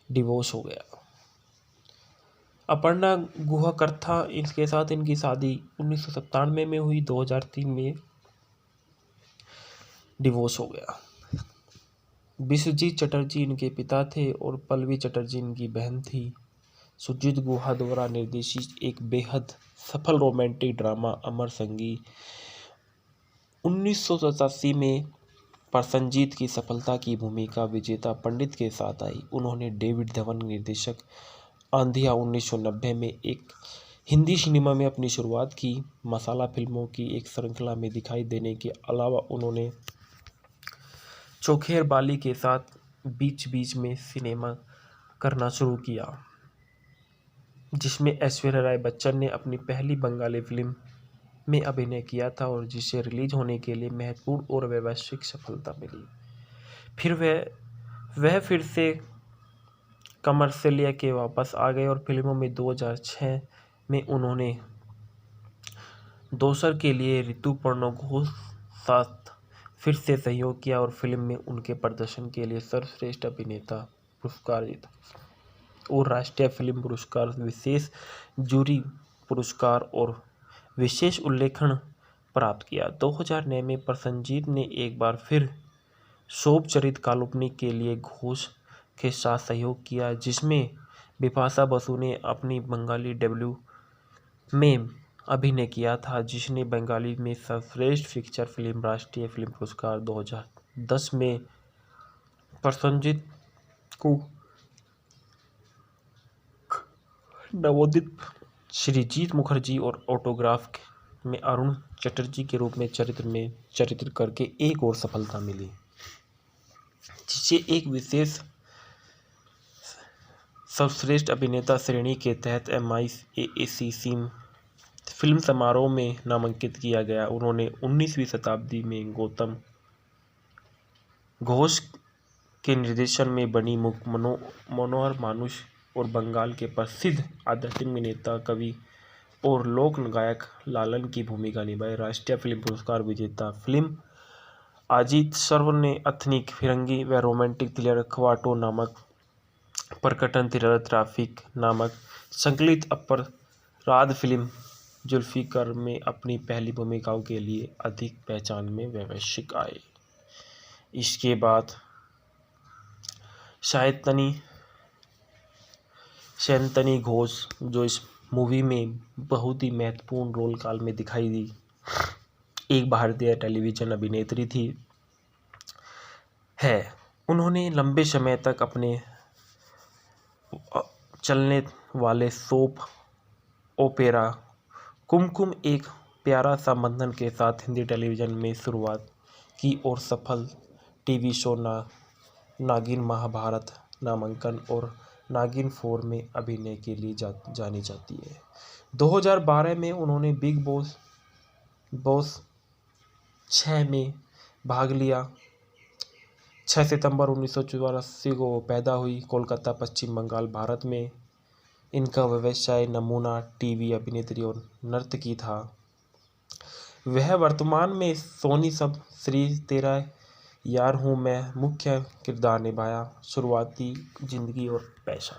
डिवोर्स हो गया। अपर्णा गुहा इसके साथ इनकी शादी 1997 में हुई, 2003 में डिवोर्स हो गया। विश्वजीत चटर्जी इनके पिता थे और पल्लवी चटर्जी इनकी बहन थी। सुजीत गुहा द्वारा निर्देशित एक बेहद सफल रोमांटिक ड्रामा अमर संगी 1987 में प्रसन्नजीत की सफलता की भूमिका विजेता पंडित के साथ आई। उन्होंने डेविड धवन निर्देशक आंधिया 1990 में एक हिंदी सिनेमा में अपनी शुरुआत की। मसाला फिल्मों की एक श्रृंखला में दिखाई देने के अलावा उन्होंने चोखेर बाली के साथ बीच बीच में सिनेमा करना शुरू किया, जिसमें ऐश्वर्या राय बच्चन ने अपनी पहली बंगाली फिल्म में अभिनय किया था और जिसे रिलीज होने के लिए महत्वपूर्ण और वैश्विक सफलता मिली। फिर वह फिर से कमर्शियलिया के वापस आ गए और फिल्मों में 2006 में उन्होंने दोसर के लिए ऋतुपर्णा घोष साथ फिर से सहयोग किया और फिल्म में उनके प्रदर्शन के लिए सर्वश्रेष्ठ अभिनेता पुरस्कार जीता और राष्ट्रीय फिल्म पुरस्कार, विशेष जूरी पुरस्कार और विशेष उल्लेखन प्राप्त किया। 2009 में प्रसन्नजीत ने एक बार फिर शोभ चरित काल्पनिक के लिए घोष के साथ सहयोग किया, जिसमें बिपाशा बसु ने अपनी बंगाली डेब्यू में अभिनय किया था, जिसने बंगाली में सर्वश्रेष्ठ फीचर फिल्म राष्ट्रीय फिल्म पुरस्कार 2010 में प्रसन्नजीत को नवोदित श्रीजीत मुखर्जी और ऑटोग्राफ में अरुण चटर्जी के रूप में चरित्र करके एक और सफलता मिली, जिसे एक विशेष सर्वश्रेष्ठ अभिनेता श्रेणी के तहत MIAAC फिल्म समारोह में नामांकित किया गया। उन्होंने 19वीं शताब्दी में गौतम घोष के निर्देशन में बनी मनोहर मानुष और बंगाल के प्रसिद्ध आध्यात्मिक नेता, कवि और लोक गायक लालन की भूमिका निभाई। राष्ट्रीय फिल्म पुरस्कार विजेता फिल्म अजीत सर्व ने एथनिक, फिरंगी व रोमांटिक थ्रिलर ख्वाटो नामक, प्रकटन थ्रिलर ट्रैफिक नामक संकलित अपराध फिल्म जुल्फिकार में अपनी पहली भूमिकाओं के लिए अधिक पहचान में वैश्विक आए। इसके बाद शयंतनी घोष, जो इस मूवी में बहुत ही महत्वपूर्ण रोल काल में दिखाई दी, एक भारतीय टेलीविजन अभिनेत्री थी है। उन्होंने लंबे समय तक अपने चलने वाले सोप ओपेरा कुमकुम एक प्यारा सा बंधन के साथ हिंदी टेलीविज़न में शुरुआत की और सफल टीवी शो नागिन महाभारत नामांकन और नागिन 4 में अभिनय के लिए जानी जाती है। 2012 में उन्होंने बिग बॉस 6 में भाग लिया। 6 सितंबर 1984 को पैदा हुई, कोलकाता, पश्चिम बंगाल, भारत में। इनका व्यवसाय नमूना, टीवी अभिनेत्री और नर्तकी था। वह वर्तमान में सोनी सब श्री तेरा यार हूँ मैं मुख्य किरदार निभाया। शुरुआती जिंदगी और पेशा।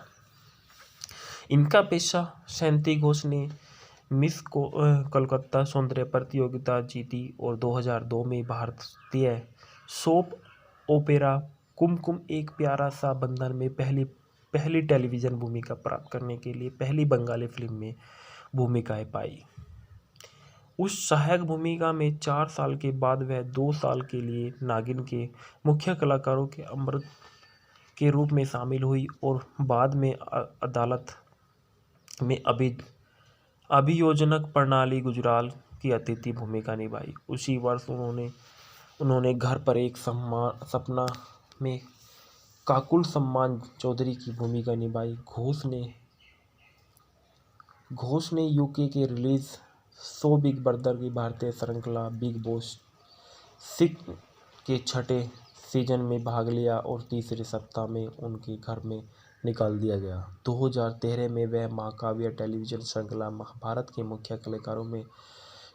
इनका पेशा शयंती घोष ने मिस कोलकाता सौंदर्य प्रतियोगिता जीती और 2002 में भारतीय सोप ओपेरा कुमकुम एक प्यारा सा बंधन में पहली टेलीविज़न भूमिका प्राप्त करने के लिए पहली बंगाली फिल्म में भूमिकाएं पाई। उस सहायक भूमिका में 4 साल के बाद वह 2 साल के लिए नागिन के मुख्य कलाकारों के अमृत के रूप में शामिल हुई और बाद में अदालत में अभियोजक प्रणाली गुजराल की अतिथि भूमिका निभाई। उसी वर्ष उन्होंने घर पर एक सपना में काकुल सम्मान चौधरी की भूमिका निभाई। घोष ने यूके के रिलीज शो बिग ब्रदर की भारतीय श्रृंखला बिग बॉस 6 के 6ठे सीजन में भाग लिया और तीसरे सप्ताह में उनके घर में निकाल दिया गया। 2013 में वह महाकाव्य टेलीविजन श्रृंखला महाभारत के मुख्य कलाकारों में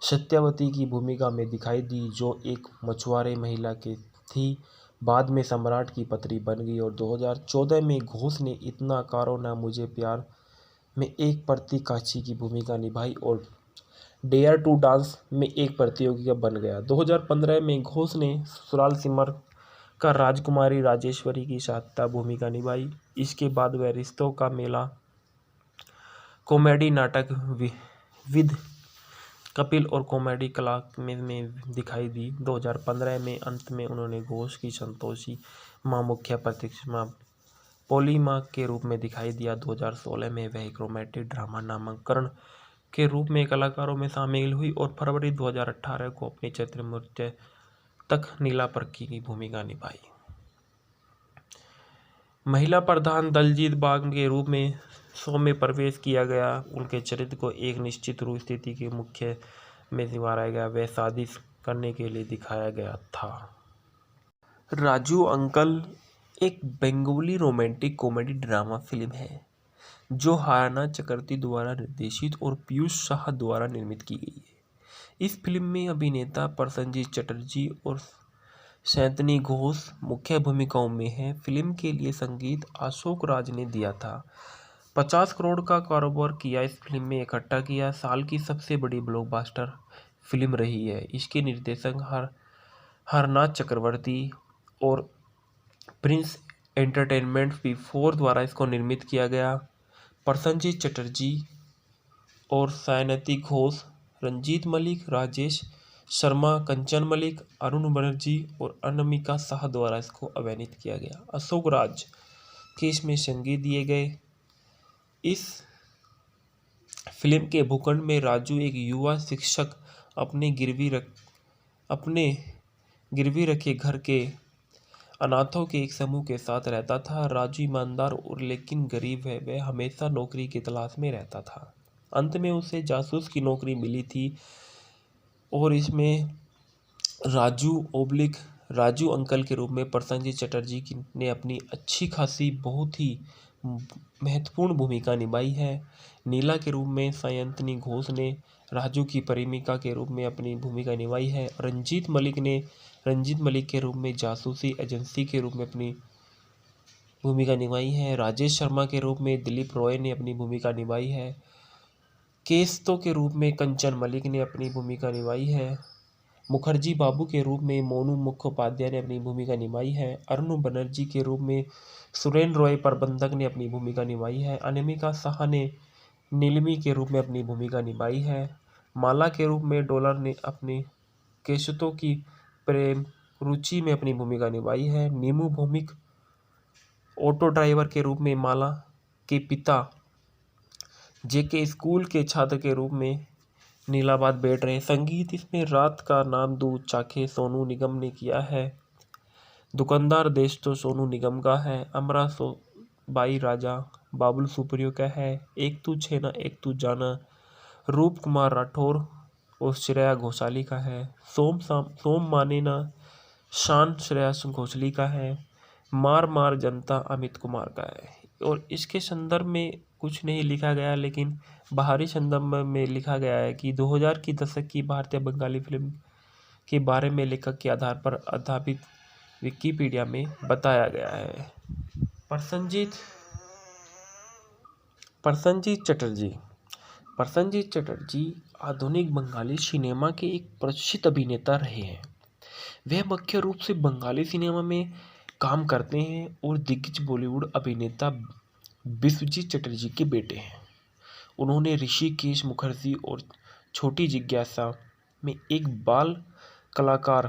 सत्यवती की भूमिका में दिखाई दी, जो एक मछुआरे महिला की थी। बाद में सम्राट की पत्नी बन गई और 2014 में घोष ने इतना करो ना मुझे प्यार में एक प्रतिकाची की भूमिका निभाई और डेयर टू डांस में एक प्रतियोगी बन गया। 2015 में घोष ने ससुराल सिमर का राजकुमारी राजेश्वरी की साथ भूमिका निभाई। इसके बाद वह रिश्तों का मेला कॉमेडी नाटक विद कपिल और कॉमेडी क्लास में दिखाई दी। 2015 में अंत में उन्होंने घोष की संतोषी मां मुख्य प्रतिमा पोली मां के रूप में दिखाई दिया। 2016 में वह एक रोमांटिक ड्रामा नामांकन के रूप में कलाकारों में शामिल हुई और फरवरी 2018 को अपनी चरित्र मृत्यु तक नीला पर्की की भूमिका निभाई। महिला प्रधान दलजीत बाग के रूप में शो में प्रवेश किया गया। उनके चरित्र को एक निश्चित स्थिति के मुख्य में निभाया गया। वह शादी करने के लिए दिखाया गया था। राजू अंकल एक Bengali romantic comedy drama film है जो हाना चक्रवर्ती द्वारा निर्देशित और पीयूष शाह द्वारा निर्मित की गई है। इस फिल्म में अभिनेता प्रसन्नजीत चटर्जी और शयंतनी घोष मुख्य भूमिकाओं में हैं। फिल्म के लिए संगीत अशोक राज ने दिया था। 50 करोड़ का कारोबार किया इस फिल्म में इकट्ठा किया। साल की सबसे बड़ी ब्लॉकबस्टर फिल्म रही है। इसके निर्देशक हरनाथ चक्रवर्ती और प्रिंस एंटरटेनमेंट V4 द्वारा इसको निर्मित किया गया। प्रसन्नजीत चटर्जी और शयंती घोष, रंजीत मलिक, राजेश शर्मा, कंचन मलिक, अरुण बनर्जी और अनामिका शाह द्वारा इसको अभिनीत किया गया। अशोक राज के इसमें संगीत दिए गए। इस फिल्म के भूखंड में राजू एक युवा शिक्षक अपने गिरवी रखे घर के अनाथों के एक समूह के साथ रहता था। राजू ईमानदार और लेकिन गरीब है। वह हमेशा नौकरी की तलाश में रहता था। अंत में उसे जासूस की नौकरी मिली थी और इसमें राजू राजू अंकल के रूप में प्रसन्नजीत चटर्जी ने अपनी अच्छी खासी बहुत ही महत्वपूर्ण भूमिका निभाई है। नीला के रूप में सायंतनी घोष ने राजू की प्रेमिका के रूप में अपनी भूमिका निभाई है। रंजीत मलिक के रूप में जासूसी एजेंसी के रूप में अपनी भूमिका निभाई है। राजेश शर्मा के रूप में दिलीप रॉय ने अपनी भूमिका निभाई है। केस्तो के रूप में कंचन मलिक ने अपनी भूमिका निभाई है। मुखर्जी बाबू के रूप में मोनू मुखोपाध्याय ने अपनी भूमिका निभाई है। अरुण बनर्जी के रूप में सुरेन रॉय प्रबंधक ने अपनी भूमिका निभाई है। अनामिका साहा ने नीलमी के रूप में अपनी भूमिका निभाई है। माला के रूप में डॉलर ने अपनी केशतो की प्रेम रुचि में अपनी भूमिका निभाई है। नीमू भौमिक ऑटो ड्राइवर के रूप में माला के पिता जेके स्कूल के छात्र के रूप में नीलाबाद बैठ रहे। संगीत इसमें रात का नाम दूध चाखे सोनू निगम ने किया है। दुकानदार देश तो सोनू निगम का है। अमरा बाई राजा बाबुल सुप्रियो का है। एक तू छेना एक तू जाना रूप कुमार राठौर और श्रेया घोषाली का है। सोम माने ना शान श्रेया घोषाली का है। मार मार जनता अमित कुमार का है। और इसके संदर्भ में कुछ नहीं लिखा गया, लेकिन बाहरी संदर्भ में लिखा गया है कि 2000 की दशक की भारतीय बंगाली फिल्म के बारे में लेखक के आधार पर आधारित विकिपीडिया में बताया गया है। प्रसन्नजीत चटर्जी आधुनिक बंगाली सिनेमा के एक प्रसिद्ध अभिनेता रहे हैं। वे मुख्य रूप से बंगाली सिनेमा में काम करते हैं और दिग्गज बॉलीवुड अभिनेता विश्वजीत चटर्जी के बेटे हैं। उन्होंने ऋषिकेश मुखर्जी और छोटी जिज्ञासा में एक बाल कलाकार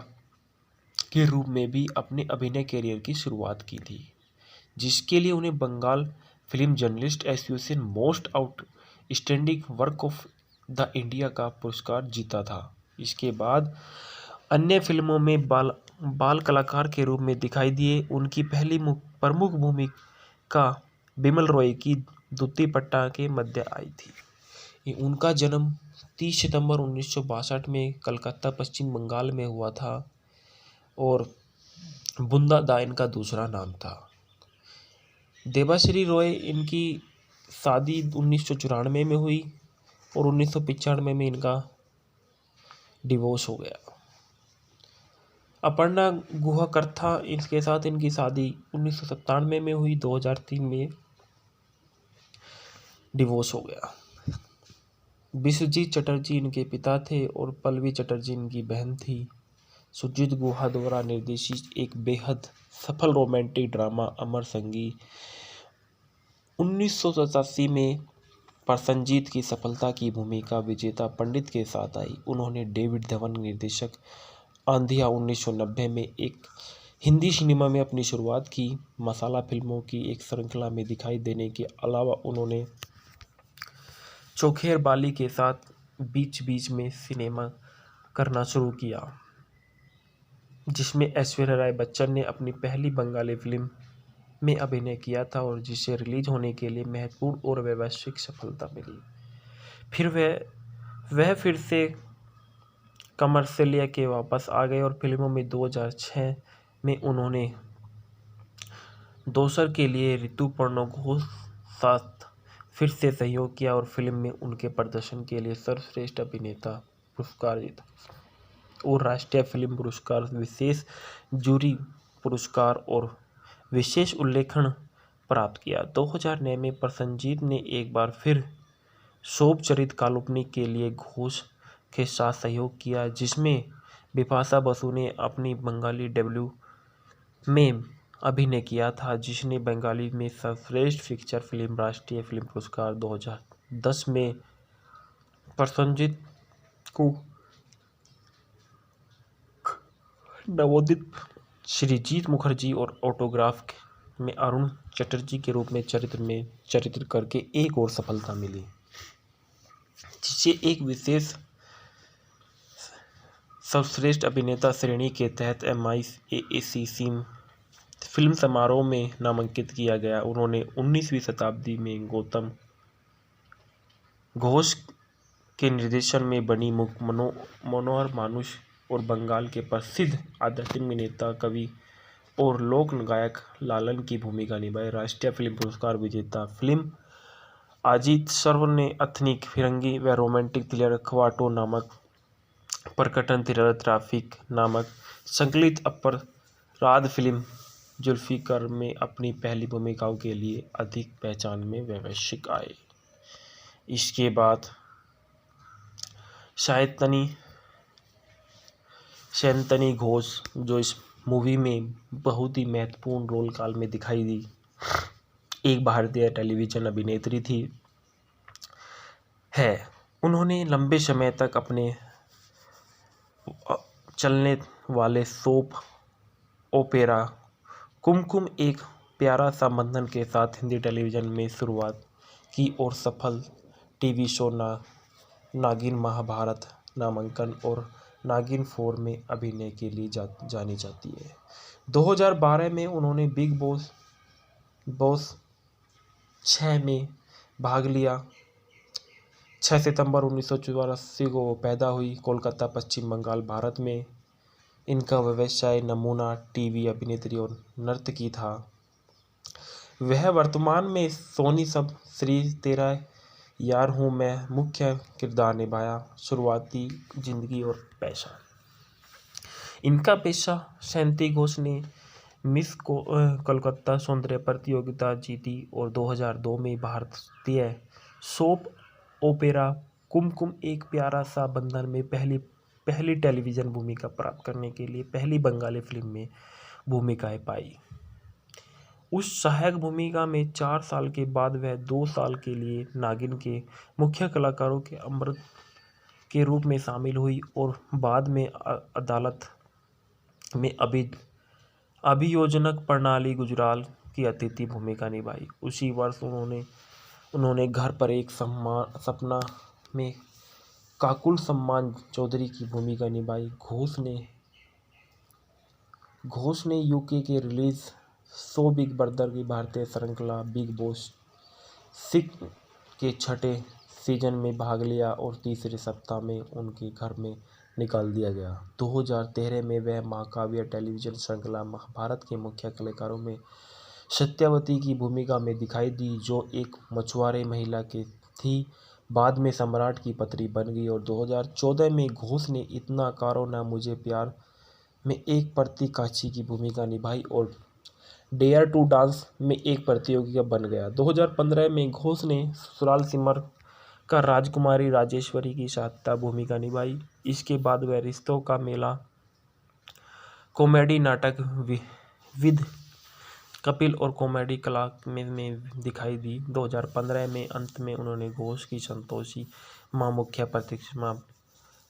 के रूप में भी अपने अभिनय करियर की शुरुआत की थी, जिसके लिए उन्हें Bengal film journalist association most outstanding work of the India का पुरस्कार जीता था। इसके बाद अन्य फिल्मों में बाल कलाकार के रूप में दिखाई दिए। उनकी पहली प्रमुख भूमिका बिमल रॉय की दूती पट्टा के मध्य आई थी। उनका जन्म 30 सितंबर 1962 में कलकत्ता पश्चिम बंगाल में हुआ था और बुंदा दा इनका दूसरा नाम था। देबाश्री रॉय इनकी शादी 1994 में हुई और 1995 में इनका डिवोर्स हो गया। अपर्णा गुहा इनके साथ इनकी शादी 1997 में हुई, 2003 में डिवोर्स हो गया। विश्वजीत चटर्जी इनके पिता थे और पल्लवी चटर्जी इनकी बहन थी। सुजीत गुहा द्वारा निर्देशित एक बेहद सफल रोमांटिक ड्रामा अमर संगी 1987 में प्रसन्नजीत की सफलता की भूमिका विजेता पंडित के साथ आई। उन्होंने डेविड धवन निर्देशक आंधिया 1990 में एक हिंदी सिनेमा में अपनी शुरुआत की। मसाला फिल्मों की एक श्रृंखला में दिखाई देने के अलावा उन्होंने चोखेर बाली के साथ बीच बीच में सिनेमा करना शुरू किया, जिसमें ऐश्वर्या राय बच्चन ने अपनी पहली बंगाली फिल्म में अभिनय किया था और जिसे रिलीज होने के लिए महत्वपूर्ण और वैश्विक सफलता मिली। फिर वह फिर से कमर्शियलिया के वापस आ गए और फिल्मों में 2006 में उन्होंने दोसर के लिए ऋतुपर्णा घोष साथ फिर से सहयोग किया और फिल्म में उनके प्रदर्शन के लिए सर्वश्रेष्ठ अभिनेता पुरस्कार जीता और राष्ट्रीय फिल्म पुरस्कार, विशेष जूरी पुरस्कार और विशेष उल्लेखन प्राप्त किया। 2009 में प्रसन्नजीत ने एक बार फिर शोभ चरित काल्पनिक के लिए घोष के साथ सहयोग किया, जिसमें बिपाशा बसु ने अपनी बंगाली डेब्यू में अभिनय किया था, जिसने बंगाली में सर्वश्रेष्ठ फीचर फिल्म राष्ट्रीय फिल्म पुरस्कार 2010 में प्रसन्नजीत को नवोदित श्रीजीत मुखर्जी और ऑटोग्राफ में अरुण चटर्जी के रूप में चरित्र करके एक और सफलता मिली, जिसे एक विशेष सर्वश्रेष्ठ अभिनेता श्रेणी के तहत MIAAC फिल्म समारोह में नामांकित किया गया। उन्होंने 19वीं शताब्दी में गौतम घोष के निर्देशन में बनी मनोहर मानुष और बंगाल के प्रसिद्ध आध्यात्मिक नेता, कवि और लोक गायक लालन की भूमिका निभाई। राष्ट्रीय फिल्म पुरस्कार विजेता फिल्म अजीत सर्व ने एथनिक, फिरंगी व रोमांटिक थ्रिलर ख्वाटो नामक, प्रकटन थ्रिलर ट्रैफिक नामक संकलित अपराध फिल्म जुल्फिकार में अपनी पहली भूमिकाओं के लिए अधिक पहचान में वैश्विक आए। इसके बाद शयंतनी घोष, जो इस मूवी में बहुत ही महत्वपूर्ण रोल काल में दिखाई दी, एक भारतीय टेलीविजन अभिनेत्री थी है। उन्होंने लंबे समय तक अपने चलने वाले सोप ओपेरा कुमकुम एक प्यारा सा बंधन के साथ हिंदी टेलीविज़न में शुरुआत की और सफल टीवी शो नागिन महाभारत नामांकन और नागिन 4 में अभिनय के लिए जानी जाती है। 2012 में उन्होंने बिग बॉस 6 में भाग लिया। 6 सितंबर 1984 को पैदा हुई, कोलकाता, पश्चिम बंगाल, भारत में। इनका व्यवसाय नमूना टीवी अभिनेत्री और नर्तकी था। वह वर्तमान में सोनी सब श्री तेरा यार हूँ मैं मुख्य किरदार निभाया। शुरुआती जिंदगी और पेशा। इनका पेशा शयंती घोष ने मिस कोलकाता सौंदर्य प्रतियोगिता जीती और 2002 में भारतीय सोप ओपेरा कुमकुम एक प्यारा सा बंधन में पहली टेलीविज़न भूमिका प्राप्त करने के लिए पहली बंगाली फिल्म में भूमिकाएं पाई। उस सहायक भूमिका में 4 साल के बाद वह 2 साल के लिए नागिन के मुख्य कलाकारों के अमृत के रूप में शामिल हुई और बाद में अदालत में अभियोजक प्रणाली गुजराल की अतिथि भूमिका निभाई। उसी वर्ष उन्होंने घर पर एक सपना में काकुल सम्मान चौधरी की भूमिका निभाई। घोष ने यूके के रिलीज शो बिग ब्रदर की भारतीय श्रृंखला बिग बॉस 6 के 6ठे सीजन में भाग लिया और तीसरे सप्ताह में उनके घर में निकाल दिया गया। 2013 में वह महाकाव्य टेलीविजन श्रृंखला महाभारत के मुख्य कलाकारों में सत्यवती की भूमिका में दिखाई दी, जो एक मछुआरे महिला के थी। बाद में सम्राट की पत्नी बन गई और 2014 में घोष ने इतना करो ना मुझे प्यार में एक प्रतिकाची की भूमिका निभाई और डेयर टू डांस में एक प्रतियोगी बन गया। 2015 में घोष ने ससुराल सिमर का राजकुमारी राजेश्वरी की सहायता भूमिका निभाई। इसके बाद वह रिश्तों का मेला कॉमेडी नाटक विद कपिल और कॉमेडी क्लास में दिखाई दी। 2015 में अंत में उन्होंने घोष की संतोषी मां मुख्य प्रतिमा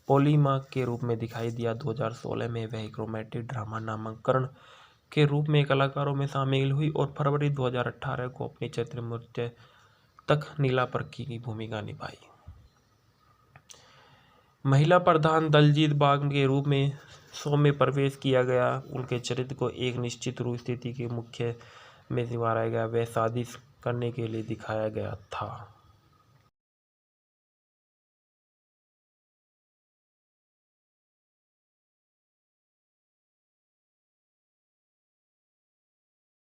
पोली मां के रूप में दिखाई दिया। 2016 में वह एक रोमांटिक ड्रामा नामांकन के रूप में कलाकारों में शामिल हुई और फरवरी 2018 को अपनी चैत्र मृत्यु तक नीला पर्की की भूमिका निभाई। महिला प्रधान दलजीत बाग के रूप में शो में प्रवेश किया गया। उनके चरित्र को एक निश्चित स्थिति के मुख्य में निभाया गया। वह शादी करने के लिए दिखाया गया था।